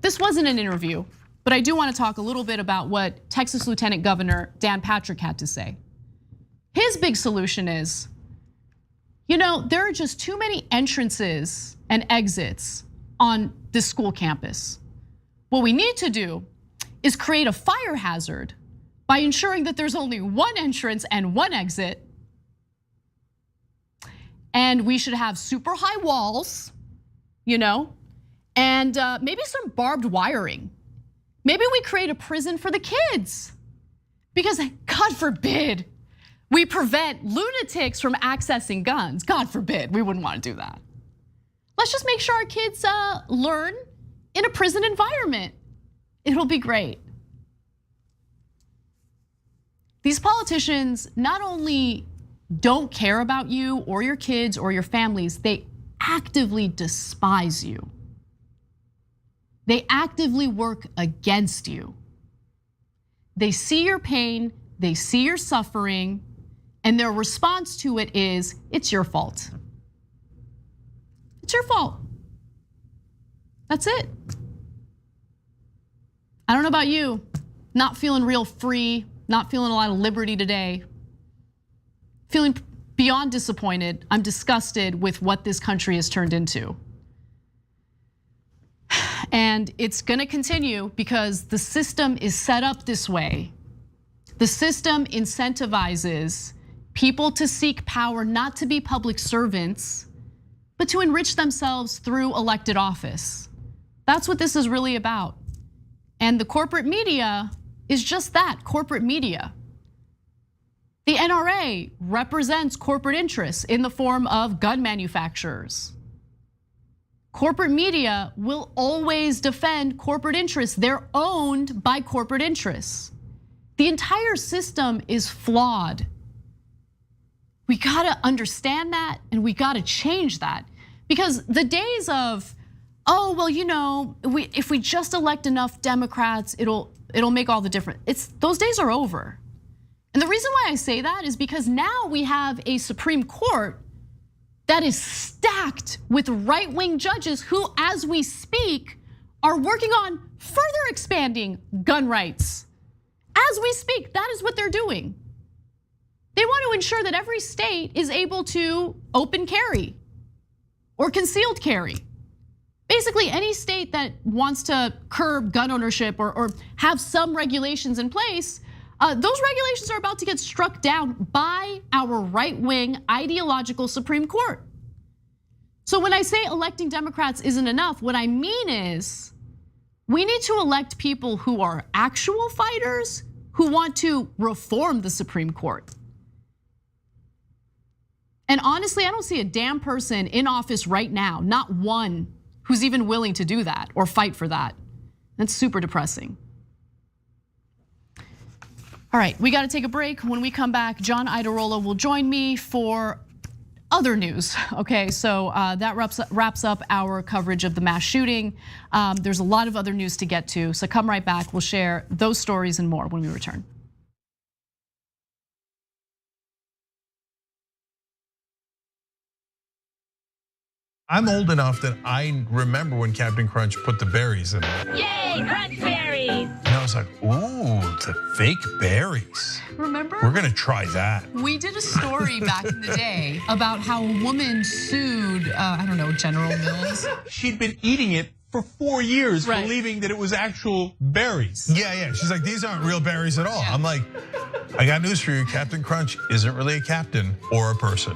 Speaker 7: this wasn't an interview, but I do want to talk a little bit about what Texas Lieutenant Governor Dan Patrick had to say. His big solution is, there are just too many entrances and exits on this school campus. What we need to do is create a fire hazard by ensuring that there's only one entrance and one exit. And we should have super high walls, and maybe some barbed wiring. Maybe we create a prison for the kids, because God forbid we prevent lunatics from accessing guns. God forbid, we wouldn't want to do that. Let's just make sure our kids learn in a prison environment. It'll be great. These politicians not only don't care about you or your kids or your families, they actively despise you. They actively work against you. They see your pain, they see your suffering, and their response to it is, it's your fault. It's your fault. That's it. I don't know about you, not feeling real free, not feeling a lot of liberty today. Feeling beyond disappointed. I'm disgusted with what this country has turned into. And it's gonna continue because the system is set up this way. The system incentivizes people to seek power, not to be public servants, but to enrich themselves through elected office. That's what this is really about. And the corporate media is just that, corporate media. The NRA represents corporate interests in the form of gun manufacturers. Corporate media will always defend corporate interests. They're owned by corporate interests. The entire system is flawed. We gotta understand that and we gotta change that. Because the days of, if we just elect enough Democrats, it'll make all the difference. Those days are over. And the reason why I say that is because now we have a Supreme Court that is stacked with right-wing judges who, as we speak, are working on further expanding gun rights. As we speak, that is what they're doing. They want to ensure that every state is able to open carry or concealed carry. Basically, any state that wants to curb gun ownership or have some regulations in place, those regulations are about to get struck down by our right-wing ideological Supreme Court. So when I say electing Democrats isn't enough, what I mean is we need to elect people who are actual fighters who want to reform the Supreme Court. And honestly, I don't see a damn person in office right now, not one, who's even willing to do that or fight for that. That's super depressing. All right, we got to take a break. When we come back, John Iadarola will join me for other news. Okay, so that wraps up our coverage of the mass shooting. There's a lot of other news to get to, so come right back. We'll share those stories and more when we return.
Speaker 5: I'm old enough that I remember when Captain Crunch put the berries in it.
Speaker 21: Yay, Crunch Berries! berries.
Speaker 5: And I was like, ooh, the fake berries.
Speaker 7: Remember?
Speaker 5: We're gonna try that.
Speaker 7: We did a story back in the day about how a woman sued, I don't know, General Mills.
Speaker 5: She'd been eating it for 4 years,
Speaker 7: Right.
Speaker 5: believing that it was actual berries. Yeah. She's like, these aren't real berries at all. I'm like, I got news for you. Captain Crunch isn't really a captain or a person.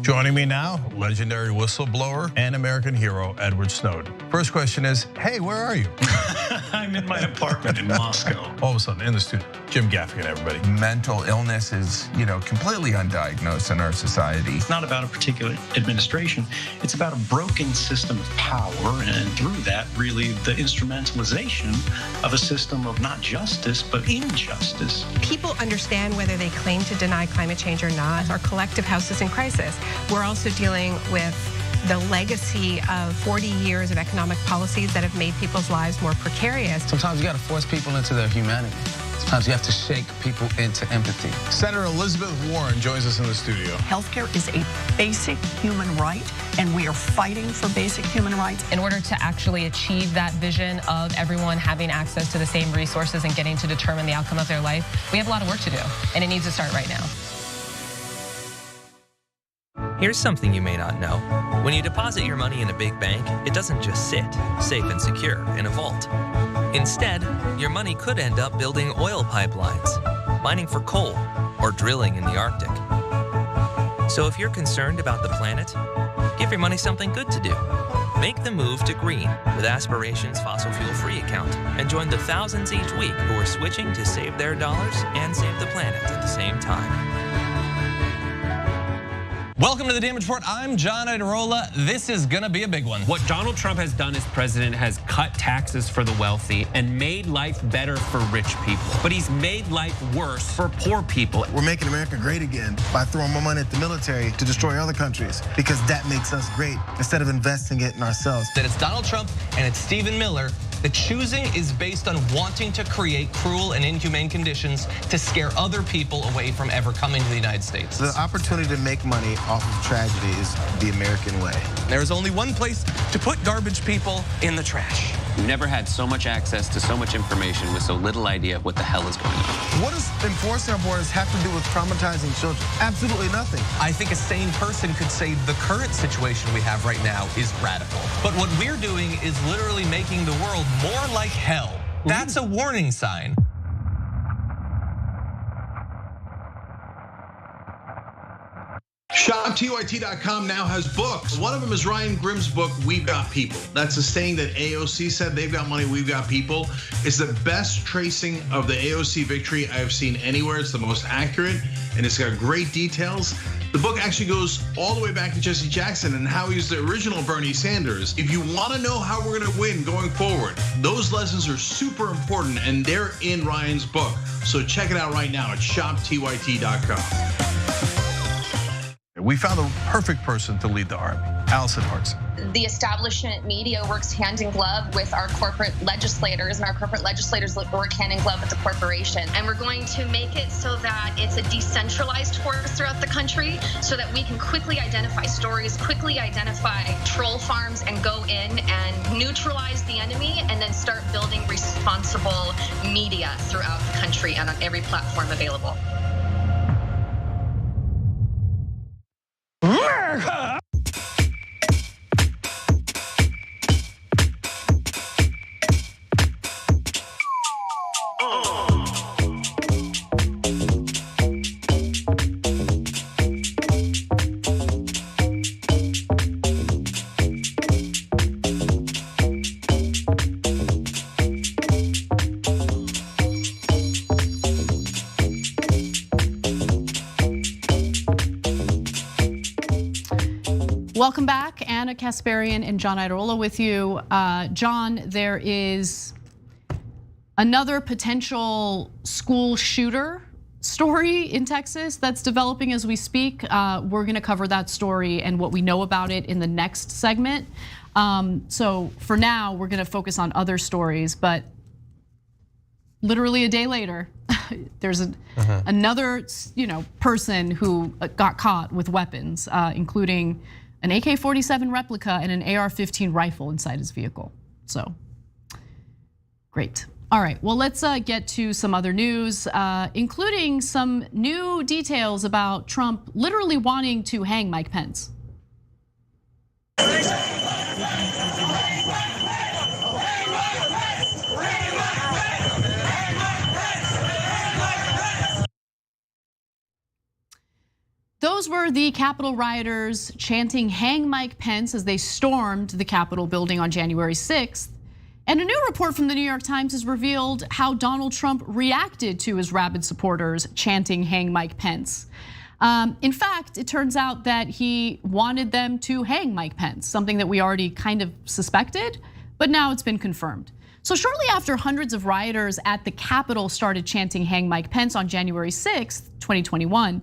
Speaker 5: Joining me now, legendary whistleblower and American hero, Edward Snowden. First question is, hey, where are you?
Speaker 22: I'm in my apartment in Moscow.
Speaker 5: All of a sudden, in the studio, Jim Gaffigan, everybody.
Speaker 23: Mental illness is, completely undiagnosed in our society.
Speaker 22: It's not about a particular administration. It's about a broken system of power, and through that, really, the instrumentalization of a system of not justice, but injustice.
Speaker 24: People understand whether they claim to deny climate change or not. Our collective house is in crisis. We're also dealing with the legacy of 40 years of economic policies that have made people's lives more precarious.
Speaker 25: Sometimes you got to force people into their humanity. Sometimes you have to shake people into empathy.
Speaker 5: Senator Elizabeth Warren joins us in the studio.
Speaker 26: Healthcare is a basic human right, and we are fighting for basic human rights.
Speaker 27: In order to actually achieve that vision of everyone having access to the same resources and getting to determine the outcome of their life, we have a lot of work to do, and it needs to start right now.
Speaker 17: Here's something you may not know. When you deposit your money in a big bank, it doesn't just sit, safe and secure, in a vault. Instead, your money could end up building oil pipelines, mining for coal, or drilling in the Arctic. So if you're concerned about the planet, give your money something good to do. Make the move to green with Aspiration's fossil fuel-free account and join the thousands each week who are switching to save their dollars and save the planet at the same time.
Speaker 28: Welcome to the Damage Report. I'm John Iadarola. This is gonna be a big one.
Speaker 29: What Donald Trump has done as president has cut taxes for the wealthy and made life better for rich people. But he's made life worse for poor people.
Speaker 30: We're making America great again by throwing more money at the military to destroy other countries because that makes us great instead of investing it in ourselves.
Speaker 28: That it's Donald Trump and it's Stephen Miller. The choosing is based on wanting to create cruel and inhumane conditions to scare other people away from ever coming to the United States.
Speaker 30: The opportunity to make money off of tragedy is the American way.
Speaker 28: There's only one place to put garbage people: in the trash.
Speaker 29: We've never had so much access to so much information with so little idea of what the hell is going on.
Speaker 30: What does enforcing our borders have to do with traumatizing children? Absolutely nothing.
Speaker 28: I think a sane person could say the current situation we have right now is radical. But what we're doing is literally making the world more like hell. That's a warning sign.
Speaker 31: ShopTYT.com now has books. One of them is Ryan Grimm's book, We've Got People. That's a saying that AOC said, they've got money, we've got people. It's the best tracing of the AOC victory I have seen anywhere. It's the most accurate, and it's got great details. The book actually goes all the way back to Jesse Jackson and how he was the original Bernie Sanders. If you want to know how we're going to win going forward, those lessons are super important, and they're in Ryan's book. So check it out right now at ShopTYT.com.
Speaker 5: We found the perfect person to lead the army, Allison Hartson.
Speaker 32: The establishment media works hand in glove with our corporate legislators, and our corporate legislators work hand in glove with the corporation. And we're going to make it so that it's a decentralized force throughout the country so that we can quickly identify stories, quickly identify troll farms, and go in and neutralize the enemy, and then start building responsible media throughout the country and on every platform available.
Speaker 31: America!
Speaker 7: Welcome back, Anna Kasparian and John Iadarola with you. John, there is another potential school shooter story in Texas that's developing as we speak. We're gonna cover that story and what we know about it in the next segment. So for now, we're gonna focus on other stories, but literally a day later, there's another person who got caught with weapons, including an AK-47 replica and an AR-15 rifle inside his vehicle. So Great. All right, well, let's get to some other news, including some new details about Trump literally wanting to hang Mike Pence. Those were the Capitol rioters chanting "Hang Mike Pence" as they stormed the Capitol building on January 6th. And a new report from the New York Times has revealed how Donald Trump reacted to his rabid supporters chanting "Hang Mike Pence." In fact, it turns out that he wanted them to hang Mike Pence, something that we already kind of suspected, but now it's been confirmed. So shortly after hundreds of rioters at the Capitol started chanting "Hang Mike Pence" on January 6th, 2021,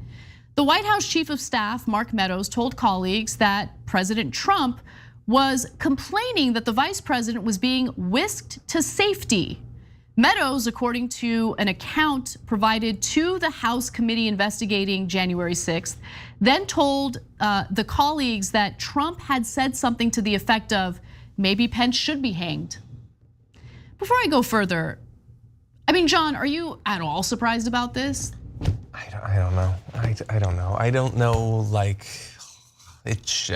Speaker 7: the White House Chief of Staff, Mark Meadows, told colleagues that President Trump was complaining that the vice president was being whisked to safety. Meadows, according to an account provided to the House committee investigating January 6th, then told the colleagues that Trump had said something to the effect of, maybe Pence should be hanged. Before I go further, I mean, John, are you at all surprised about this?
Speaker 28: I don't know. I don't know. I don't know. Like, it's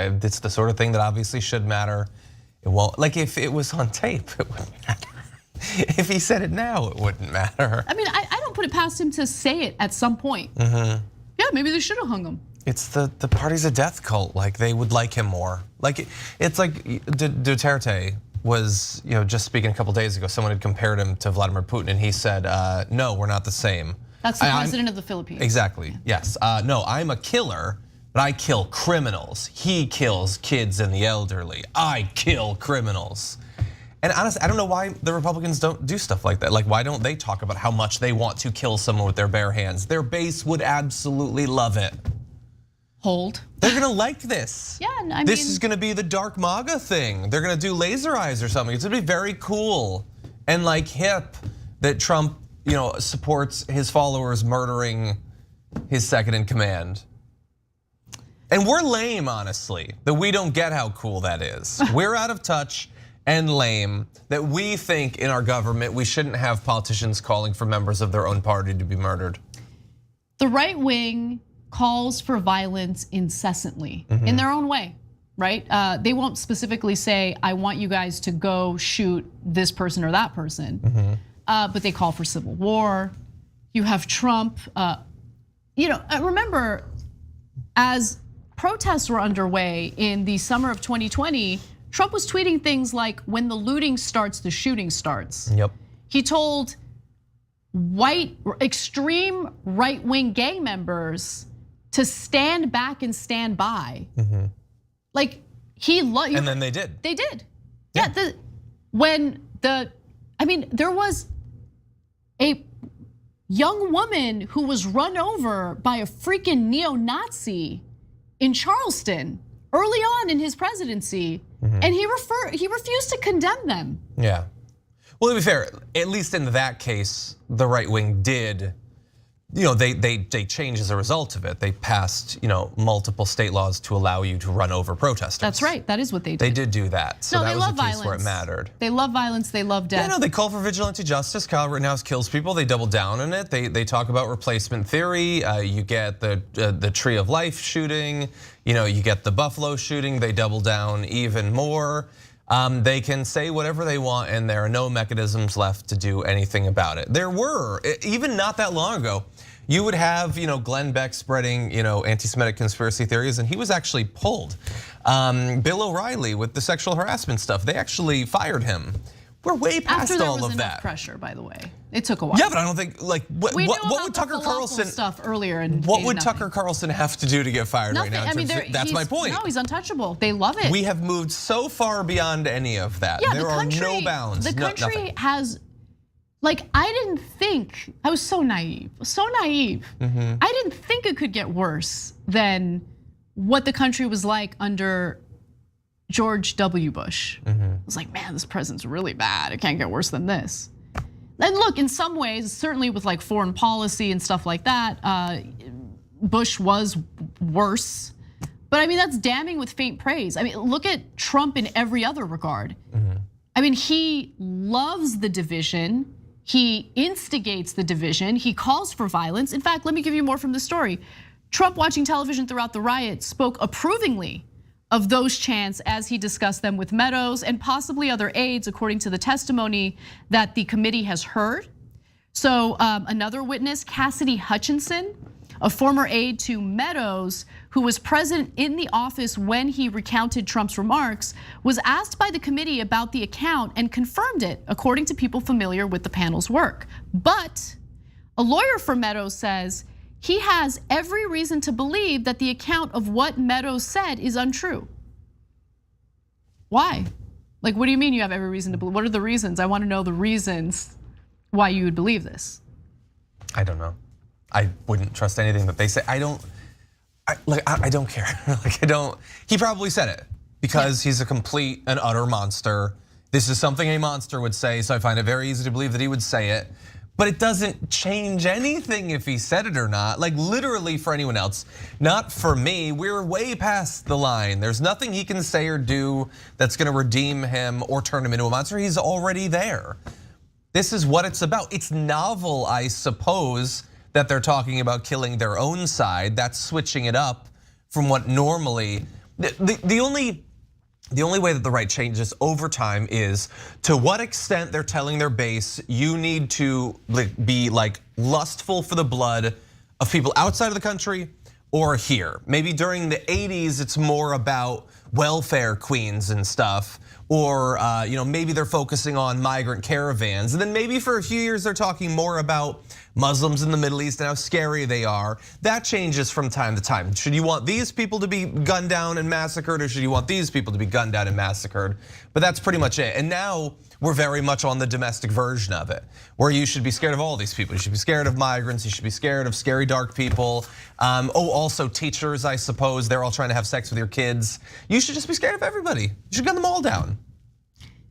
Speaker 28: the sort of thing that obviously should matter. It won't. Like, if it was on tape, it wouldn't matter. If he said it now, it wouldn't matter.
Speaker 7: I mean, I don't put it past him to say it at some point. Yeah, maybe they should have hung him.
Speaker 28: It's the party's a death cult. Like, they would like him more. Like, it's like Duterte was, just speaking a couple days ago, someone had compared him to Vladimir Putin, and he said, no, we're not the same.
Speaker 7: That's the president of the Philippines.
Speaker 28: Exactly, yes. No, I'm a killer, but I kill criminals. He kills kids and the elderly. I kill criminals. And honestly, I don't know why the Republicans don't do stuff like that. Like, why don't they talk about how much they want to kill someone with their bare hands? Their base would absolutely love it.
Speaker 7: Hold.
Speaker 28: They're gonna like this.
Speaker 7: Yeah, I mean,
Speaker 28: this is gonna be the dark MAGA thing. They're gonna do laser eyes or something. It's gonna be very cool and like hip that Trump, supports his followers murdering his second in command. And we're lame, honestly, that we don't get how cool that is. We're out of touch and lame that we think in our government we shouldn't have politicians calling for members of their own party to be murdered.
Speaker 7: The right wing calls for violence incessantly in their own way, right? They won't specifically say, I want you guys to go shoot this person or that person, but they call for civil war. You have Trump, remember as protests were underway in the summer of 2020, Trump was tweeting things like, when the looting starts, the shooting starts.
Speaker 28: Yep.
Speaker 7: He told extreme right-wing gang members to stand back and stand by. Like and
Speaker 28: then they did.
Speaker 7: They did. Yeah. There was a young woman who was run over by a freaking neo-Nazi in Charleston early on in his presidency, and he refused to condemn them.
Speaker 28: Yeah. Well, to be fair, at least in that case, the right wing did. They changed as a result of it. They passed, multiple state laws to allow you to run over protesters.
Speaker 7: That's right. That is what they did.
Speaker 28: They did do that. So that was the case where it mattered.
Speaker 7: They love violence. They love death.
Speaker 28: Yeah, no, they call for vigilante justice. Kyle Rittenhouse kills people. They double down on it. They talk about replacement theory. You get the Tree of Life shooting. You get the Buffalo shooting. They double down even more. They can say whatever they want, and there are no mechanisms left to do anything about it. There were, even not that long ago, you would have, Glenn Beck spreading, anti-Semitic conspiracy theories, and he was actually pulled. Bill O'Reilly with the sexual harassment stuff, they actually fired him. We're way past all of that.
Speaker 7: After there was enough pressure, by the way. It took a while.
Speaker 28: Yeah, but I don't think what would Tucker Carlson
Speaker 7: stuff earlier and
Speaker 28: what would Tucker Carlson have to do to get fired
Speaker 7: nothing.
Speaker 28: right now? That's my point.
Speaker 7: No, he's untouchable. They love it.
Speaker 28: We have moved so far beyond any of that.
Speaker 7: Yeah,
Speaker 28: there are no bounds.
Speaker 7: The country has. I didn't think, I was so naive. I didn't think it could get worse than what the country was like under George W. Bush. I was like, man, this president's really bad. It can't get worse than this. And look, in some ways, certainly with foreign policy and stuff like that, Bush was worse. But I mean, that's damning with faint praise. I mean, look at Trump in every other regard. I mean, he loves the division. He instigates the division. He calls for violence. In fact, let me give you more from the story. Trump, watching television throughout the riot, spoke approvingly of those chants as he discussed them with Meadows and possibly other aides, according to the testimony that the committee has heard. So another witness, Cassidy Hutchinson, a former aide to Meadows, who was present in the office when he recounted Trump's remarks, was asked by the committee about the account and confirmed it, according to people familiar with the panel's work. But a lawyer for Meadows says he has every reason to believe that the account of what Meadows said is untrue. Why? Like, what do you mean you have every reason to believe? What are the reasons? I want to know the reasons why you would believe this.
Speaker 28: I don't know. I wouldn't trust anything that they say. I don't care. He probably said it because he's a complete and utter monster. This is something a monster would say, so I find it very easy to believe that he would say it. But it doesn't change anything if he said it or not. Like literally for anyone else, not for me. We're way past the line. There's nothing he can say or do that's gonna redeem him or turn him into a monster. He's already there. This is what it's about. It's novel, I suppose, that they're talking about killing their own side. That's switching it up from what normally, the only way that the right changes over time is to what extent they're telling their base, you need to be like lustful for the blood of people outside of the country or here. Maybe during the 80s, it's more about welfare queens and stuff. Or maybe they're focusing on migrant caravans. And then maybe for a few years, they're talking more about Muslims in the Middle East and how scary they are. That changes from time to time. Should you want these people to be gunned down and massacred, or should you want these people to be gunned down and massacred? But that's pretty much it. And now we're very much on the domestic version of it, where you should be scared of all these people. You should be scared of migrants. You should be scared of scary, dark people. Also teachers, I suppose. They're all trying to have sex with your kids. You should just be scared of everybody. You should gun them all down.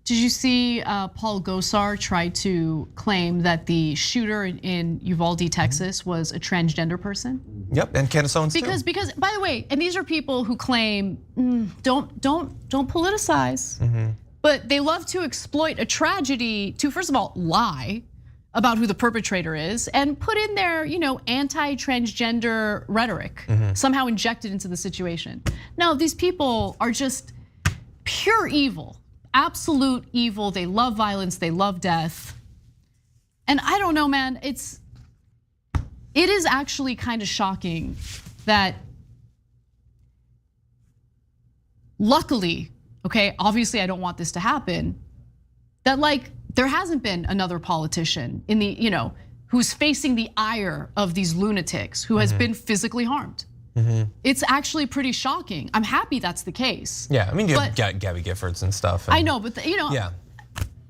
Speaker 7: Did you see Paul Gosar try to claim that the shooter in Uvalde, Texas was a transgender person?
Speaker 28: Yep, and Candace Owens
Speaker 7: too. Because by the way, and these are people who claim, don't politicize. But they love to exploit a tragedy to, first of all, lie about who the perpetrator is and put in their anti-transgender rhetoric, somehow injected into the situation. No, these people are just pure evil. Absolute evil. They love violence, they love death. And I don't know, man, it is actually kind of shocking that luckily, okay, obviously I don't want this to happen, that there hasn't been another politician in the, who's facing the ire of these lunatics who has been physically harmed. It's actually pretty shocking. I'm happy that's the case.
Speaker 28: Yeah, I mean, you have Gabby Giffords and stuff.
Speaker 7: I know, but yeah.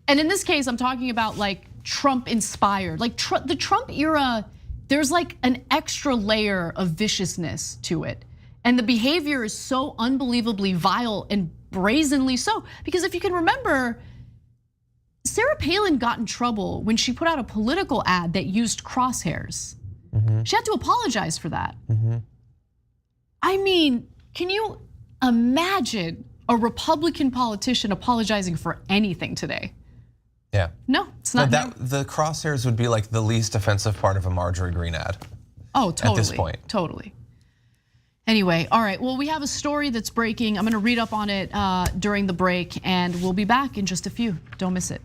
Speaker 7: And in this case, I'm talking about Trump inspired, the Trump era. There's an extra layer of viciousness to it, and the behavior is so unbelievably vile and brazenly so. Because if you can remember, Sarah Palin got in trouble when she put out a political ad that used crosshairs. She had to apologize for that. I mean, can you imagine a Republican politician apologizing for anything today?
Speaker 28: Yeah.
Speaker 7: No, it's not.
Speaker 28: The crosshairs would be the least offensive part of a Marjorie Greene ad.
Speaker 7: Oh, totally.
Speaker 28: At this point.
Speaker 7: Totally. Anyway, all right, well, we have a story that's breaking. I'm gonna read up on it during the break, and we'll be back in just a few. Don't miss it.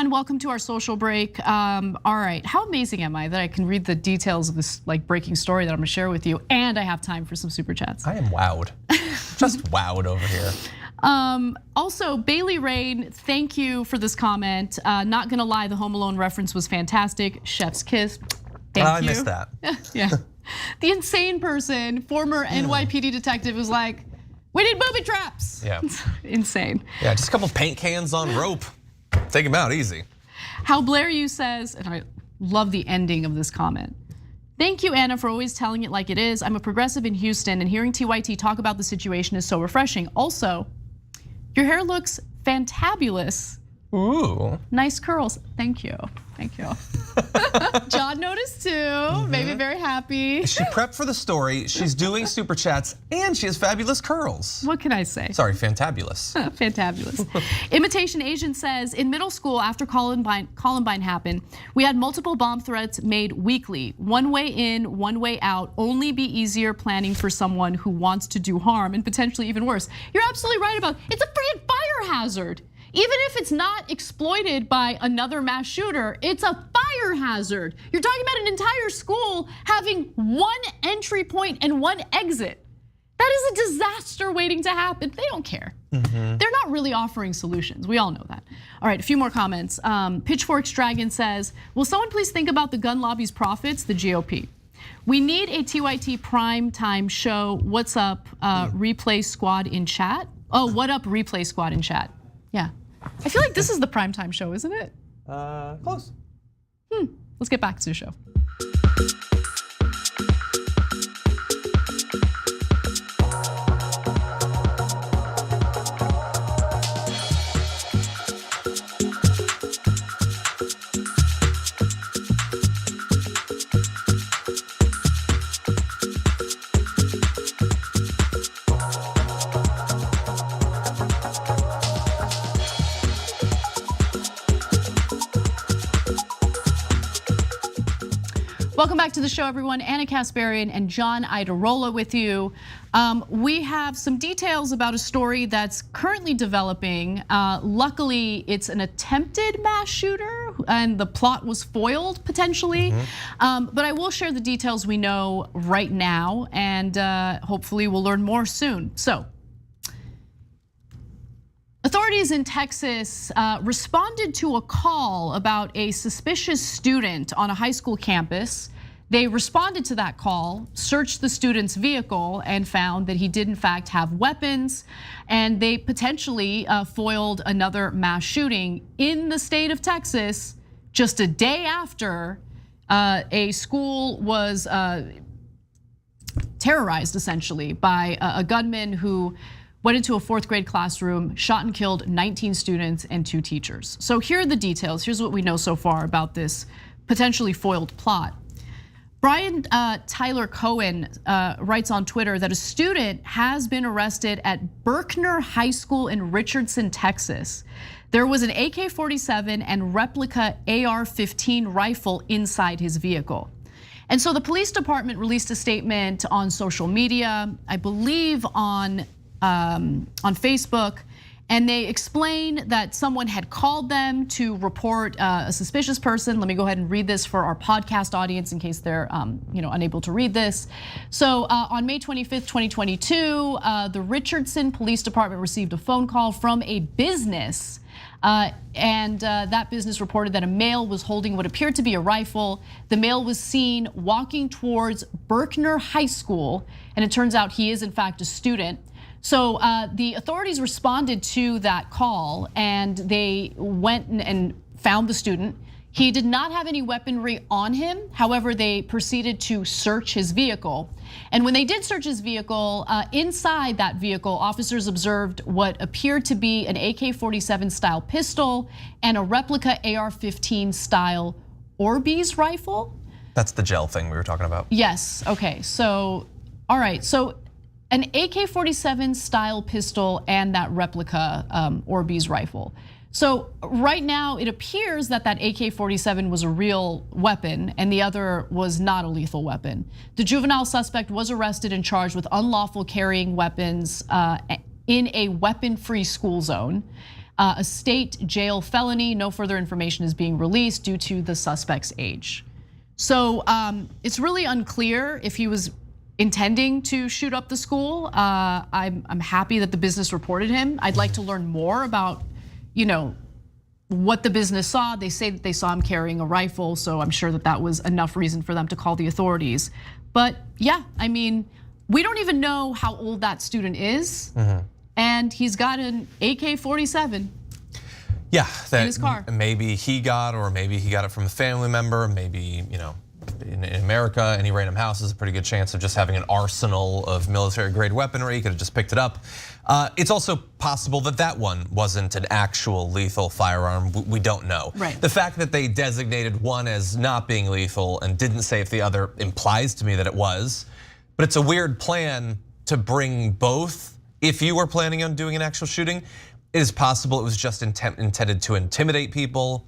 Speaker 7: everyone, welcome to our social break. All right, how amazing am I that I can read the details of this breaking story that I'm gonna share with you, and I have time for some super chats.
Speaker 28: I am wowed, just wowed over here.
Speaker 7: Also, Bailey Rain, thank you for this comment. Not gonna lie, the Home Alone reference was fantastic. Chef's kiss, thank you.
Speaker 28: I missed that.
Speaker 7: Yeah, the insane person, former NYPD detective, was like, we need booby traps.
Speaker 28: Yeah,
Speaker 7: insane.
Speaker 28: Yeah, just a couple paint cans on rope. Take him out easy.
Speaker 7: How Blair you says, and I love the ending of this comment. Thank you, Anna, for always telling it like it is. I'm a progressive in Houston, and hearing TYT talk about the situation is so refreshing. Also, your hair looks fantabulous.
Speaker 28: Ooh.
Speaker 7: Nice curls. Thank you. Thank you. John noticed too. Made me very happy.
Speaker 28: She prepped for the story. She's doing super chats, and she has fabulous curls.
Speaker 7: What can I say?
Speaker 28: Sorry, fantabulous.
Speaker 7: Fantabulous. Imitation Asian says, in middle school after Columbine happened, we had multiple bomb threats made weekly. One way in, one way out. Only be easier planning for someone who wants to do harm, and potentially even worse. You're absolutely right about it's a freaking fire hazard. Even if it's not exploited by another mass shooter, it's a fire hazard. You're talking about an entire school having one entry point and one exit. That is a disaster waiting to happen. They don't care. They're not really offering solutions. We all know that. All right, a few more comments. Pitchforks Dragon says, will someone please think about the gun lobby's profits, the GOP? We need a TYT prime time show. What's up, replay squad in chat? Oh, what up, replay squad in chat? Yeah, I feel like this is the primetime show, isn't it?
Speaker 28: Close.
Speaker 7: Let's get back to the show. Welcome back to the show, everyone. Anna Kasparian and John Idarola with you. We have some details about a story that's currently developing. Luckily, it's an attempted mass shooter and the plot was foiled potentially. But I will share the details we know right now, and hopefully we'll learn more soon. So, authorities in Texas responded to a call about a suspicious student on a high school campus. They responded to that call, searched the student's vehicle, and found that he did in fact have weapons. And they potentially foiled another mass shooting in the state of Texas just a day after a school was terrorized essentially by a gunman who went into a 4th grade classroom, shot and killed 19 students and 2 teachers. So here are the details. Here's what we know so far about this potentially foiled plot. Brian Tyler Cohen writes on Twitter that a student has been arrested at Berkner High School in Richardson, Texas. There was an AK-47 and replica AR-15 rifle inside his vehicle. And so the police department released a statement on social media, I believe on Facebook, and they explain that someone had called them to report a suspicious person. Let me go ahead and read this for our podcast audience in case they're unable to read this. So on May 25th, 2022, the Richardson Police Department received a phone call from a business. And that business reported that a male was holding what appeared to be a rifle. The male was seen walking towards Berkner High School, and it turns out he is in fact a student. So the authorities responded to that call, and they went and found the student. He did not have any weaponry on him. However, they proceeded to search his vehicle. And when they did search his vehicle, inside that vehicle, officers observed what appeared to be an AK-47 style pistol and a replica AR-15 style Orbeez rifle.
Speaker 28: That's the gel thing we were talking about.
Speaker 7: Yes, okay, so, all right, so an AK-47 style pistol and that replica Orbeez rifle. So right now it appears that that AK-47 was a real weapon and the other was not a lethal weapon. The juvenile suspect was arrested and charged with unlawful carrying weapons in a weapon-free school zone. a state jail felony. No further information is being released due to the suspect's age. So it's really unclear if he was intending to shoot up the school. I'm happy that the business reported him. I'd like to learn more about, what the business saw. They say that they saw him carrying a rifle, so I'm sure that that was enough reason for them to call the authorities. But yeah, I mean, we don't even know how old that student is, and he's got an AK-47.
Speaker 28: Yeah, that
Speaker 7: in his car.
Speaker 28: Maybe he got, or maybe he got it from a family member. Maybe in America, any random house is a pretty good chance of just having an arsenal of military-grade weaponry. He could have just picked it up. It's also possible that that one wasn't an actual lethal firearm. We don't know.
Speaker 7: Right.
Speaker 28: The fact that they designated one as not being lethal and didn't say if the other implies to me that it was. But it's a weird plan to bring both. If you were planning on doing an actual shooting, it is possible it was just intended to intimidate people.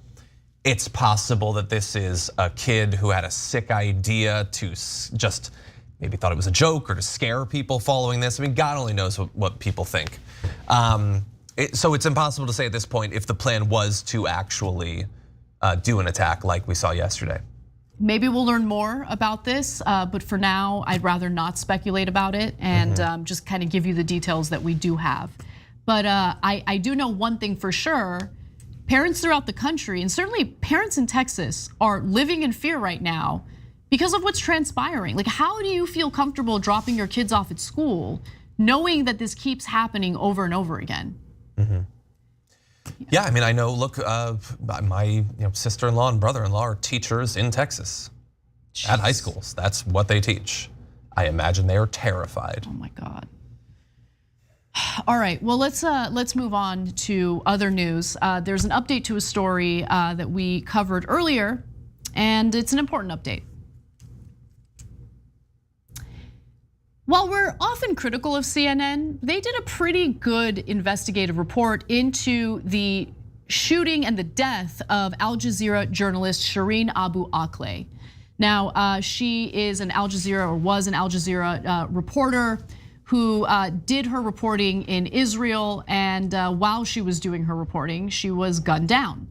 Speaker 28: It's possible that this is a kid who had a sick idea to just maybe thought it was a joke or to scare people following this. I mean, God only knows what people think. So it's impossible to say at this point if the plan was to actually do an attack like we saw yesterday.
Speaker 7: Maybe we'll learn more about this, but for now, I'd rather not speculate about it and just kind of give you the details that we do have. But I do know one thing for sure. Parents throughout the country, and certainly parents in Texas, are living in fear right now because of what's transpiring. Like, how do you feel comfortable dropping your kids off at school knowing that this keeps happening over and over again?
Speaker 28: Yeah, I mean, I know, look, my sister-in-law and brother-in-law are teachers in Texas at high schools. That's what they teach. I imagine they are terrified.
Speaker 7: Oh my God. All right, well, let's move on to other news. There's an update to a story that we covered earlier, and it's an important update. While we're often critical of CNN, they did a pretty good investigative report into the shooting and the death of Al Jazeera journalist Shireen Abu Akleh. Now, she is an Al Jazeera, or was an Al Jazeera reporter who did her reporting in Israel, and while she was doing her reporting, she was gunned down.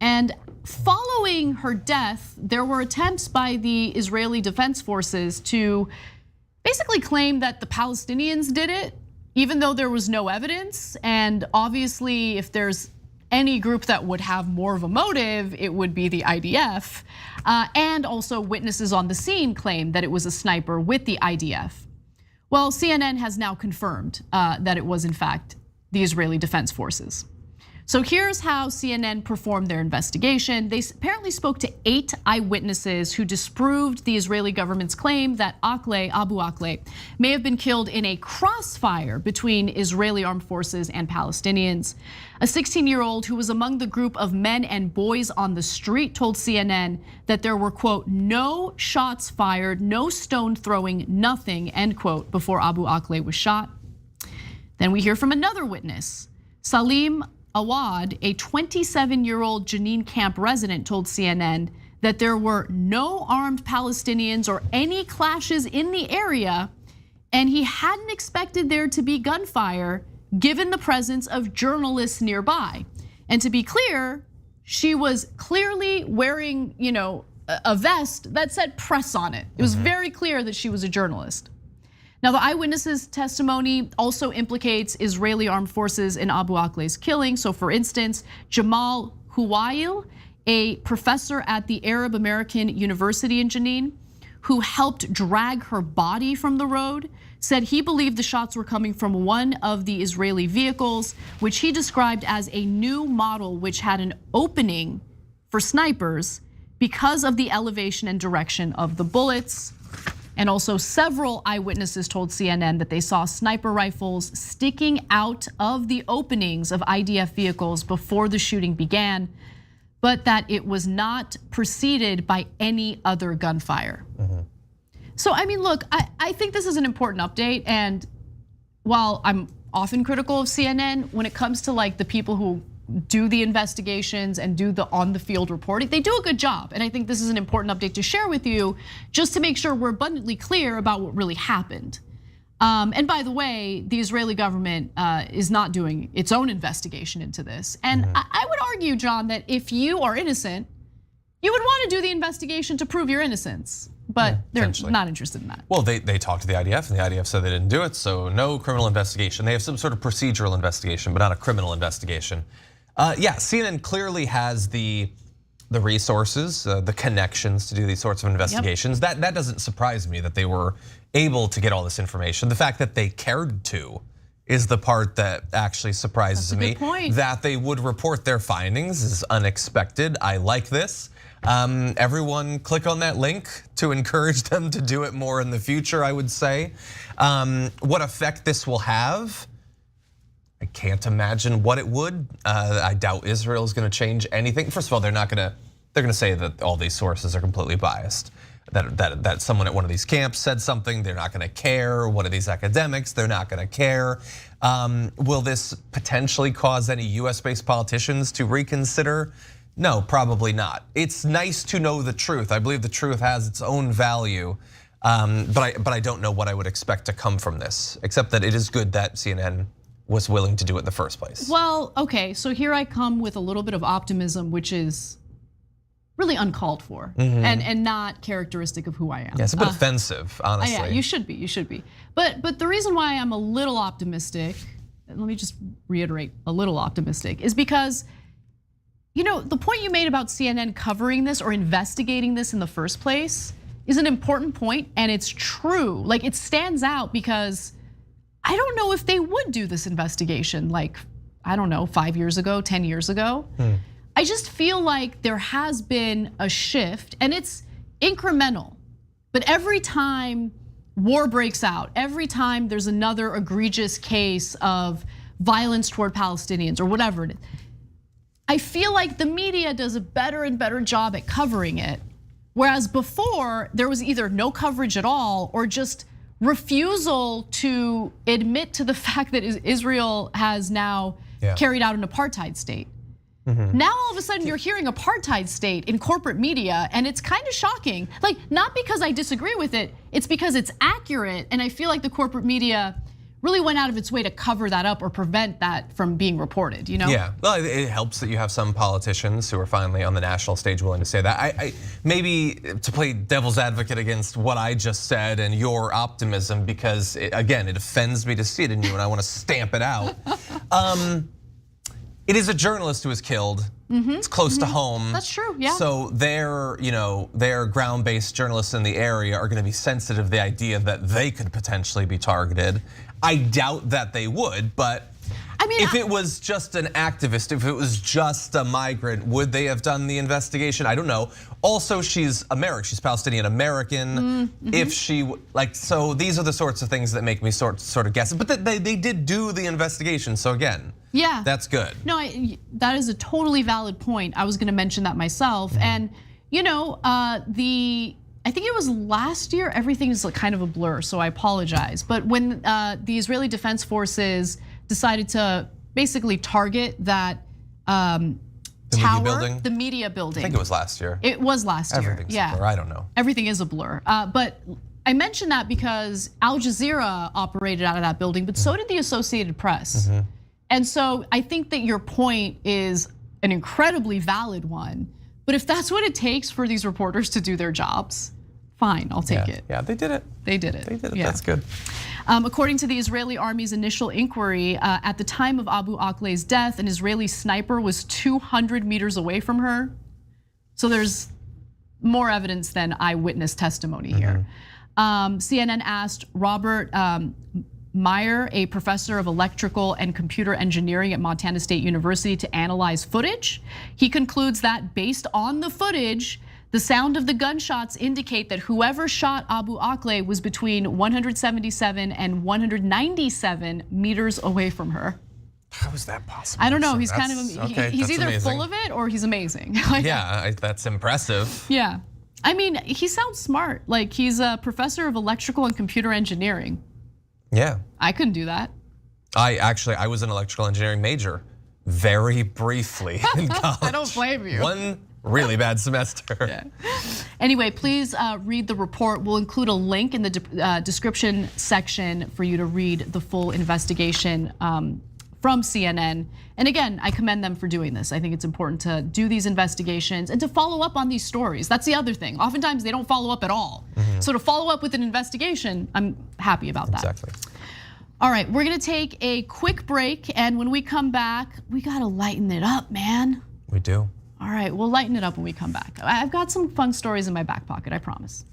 Speaker 7: And following her death, there were attempts by the Israeli Defense Forces to basically claim that the Palestinians did it, even though there was no evidence. And obviously, if there's any group that would have more of a motive, it would be the IDF. And also witnesses on the scene claimed that it was a sniper with the IDF. Well, CNN has now confirmed that it was in fact the Israeli Defense Forces. So here's how CNN performed their investigation. They apparently spoke to 8 eyewitnesses who disproved the Israeli government's claim that Abu Akleh may have been killed in a crossfire between Israeli armed forces and Palestinians. A 16-year-old who was among the group of men and boys on the street told CNN that there were, quote, no shots fired, no stone throwing, nothing, end quote, before Abu Akleh was shot. Then we hear from another witness. Salim Awad, a 27-year-old Jenin camp resident, told CNN that there were no armed Palestinians or any clashes in the area, and he hadn't expected there to be gunfire given the presence of journalists nearby. And to be clear, she was clearly wearing, a vest that said press on it. It was very clear that she was a journalist. Now, the eyewitnesses' testimony also implicates Israeli armed forces in Abu Akleh's killing. So, for instance, Jamal Huwail, a professor at the Arab American University in Jenin, who helped drag her body from the road, said he believed the shots were coming from one of the Israeli vehicles, which he described as a new model which had an opening for snipers because of the elevation and direction of the bullets. And also several eyewitnesses told CNN that they saw sniper rifles sticking out of the openings of IDF vehicles before the shooting began, but that it was not preceded by any other gunfire. So, I mean, look, I think this is an important update. And while I'm often critical of CNN, when it comes to like the people who do the investigations and do the on the field reporting, they do a good job. And I think this is an important update to share with you just to make sure we're abundantly clear about what really happened. And by the way, the Israeli government is not doing its own investigation into this. And I would argue, John, that if you are innocent, you would want to do the investigation to prove your innocence. But they're not interested in that.
Speaker 28: Well, they talked to the IDF, and the IDF said they didn't do it, so no criminal investigation. They have some sort of procedural investigation, but not a criminal investigation. Yeah, CNN clearly has the resources, the connections to do these sorts of investigations. That doesn't surprise me that they were able to get all this information. The fact that they cared to is the part that actually surprises me.
Speaker 7: Good point.
Speaker 28: That they would report their findings is unexpected. I like this. Everyone click on that link to encourage them to do it more in the future, I would say. What effect this will have, I can't imagine what it would. I doubt Israel is gonna change anything. First of all, they're gonna say that all these sources are completely biased. That someone at one of these camps said something, they're not gonna care. One of these academics, they're not gonna care. Will this potentially cause any US-based politicians to reconsider? No, probably not. It's nice to know the truth. I believe the truth has its own value, but I don't know what I would expect to come from this, except that it is good that CNN was willing to do it in the first place.
Speaker 7: Well, okay, so here I come with a little bit of optimism, which is really uncalled for and not characteristic of who I am.
Speaker 28: Yeah, it's a bit offensive, honestly.
Speaker 7: Yeah, you should be, But the reason why I'm a little optimistic, and let me just reiterate, a little optimistic, is because the point you made about CNN covering this or investigating this in the first place is an important point, and it's true. Like, it stands out because I don't know if they would do this investigation like, I don't know, 5 years ago, 10 years ago. I just feel like there has been a shift, and it's incremental. But every time war breaks out, every time there's another egregious case of violence toward Palestinians or whatever it is, I feel like the media does a better and better job at covering it. Whereas before, there was either no coverage at all or just refusal to admit to the fact that Israel has now carried out an apartheid state. Now all of a sudden you're hearing apartheid state in corporate media, and it's kind of shocking. Like, not because I disagree with it, it's because it's accurate, and I feel like the corporate media really went out of its way to cover that up or prevent that from being reported,
Speaker 28: Yeah, well, it helps that you have some politicians who are finally on the national stage willing to say that. I maybe to play devil's advocate against what I just said and your optimism, because again, it offends me to see it in you and I want to stamp it out. It is a journalist who was killed. It's close to home.
Speaker 7: That's true, yeah.
Speaker 28: So their ground-based journalists in the area are gonna be sensitive to the idea that they could potentially be targeted. I doubt that they would, but if it was just an activist, if it was just a migrant, would they have done the investigation? I don't know. Also, she's American, she's Palestinian American. If she, so these are the sorts of things that make me sort of guess. But they did do the investigation, so again, that's good.
Speaker 7: No, that is a totally valid point. I was gonna mention that myself. And I think it was last year, everything is kind of a blur, so I apologize. But when the Israeli Defense Forces decided to basically target that tower, the media building.
Speaker 28: I think it was last year.
Speaker 7: It was last year,
Speaker 28: Everything's a blur, I don't know.
Speaker 7: Everything is a blur, but I mentioned that because Al Jazeera operated out of that building, but so did the Associated Press. And so I think that your point is an incredibly valid one, but if that's what it takes for these reporters to do their jobs, fine, I'll take it.
Speaker 28: Yeah, they did it.
Speaker 7: They did it.
Speaker 28: They did it, that's good.
Speaker 7: According to the Israeli army's initial inquiry, at the time of Abu Akleh's death, an Israeli sniper was 200 meters away from her. So there's more evidence than eyewitness testimony here. CNN asked Robert Meyer, a professor of electrical and computer engineering at Montana State University, to analyze footage. He concludes that based on the footage, the sound of the gunshots indicate that whoever shot Abu Akleh was between 177 and 197 meters away from her.
Speaker 28: How is that possible?
Speaker 7: I don't know, he's kind of, he's either
Speaker 28: amazing.
Speaker 7: Full of it or he's amazing.
Speaker 28: Yeah, that's impressive.
Speaker 7: Yeah, I mean, he sounds smart. Like, he's a professor of electrical and computer engineering.
Speaker 28: Yeah.
Speaker 7: I couldn't do that.
Speaker 28: I was an electrical engineering major very briefly in college.
Speaker 7: I don't blame you.
Speaker 28: One really bad semester.
Speaker 7: Yeah. Anyway, please read the report. We'll include a link in the description section for you to read the full investigation from CNN. And again, I commend them for doing this. I think it's important to do these investigations and to follow up on these stories. That's the other thing. Oftentimes they don't follow up at all. So to follow up with an investigation, I'm happy about that.
Speaker 28: Exactly.
Speaker 7: All right, we're gonna take a quick break, and when we come back, we gotta lighten it up, man.
Speaker 28: We do.
Speaker 7: All right, we'll lighten it up when we come back. I've got some fun stories in my back pocket, I promise.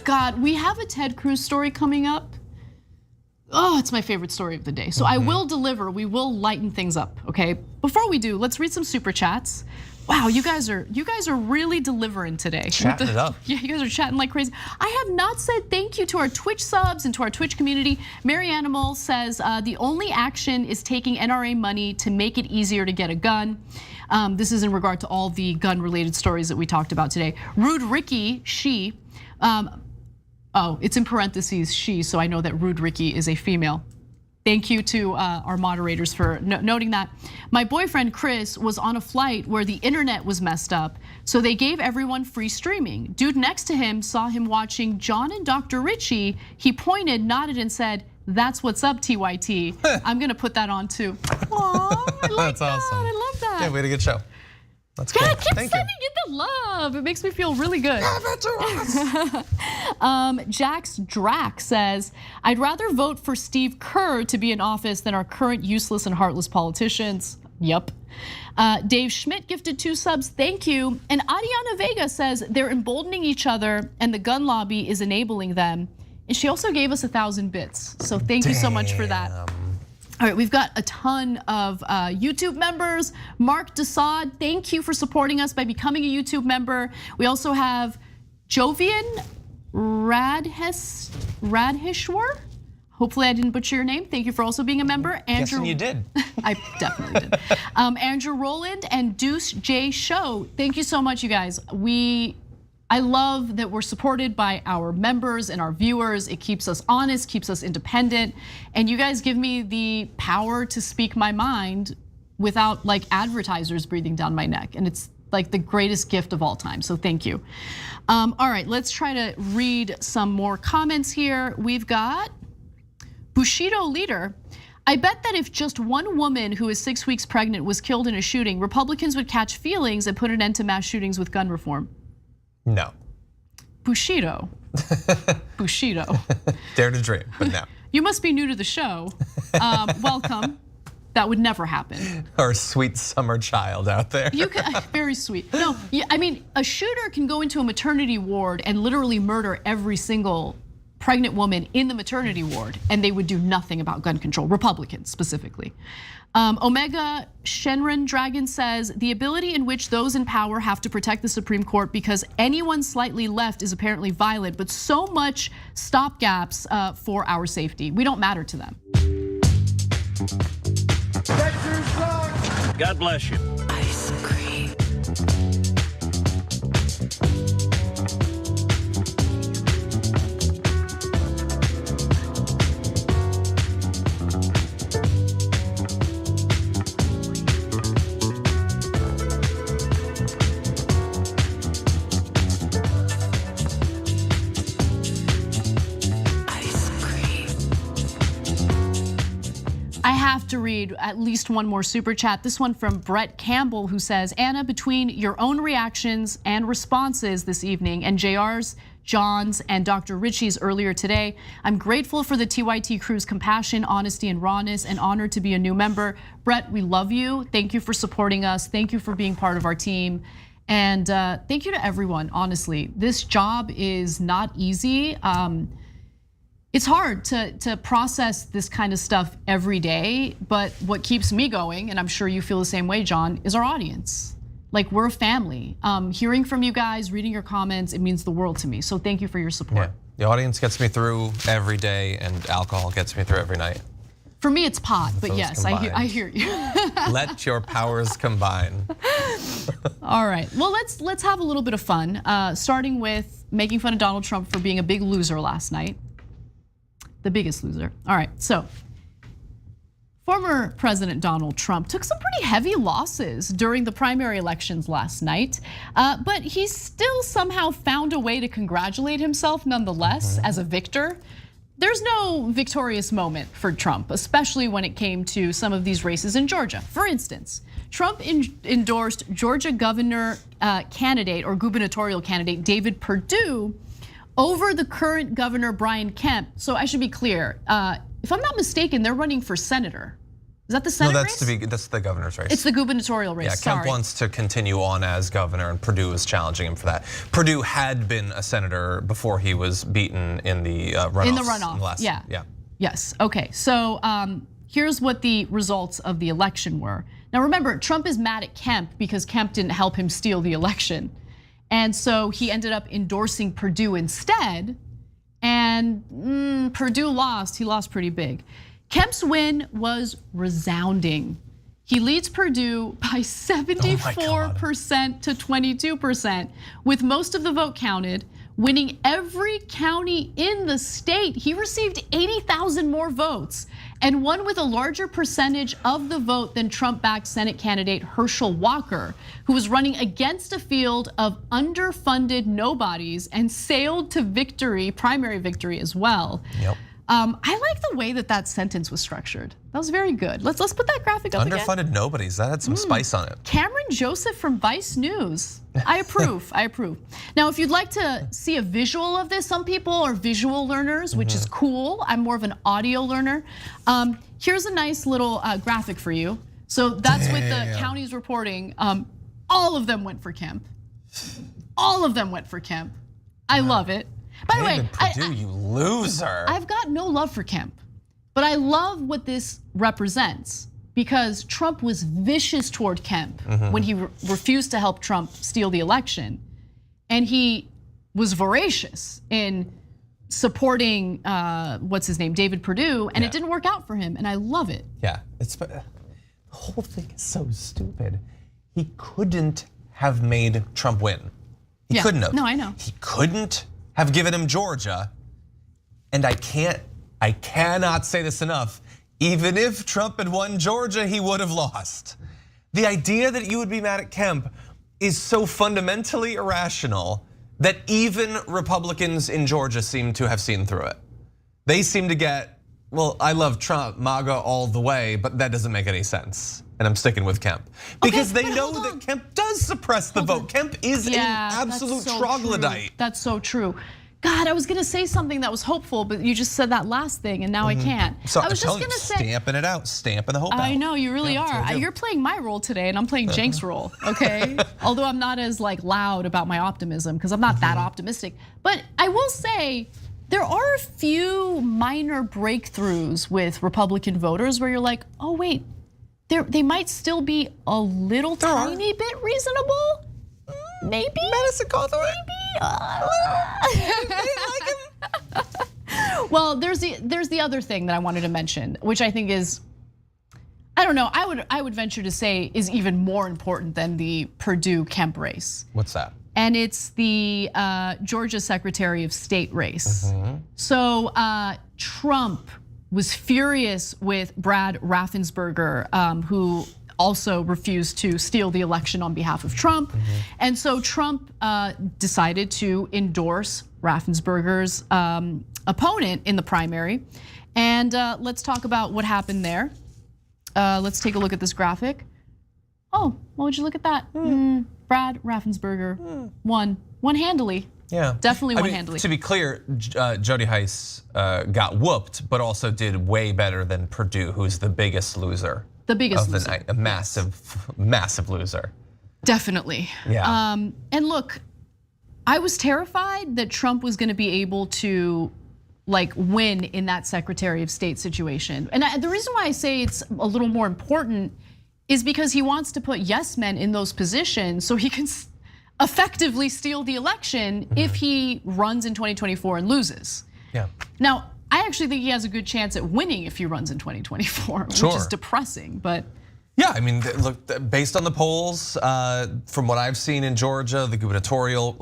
Speaker 7: God, we have a Ted Cruz story coming up. Oh, it's my favorite story of the day. So I will deliver, we will lighten things up, okay? Before we do, let's read some super chats. Wow, you guys are really delivering today.
Speaker 28: Chatting it up.
Speaker 7: Yeah, you guys are chatting like crazy. I have not said thank you to our Twitch subs and to our Twitch community. Mary Animal says the only action is taking NRA money to make it easier to get a gun. This is in regard to all the gun-related stories that we talked about today. Rude Ricky, she. Oh, it's in parentheses, she, so I know that Rude Ricky is a female. Thank you to our moderators for noting that. My boyfriend Chris was on a flight where the internet was messed up, so they gave everyone free streaming. Dude next to him saw him watching John and Dr. Richie. He pointed, nodded, and said, "That's what's up, TYT." I'm gonna put that on too. Aw, I like
Speaker 28: That's awesome.
Speaker 7: I love that.
Speaker 28: Yeah, we had a good show. That's cool.
Speaker 7: God, keep
Speaker 28: Thank
Speaker 7: sending it the love. It makes me feel really good.
Speaker 28: Give it to us.
Speaker 7: Jax Drac says, I'd rather vote for Steve Kerr to be in office than our current useless and heartless politicians. Yup. Dave Schmidt gifted 2 subs, thank you. And Ariana Vega says they're emboldening each other and the gun lobby is enabling them. And she also gave us 1,000 bits. So thank you so much for that. All right, we've got a ton of YouTube members. Mark Desaad, thank you for supporting us by becoming a YouTube member. We also have Jovian Radheshwar. Hopefully I didn't butcher your name. Thank you for also being a member.
Speaker 28: Guessing you did.
Speaker 7: I definitely did. Andrew Rowland and Deuce J Show. Thank you so much, you guys. I love that we're supported by our members and our viewers. It keeps us honest, keeps us independent. And you guys give me the power to speak my mind without like advertisers breathing down my neck. And it's like the greatest gift of all time, so thank you. All right, let's try to read some more comments here. We've got Bushido Leader. I bet that if just one woman who is 6 weeks pregnant was killed in a shooting, Republicans would catch feelings and put an end to mass shootings with gun reform.
Speaker 28: No.
Speaker 7: Bushido. Bushido.
Speaker 28: Dare to dream, but no.
Speaker 7: You must be new to the show. Welcome. That would never happen.
Speaker 28: Our sweet summer child out there.
Speaker 7: You can, very sweet. No, I mean, a shooter can go into a maternity ward and literally murder every single pregnant woman in the maternity ward, and they would do nothing about gun control, Republicans specifically. Omega Shenron Dragon says, the ability in which those in power have to protect the Supreme Court because anyone slightly left is apparently violent, but so much stopgaps for our safety. We don't matter to them.
Speaker 10: God bless you.
Speaker 24: Ice cream.
Speaker 7: have to read at least one more super chat. This one from Brett Campbell, who says, Anna, between your own reactions and responses this evening and JR's, John's, and Dr. Ritchie's earlier today, I'm grateful for the TYT crew's compassion, honesty, and rawness, and honored to be a new member. Brett, we love you. Thank you for supporting us. Thank you for being part of our team. And thank you to everyone, honestly. This job is not easy. It's hard to process this kind of stuff every day, but what keeps me going, and I'm sure you feel the same way, John, is our audience. Like, we're a family. Hearing from you guys, reading your comments, it means the world to me. So thank you for your support.
Speaker 28: Yeah. The audience gets me through every day, and alcohol gets me through every night.
Speaker 7: For me, it's pot, but yes, I hear you.
Speaker 28: Let your powers combine.
Speaker 7: All right, well, let's have a little bit of fun, starting with making fun of Donald Trump for being a big loser last night. The biggest loser. All right, so former President Donald Trump took some pretty heavy losses during the primary elections last night, but he still somehow found a way to congratulate himself nonetheless as a victor. There's no victorious moment for Trump, especially when it came to some of these races in Georgia. For instance, Trump endorsed Georgia governor candidate or gubernatorial candidate David Perdue over the current governor Brian Kemp. So I should be clear, if I'm not mistaken, they're running for senator. Is that the Senate race?
Speaker 28: That's the governor's race.
Speaker 7: It's the gubernatorial race,
Speaker 28: Yeah, Kemp wants to continue on as governor, and Perdue is challenging him for that. Perdue had been a senator before he was beaten in the runoffs.
Speaker 7: In the runoff, yeah. Yes, okay, so here's what the results of the election were. Now remember, Trump is mad at Kemp because Kemp didn't help him steal the election. And so he ended up endorsing Perdue instead, and Perdue lost, he lost pretty big. Kemp's win was resounding. He leads Perdue by 74% to 22%, with most of the vote counted, winning every county in the state. He received 80,000 more votes and won with a larger percentage of the vote than Trump-backed Senate candidate Herschel Walker, who was running against a field of underfunded nobodies and sailed to victory, primary victory as well.
Speaker 28: Yep.
Speaker 7: I like the way that sentence was structured. That was very good. Let's put that graphic up again.
Speaker 28: Underfunded nobodies, that had some spice on it.
Speaker 7: Cameron Joseph from Vice News. I approve, I approve. Now, if you'd like to see a visual of this, some people are visual learners, which is cool. I'm more of an audio learner. Here's a nice little graphic for you. So that's with the counties reporting. All of them went for Kemp. All of them went for Kemp. I love it. By the way,
Speaker 28: Perdue, you loser.
Speaker 7: I've got no love for Kemp, but I love what this represents because Trump was vicious toward Kemp when he refused to help Trump steal the election. And he was voracious in supporting, what's his name, David Perdue, and it didn't work out for him, and I love it.
Speaker 28: Yeah, the whole thing is so stupid. He couldn't have made Trump win. He couldn't have.
Speaker 7: No, I know.
Speaker 28: He couldn't have given him Georgia, and I cannot say this enough. Even if Trump had won Georgia, he would have lost. The idea that you would be mad at Kemp is so fundamentally irrational that even Republicans in Georgia seem to have seen through it. They seem to get, well, I love Trump, MAGA all the way, but that doesn't make any sense. And I'm sticking with Kemp. Because they know that Kemp does suppress the vote. Kemp is an absolute troglodyte.
Speaker 7: That's so true. God, I was gonna say something that was hopeful, but you just said that last thing and now I can't.
Speaker 28: So
Speaker 7: I was just gonna say,
Speaker 28: stamping it out, stamping the hope out.
Speaker 7: I know, you really are. You're playing my role today and I'm playing Cenk's role, okay? Although I'm not as loud about my optimism because I'm not that optimistic. But I will say, there are a few minor breakthroughs with Republican voters where you're like, oh wait, they might still be a little tiny bit reasonable. Maybe.
Speaker 28: Madison Cawthorn.
Speaker 7: Well, there's the other thing that I wanted to mention, which I think is, I don't know, I would venture to say is even more important than the Perdue Kemp race.
Speaker 28: What's that?
Speaker 7: And it's the Georgia Secretary of State race. So Trump was furious with Brad Raffensperger, who also refused to steal the election on behalf of Trump. And so Trump decided to endorse Raffensperger's opponent in the primary. And let's talk about what happened there. let's take a look at this graphic. Oh, well, would you look at that? Brad Raffensperger won handily.
Speaker 28: Yeah,
Speaker 7: definitely won handily.
Speaker 28: To be clear, Jody Heiss got whooped, but also did way better than Purdue, who's the biggest loser.
Speaker 7: The biggest
Speaker 28: of the
Speaker 7: loser.
Speaker 28: night, a massive loser.
Speaker 7: Definitely.
Speaker 28: Yeah.
Speaker 7: And look, I was terrified that Trump was going to be able to win in that Secretary of State situation. And the reason why I say it's a little more important is because he wants to put yes men in those positions so he can effectively steal the election if he runs in 2024 and loses.
Speaker 28: Yeah.
Speaker 7: Now, I actually think he has a good chance at winning if he runs in 2024, which is depressing, but.
Speaker 28: Yeah, I mean, look, based on the polls, from what I've seen in Georgia, the gubernatorial,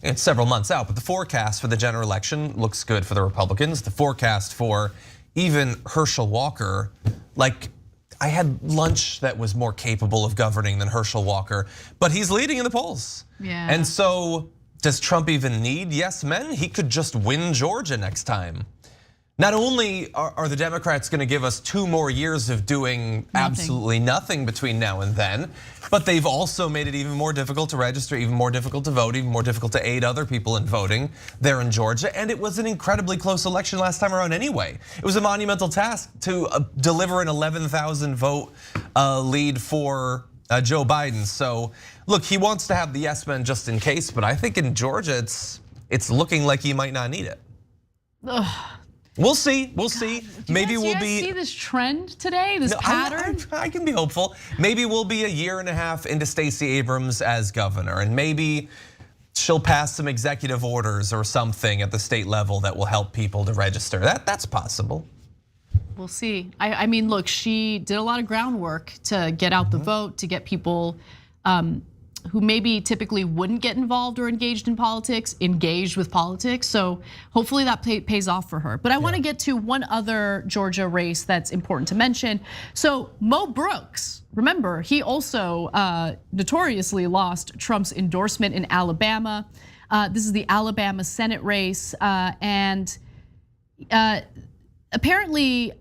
Speaker 28: it's several months out, but the forecast for the general election looks good for the Republicans. The forecast for even Herschel Walker, I had lunch that was more capable of governing than Herschel Walker, but he's leading in the polls.
Speaker 7: Yeah.
Speaker 28: And so does Trump even need yes men? He could just win Georgia next time. Not only are the Democrats going to give us 2 more years of doing absolutely nothing between now and then, but they've also made it even more difficult to register, even more difficult to vote, even more difficult to aid other people in voting there in Georgia. And it was an incredibly close election last time around anyway. It was a monumental task to deliver an 11,000 vote lead for Joe Biden. So look, he wants to have the yes men just in case, but I think in Georgia, it's looking like he might not need it.
Speaker 7: Ugh.
Speaker 28: We'll see. We'll see. Maybe we'll be.
Speaker 7: See this trend today, this pattern.
Speaker 28: I can be hopeful. Maybe we'll be a year and a half into Stacey Abrams as governor, and maybe she'll pass some executive orders or something at the state level that will help people to register. That's possible.
Speaker 7: We'll see. I mean, look, she did a lot of groundwork to get out the vote, to get people who maybe typically wouldn't get involved or engaged in politics, engaged with politics. So hopefully that pays off for her. But I want to get to one other Georgia race that's important to mention. So Mo Brooks, remember, he also notoriously lost Trump's endorsement in Alabama. This is the Alabama Senate race, and apparently,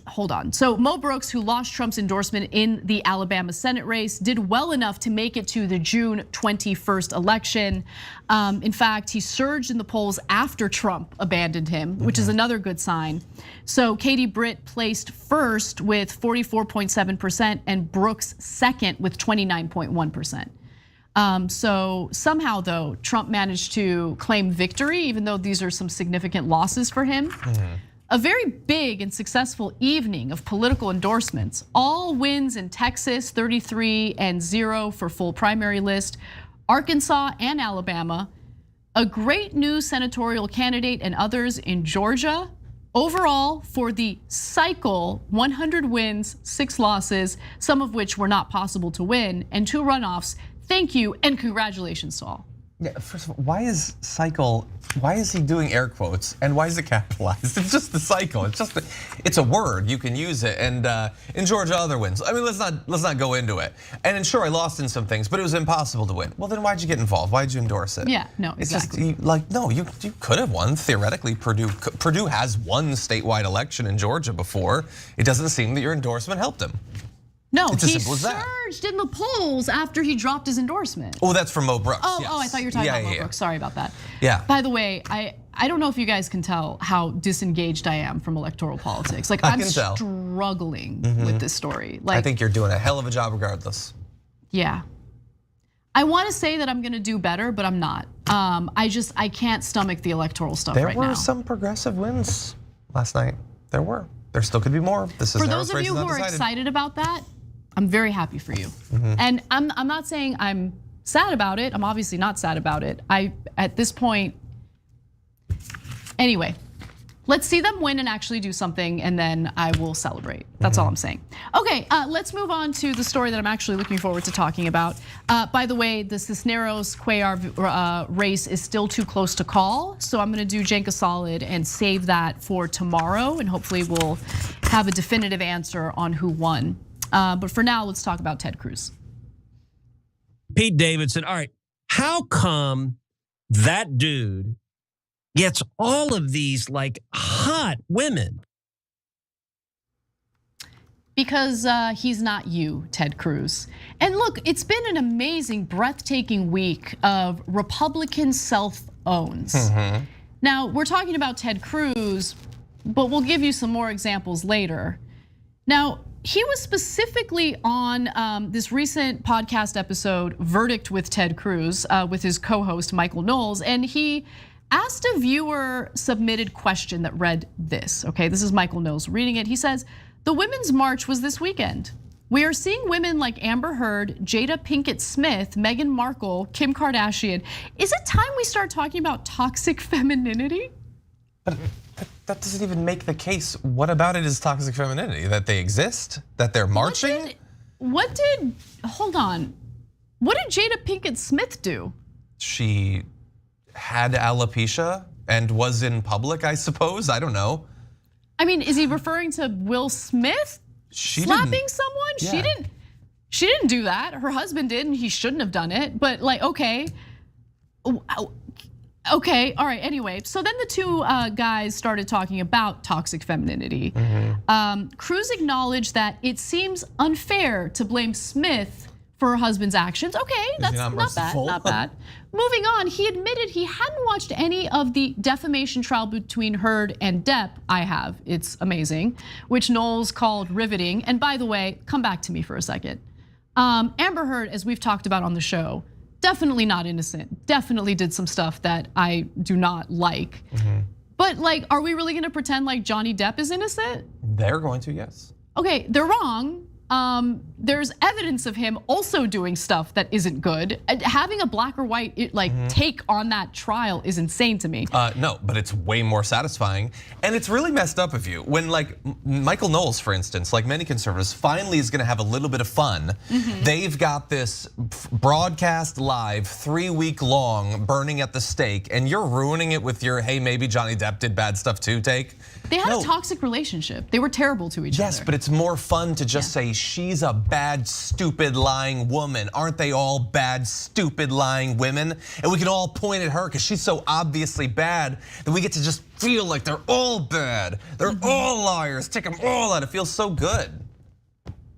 Speaker 7: hold on. So Mo Brooks, who lost Trump's endorsement in the Alabama Senate race, did well enough to make it to the June 21st election. In fact, he surged in the polls after Trump abandoned him, which is another good sign. So Katie Britt placed first with 44.7% and Brooks second with 29.1%. So somehow though, Trump managed to claim victory, even though these are some significant losses for him. A very big and successful evening of political endorsements. All wins in Texas, 33-0 for full primary list. Arkansas and Alabama. A great new senatorial candidate and others in Georgia. Overall, for the cycle, 100 wins, 6 losses, some of which were not possible to win, and 2 runoffs. Thank you and congratulations to all.
Speaker 28: Yeah, first of all, why is he doing air quotes and why is it capitalized? It's just the cycle. It's a word, you can use it. And in Georgia, other wins. I mean, let's not go into it. And sure, I lost in some things, but it was impossible to win. Well, then why'd you get involved? Why'd you endorse it?
Speaker 7: Yeah, no, exactly.
Speaker 28: It's just no, you could have won theoretically. Purdue has won statewide election in Georgia before. It doesn't seem that your endorsement helped him.
Speaker 7: No,
Speaker 28: it's
Speaker 7: he
Speaker 28: as simple as that.
Speaker 7: surged in the polls after he dropped his endorsement.
Speaker 28: Oh, that's from Mo Brooks.
Speaker 7: Oh,
Speaker 28: yes.
Speaker 7: I thought you were talking about Mo Brooks. Sorry about that.
Speaker 28: Yeah.
Speaker 7: By the way, I don't know if you guys can tell how disengaged I am from electoral politics. I'm struggling with this story.
Speaker 28: I think you're doing a hell of a job regardless.
Speaker 7: Yeah. I want to say that I'm going to do better, but I'm not. I can't stomach the electoral stuff right now.
Speaker 28: There were some progressive wins last night. There were. There still could be more.
Speaker 7: For those of you who are excited about that, I'm very happy for you. And I'm not saying I'm sad about it. I'm obviously not sad about it. At this point, anyway, let's see them win and actually do something, and then I will celebrate. That's all I'm saying. Okay, let's move on to the story that I'm actually looking forward to talking about. By the way, the Cisneros-Cuellar race is still too close to call, so I'm gonna do Cenk a solid and save that for tomorrow, and hopefully we'll have a definitive answer on who won. But for now, let's talk about Ted Cruz.
Speaker 1: Pete Davidson, all right, how come that dude gets all of these hot women?
Speaker 7: because he's not you, Ted Cruz. And look, it's been an amazing, breathtaking week of Republican self-owns. Now, we're talking about Ted Cruz, but we'll give you some more examples later. Now, he was specifically on this recent podcast episode, Verdict with Ted Cruz, with his co-host Michael Knowles, and he asked a viewer-submitted question that read this, okay? This is Michael Knowles reading it. He says, the Women's March was this weekend. We are seeing women like Amber Heard, Jada Pinkett Smith, Meghan Markle, Kim Kardashian. Is it time we start talking about toxic femininity?
Speaker 28: But that doesn't even make the case. What about it is toxic femininity? That they exist? That they're marching?
Speaker 7: Hold on. What did Jada Pinkett Smith do?
Speaker 28: She had alopecia and was in public, I suppose. I don't know.
Speaker 7: I mean, is he referring to Will Smith slapping someone?
Speaker 28: Yeah.
Speaker 7: She didn't do that. Her husband did, and he shouldn't have done it. But like, okay, all right. Anyway, so then the two guys started talking about toxic femininity. Cruz acknowledged that it seems unfair to blame Smith for her husband's actions. Okay, that's not bad, not bad. Moving on, he admitted he hadn't watched any of the defamation trial between Heard and Depp. I have, it's amazing, which Knowles called riveting. And by the way, come back to me for a second. Amber Heard, as we've talked about on the show, definitely not innocent, definitely did some stuff that I do not like. But like, are we really gonna pretend like Johnny Depp is innocent?
Speaker 28: They're going to, yes.
Speaker 7: Okay, they're wrong. There's evidence of him also doing stuff that isn't good. Having a black or white take on that trial is insane to me.
Speaker 28: No, but it's way more satisfying. And it's really messed up of you. When like Michael Knowles, for instance, like many conservatives, finally is gonna have a little bit of fun. They've got this broadcast live, 3-week long, burning at the stake, and you're ruining it with your, hey, maybe Johnny Depp did bad stuff too take.
Speaker 7: They had a toxic relationship. They were terrible to each other.
Speaker 28: Yes, but it's more fun to just say she's a bad, stupid, lying woman. Aren't they all bad, stupid, lying women? And we can all point at her because she's so obviously bad that we get to just feel like they're all bad. They're all liars. Take them all out. It feels so good.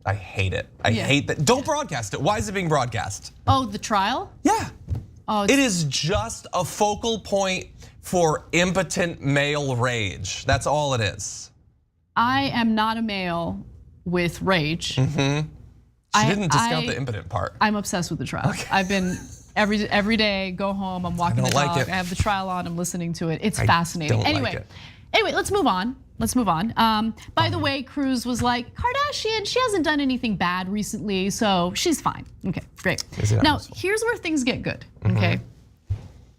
Speaker 28: I hate it. I hate that. Don't broadcast it. Why is it being broadcast?
Speaker 7: Oh, the trial?
Speaker 28: Yeah. It is just a focal point for impotent male rage. That's all it is.
Speaker 7: I am not a male with rage.
Speaker 28: She didn't discount the impotent part.
Speaker 7: I'm obsessed with the trial. I've been every day, go home, I'm walking the dog, I have the trial on, I'm listening to it. It's fascinating. Anyway, let's move on. By the way, Cruz was like, Kardashian, she hasn't done anything bad recently, so she's fine. Okay, great. Now, here's where things get good, okay?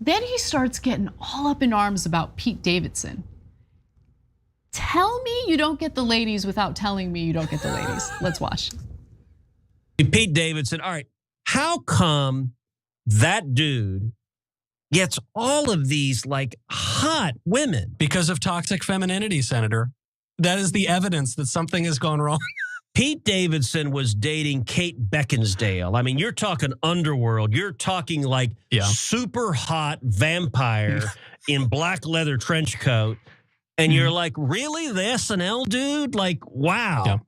Speaker 7: Then he starts getting all up in arms about Pete Davidson. Tell me you don't get the ladies without telling me you don't get the ladies. Let's watch.
Speaker 1: Pete Davidson, all right, how come that dude gets all of these like hot women?
Speaker 2: Because of toxic femininity, Senator. That is the evidence that something has gone wrong.
Speaker 1: Pete Davidson was dating Kate Beckinsale. I mean, you're talking underworld. You're talking like super hot vampire in black leather trench coat. And you're like, really? The SNL dude? Like, wow.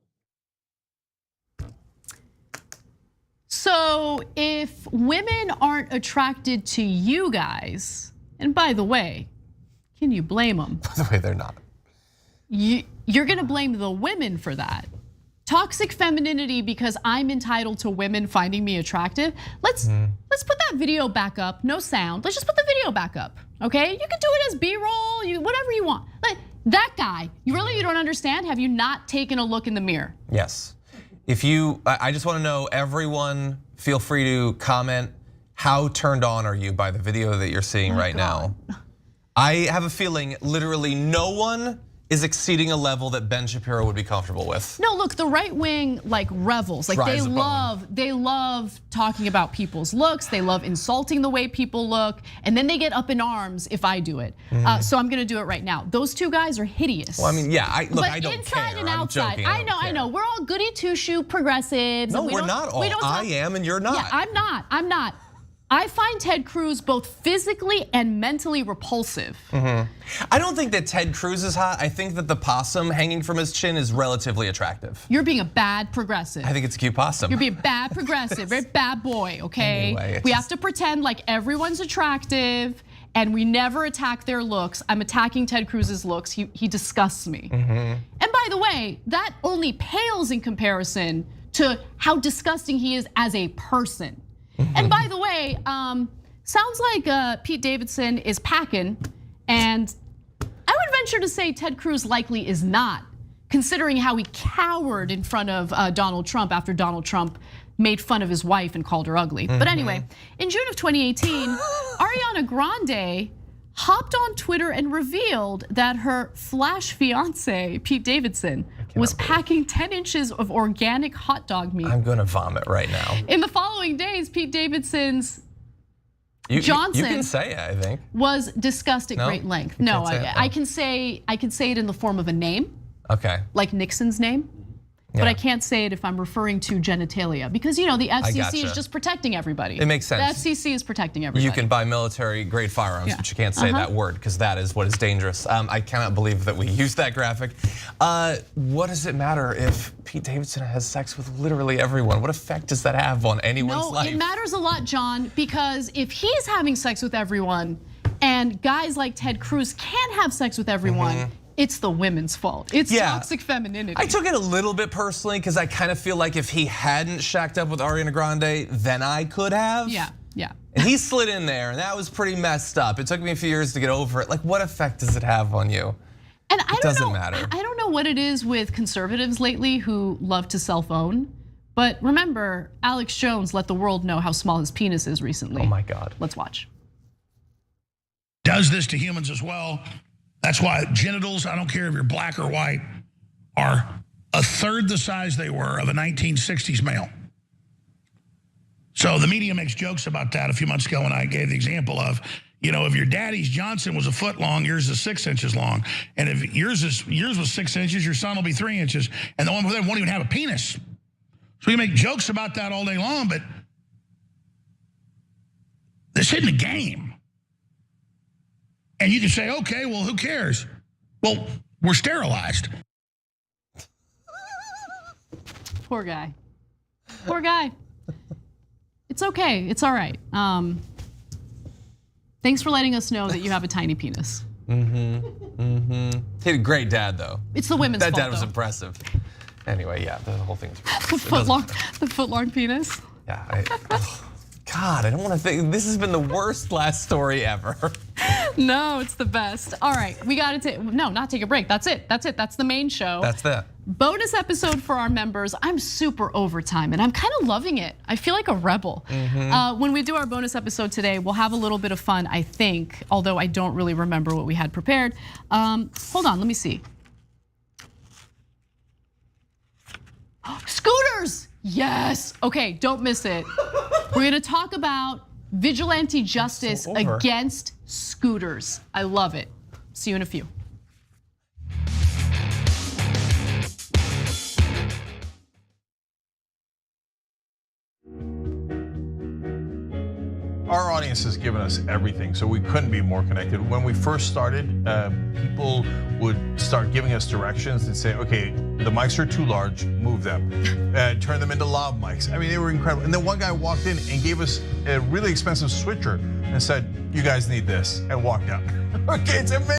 Speaker 7: So if women aren't attracted to you guys, and by the way, can you blame them?
Speaker 28: By the way, they're not.
Speaker 7: You're gonna blame the women for that. Toxic femininity because I'm entitled to women finding me attractive. Let's put that video back up. No sound. Let's just put the video back up. Okay? You can do it as B-roll, whatever you want. Like that guy, you don't understand? Have you not taken a look in the mirror?
Speaker 28: Yes. I just want to know, everyone, feel free to comment. How turned on are you by the video that you're seeing right now? I have a feeling literally no one is exceeding a level that Ben Shapiro would be comfortable with.
Speaker 7: No, look, the right wing like revels. Like they love talking about people's looks. They love insulting the way people look. And then they get up in arms if I do it. So I'm gonna do it right now. Those two guys are hideous.
Speaker 28: Well, I mean, yeah, I don't care.
Speaker 7: Inside and outside. I know. We're all goody two-shoe progressives.
Speaker 28: No, we're not all. I am and you're not.
Speaker 7: Yeah, I'm not. I find Ted Cruz both physically and mentally repulsive.
Speaker 28: I don't think that Ted Cruz is hot. I think that the possum hanging from his chin is relatively attractive.
Speaker 7: You're being a bad progressive.
Speaker 28: I think it's a cute possum.
Speaker 7: You're being a bad progressive, very bad boy, okay?
Speaker 28: Anyway,
Speaker 7: we have to pretend like everyone's attractive and we never attack their looks. I'm attacking Ted Cruz's looks. He disgusts me. And by the way, that only pales in comparison to how disgusting he is as a person. And by the way, sounds like Pete Davidson is packing, and I would venture to say Ted Cruz likely is not, considering how he cowered in front of Donald Trump after Donald Trump made fun of his wife and called her ugly. But anyway, in June of 2018, Ariana Grande hopped on Twitter and revealed that her flash fiance, Pete Davidson, was packing 10 inches of organic hot dog meat.
Speaker 28: I'm gonna vomit right now.
Speaker 7: In the following days, Pete Davidson's Johnson,
Speaker 28: you can say it, I think,
Speaker 7: was discussed at great length. No, I can say it in the form of a name.
Speaker 28: Okay.
Speaker 7: Like Nixon's name. But I can't say it if I'm referring to genitalia, because the FCC is just protecting everybody.
Speaker 28: It makes sense.
Speaker 7: The FCC is protecting everybody.
Speaker 28: You can buy military grade firearms, but you can't say that word because that is what is dangerous. I cannot believe that we used that graphic. What does it matter if Pete Davidson has sex with literally everyone? What effect does that have on anyone's life?
Speaker 7: It matters a lot, John, because if he's having sex with everyone and guys like Ted Cruz can't have sex with everyone, it's the women's fault. It's toxic femininity.
Speaker 28: I took it a little bit personally because I kind of feel like if he hadn't shacked up with Ariana Grande, then I could have.
Speaker 7: Yeah.
Speaker 28: And he slid in there, and that was pretty messed up. It took me a few years to get over it. Like, what effect does it have on you?
Speaker 7: And
Speaker 28: it doesn't matter.
Speaker 7: I don't know what it is with conservatives lately who love to self-own. But remember, Alex Jones let the world know how small his penis is recently.
Speaker 28: Oh my God.
Speaker 7: Let's watch.
Speaker 3: Does this to humans as well. That's why genitals, I don't care if you're black or white, are a third the size they were of a 1960s male. So the media makes jokes about that a few months ago when I gave the example of, if your daddy's Johnson was a foot long, yours is 6 inches long. And if yours was 6 inches, your son will be 3 inches. And the one with them won't even have a penis. So you make jokes about that all day long, but this isn't a game. And you can say, okay, well, who cares? Well, we're sterilized.
Speaker 7: Poor guy. Poor guy. It's okay. It's all right. Thanks for letting us know that you have a tiny penis.
Speaker 28: He had a great dad, though.
Speaker 7: It's the women's fault,
Speaker 28: That dad was
Speaker 7: though.
Speaker 28: impressive. Anyway, yeah, the whole thing's
Speaker 7: The foot-long penis.
Speaker 28: Yeah. God, I don't want to think. This has been the worst last story ever.
Speaker 7: No, it's the best. All right, we got to not take a break. That's it. That's the main show.
Speaker 28: That's that.
Speaker 7: Bonus episode for our members. I'm super overtime and I'm kind of loving it. I feel like a rebel. When we do our bonus episode today, we'll have a little bit of fun, I think, although I don't really remember what we had prepared. Hold on, let me see. Scooters! Yes. Okay, don't miss it. We're gonna talk about vigilante justice against scooters. I love it. See you in a few.
Speaker 5: Our audience has given us everything, so we couldn't be more connected. When we first started, people would start giving us directions and say, okay, the mics are too large, move them. Turn them into lav mics. I mean, they were incredible. And then one guy walked in and gave us a really expensive switcher and said, you guys need this, and walked out. Okay, it's amazing.